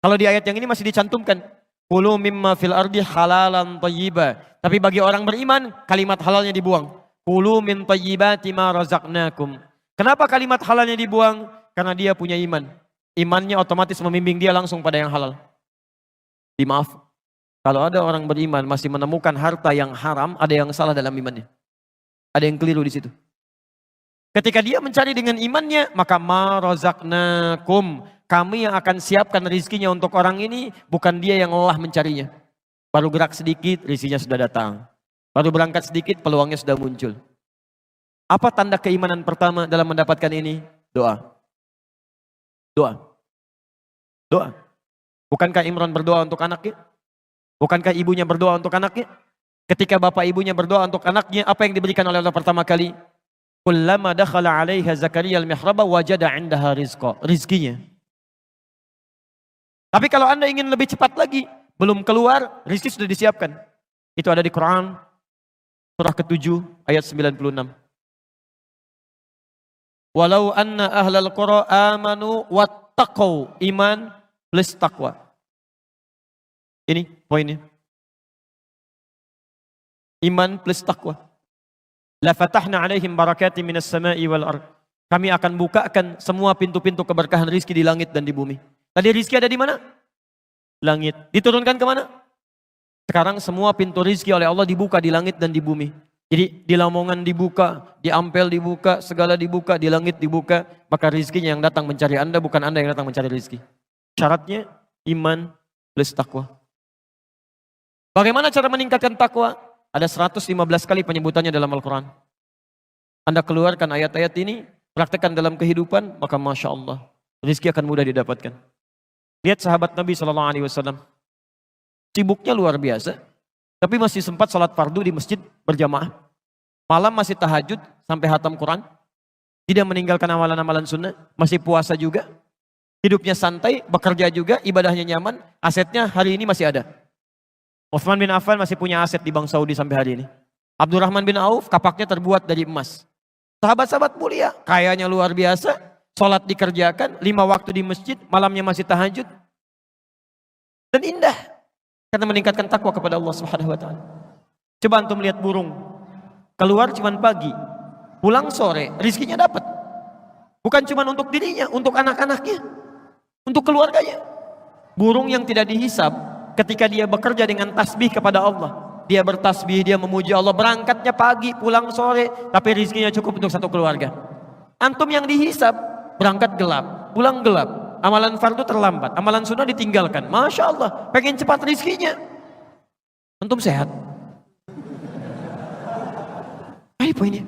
Kalau di ayat yang ini masih dicantumkan. Kulu mimma fil ardi halalan tayyiba. Tapi bagi orang beriman, kalimat halalnya dibuang. Kulu min tayyibati ma razaqnakum. Kenapa kalimat halalnya dibuang? Karena dia punya iman. Imannya otomatis membimbing dia langsung pada yang halal. Dimaaf. Kalau ada orang beriman masih menemukan harta yang haram, ada yang salah dalam imannya. Ada yang keliru di situ. Ketika dia mencari dengan imannya, maka ma razaqnakum. Kami yang akan siapkan rizkinya untuk orang ini, bukan dia yang lelah mencarinya. Baru gerak sedikit, rizkinya sudah datang. Baru berangkat sedikit, peluangnya sudah muncul. Apa tanda keimanan pertama dalam mendapatkan ini? Doa. Doa. Doa. Bukankah Imran berdoa untuk anaknya? Bukankah ibunya berdoa untuk anaknya? Ketika bapak ibunya berdoa untuk anaknya, apa yang diberikan oleh Allah pertama kali? Kullama dakhala 'alaiha Zakaria al-mihraba wajada 'indaha rizqa. Rizkinya. Tapi kalau Anda ingin lebih cepat lagi, belum keluar, rizki sudah disiapkan. Itu ada di Quran surah ke-7 ayat 96. Walau anna ahlal qura amanu wattaqau, iman plus takwa. Ini poinnya. Iman plus takwa. La fatahna alaihim barakati minas sama'i wal ard. Kami akan bukakan semua pintu-pintu keberkahan rizki di langit dan di bumi. Tadi rizki ada di mana? Langit. Diturunkan ke mana? Sekarang semua pintu rizki oleh Allah dibuka di langit dan di bumi. Jadi di Lamongan dibuka, di Ampel dibuka, segala dibuka, di langit dibuka. Maka rizkinya yang datang mencari Anda, bukan Anda yang datang mencari rizki. Syaratnya iman plus takwa. Bagaimana cara meningkatkan takwa? Ada 115 kali penyebutannya dalam Al-Quran. Anda keluarkan ayat-ayat ini, praktekkan dalam kehidupan, maka Masya Allah, rizki akan mudah didapatkan. Lihat sahabat Nabi SAW. Sibuknya luar biasa. Tapi masih sempat sholat fardu di masjid berjamaah. Malam masih tahajud sampai hatam Quran. Tidak meninggalkan amalan-amalan sunnah. Masih puasa juga. Hidupnya santai, bekerja juga, ibadahnya nyaman. Asetnya hari ini masih ada. Utsman bin Affan masih punya aset di Bank Saudi sampai hari ini. Abdurrahman bin Auf kapaknya terbuat dari emas. Sahabat-sahabat mulia, kayanya luar biasa. Sholat dikerjakan, 5 waktu di masjid, malamnya masih tahajud. Dan indah. Karena meningkatkan takwa kepada Allah Subhanahu wa taala. Coba antum lihat burung. Keluar cuman pagi, pulang sore, rizkinya dapat. Bukan cuma untuk dirinya, untuk anak-anaknya, untuk keluarganya. Burung yang tidak dihisab, ketika dia bekerja dengan tasbih kepada Allah, dia bertasbih, dia memuji Allah, berangkatnya pagi, pulang sore, tapi rizkinya cukup untuk satu keluarga. Antum yang dihisab, berangkat gelap, pulang gelap. Amalan fardu terlambat, amalan sunnah ditinggalkan. Masya Allah, pengen cepat rizkinya. Antum sehat? Ayo poinnya.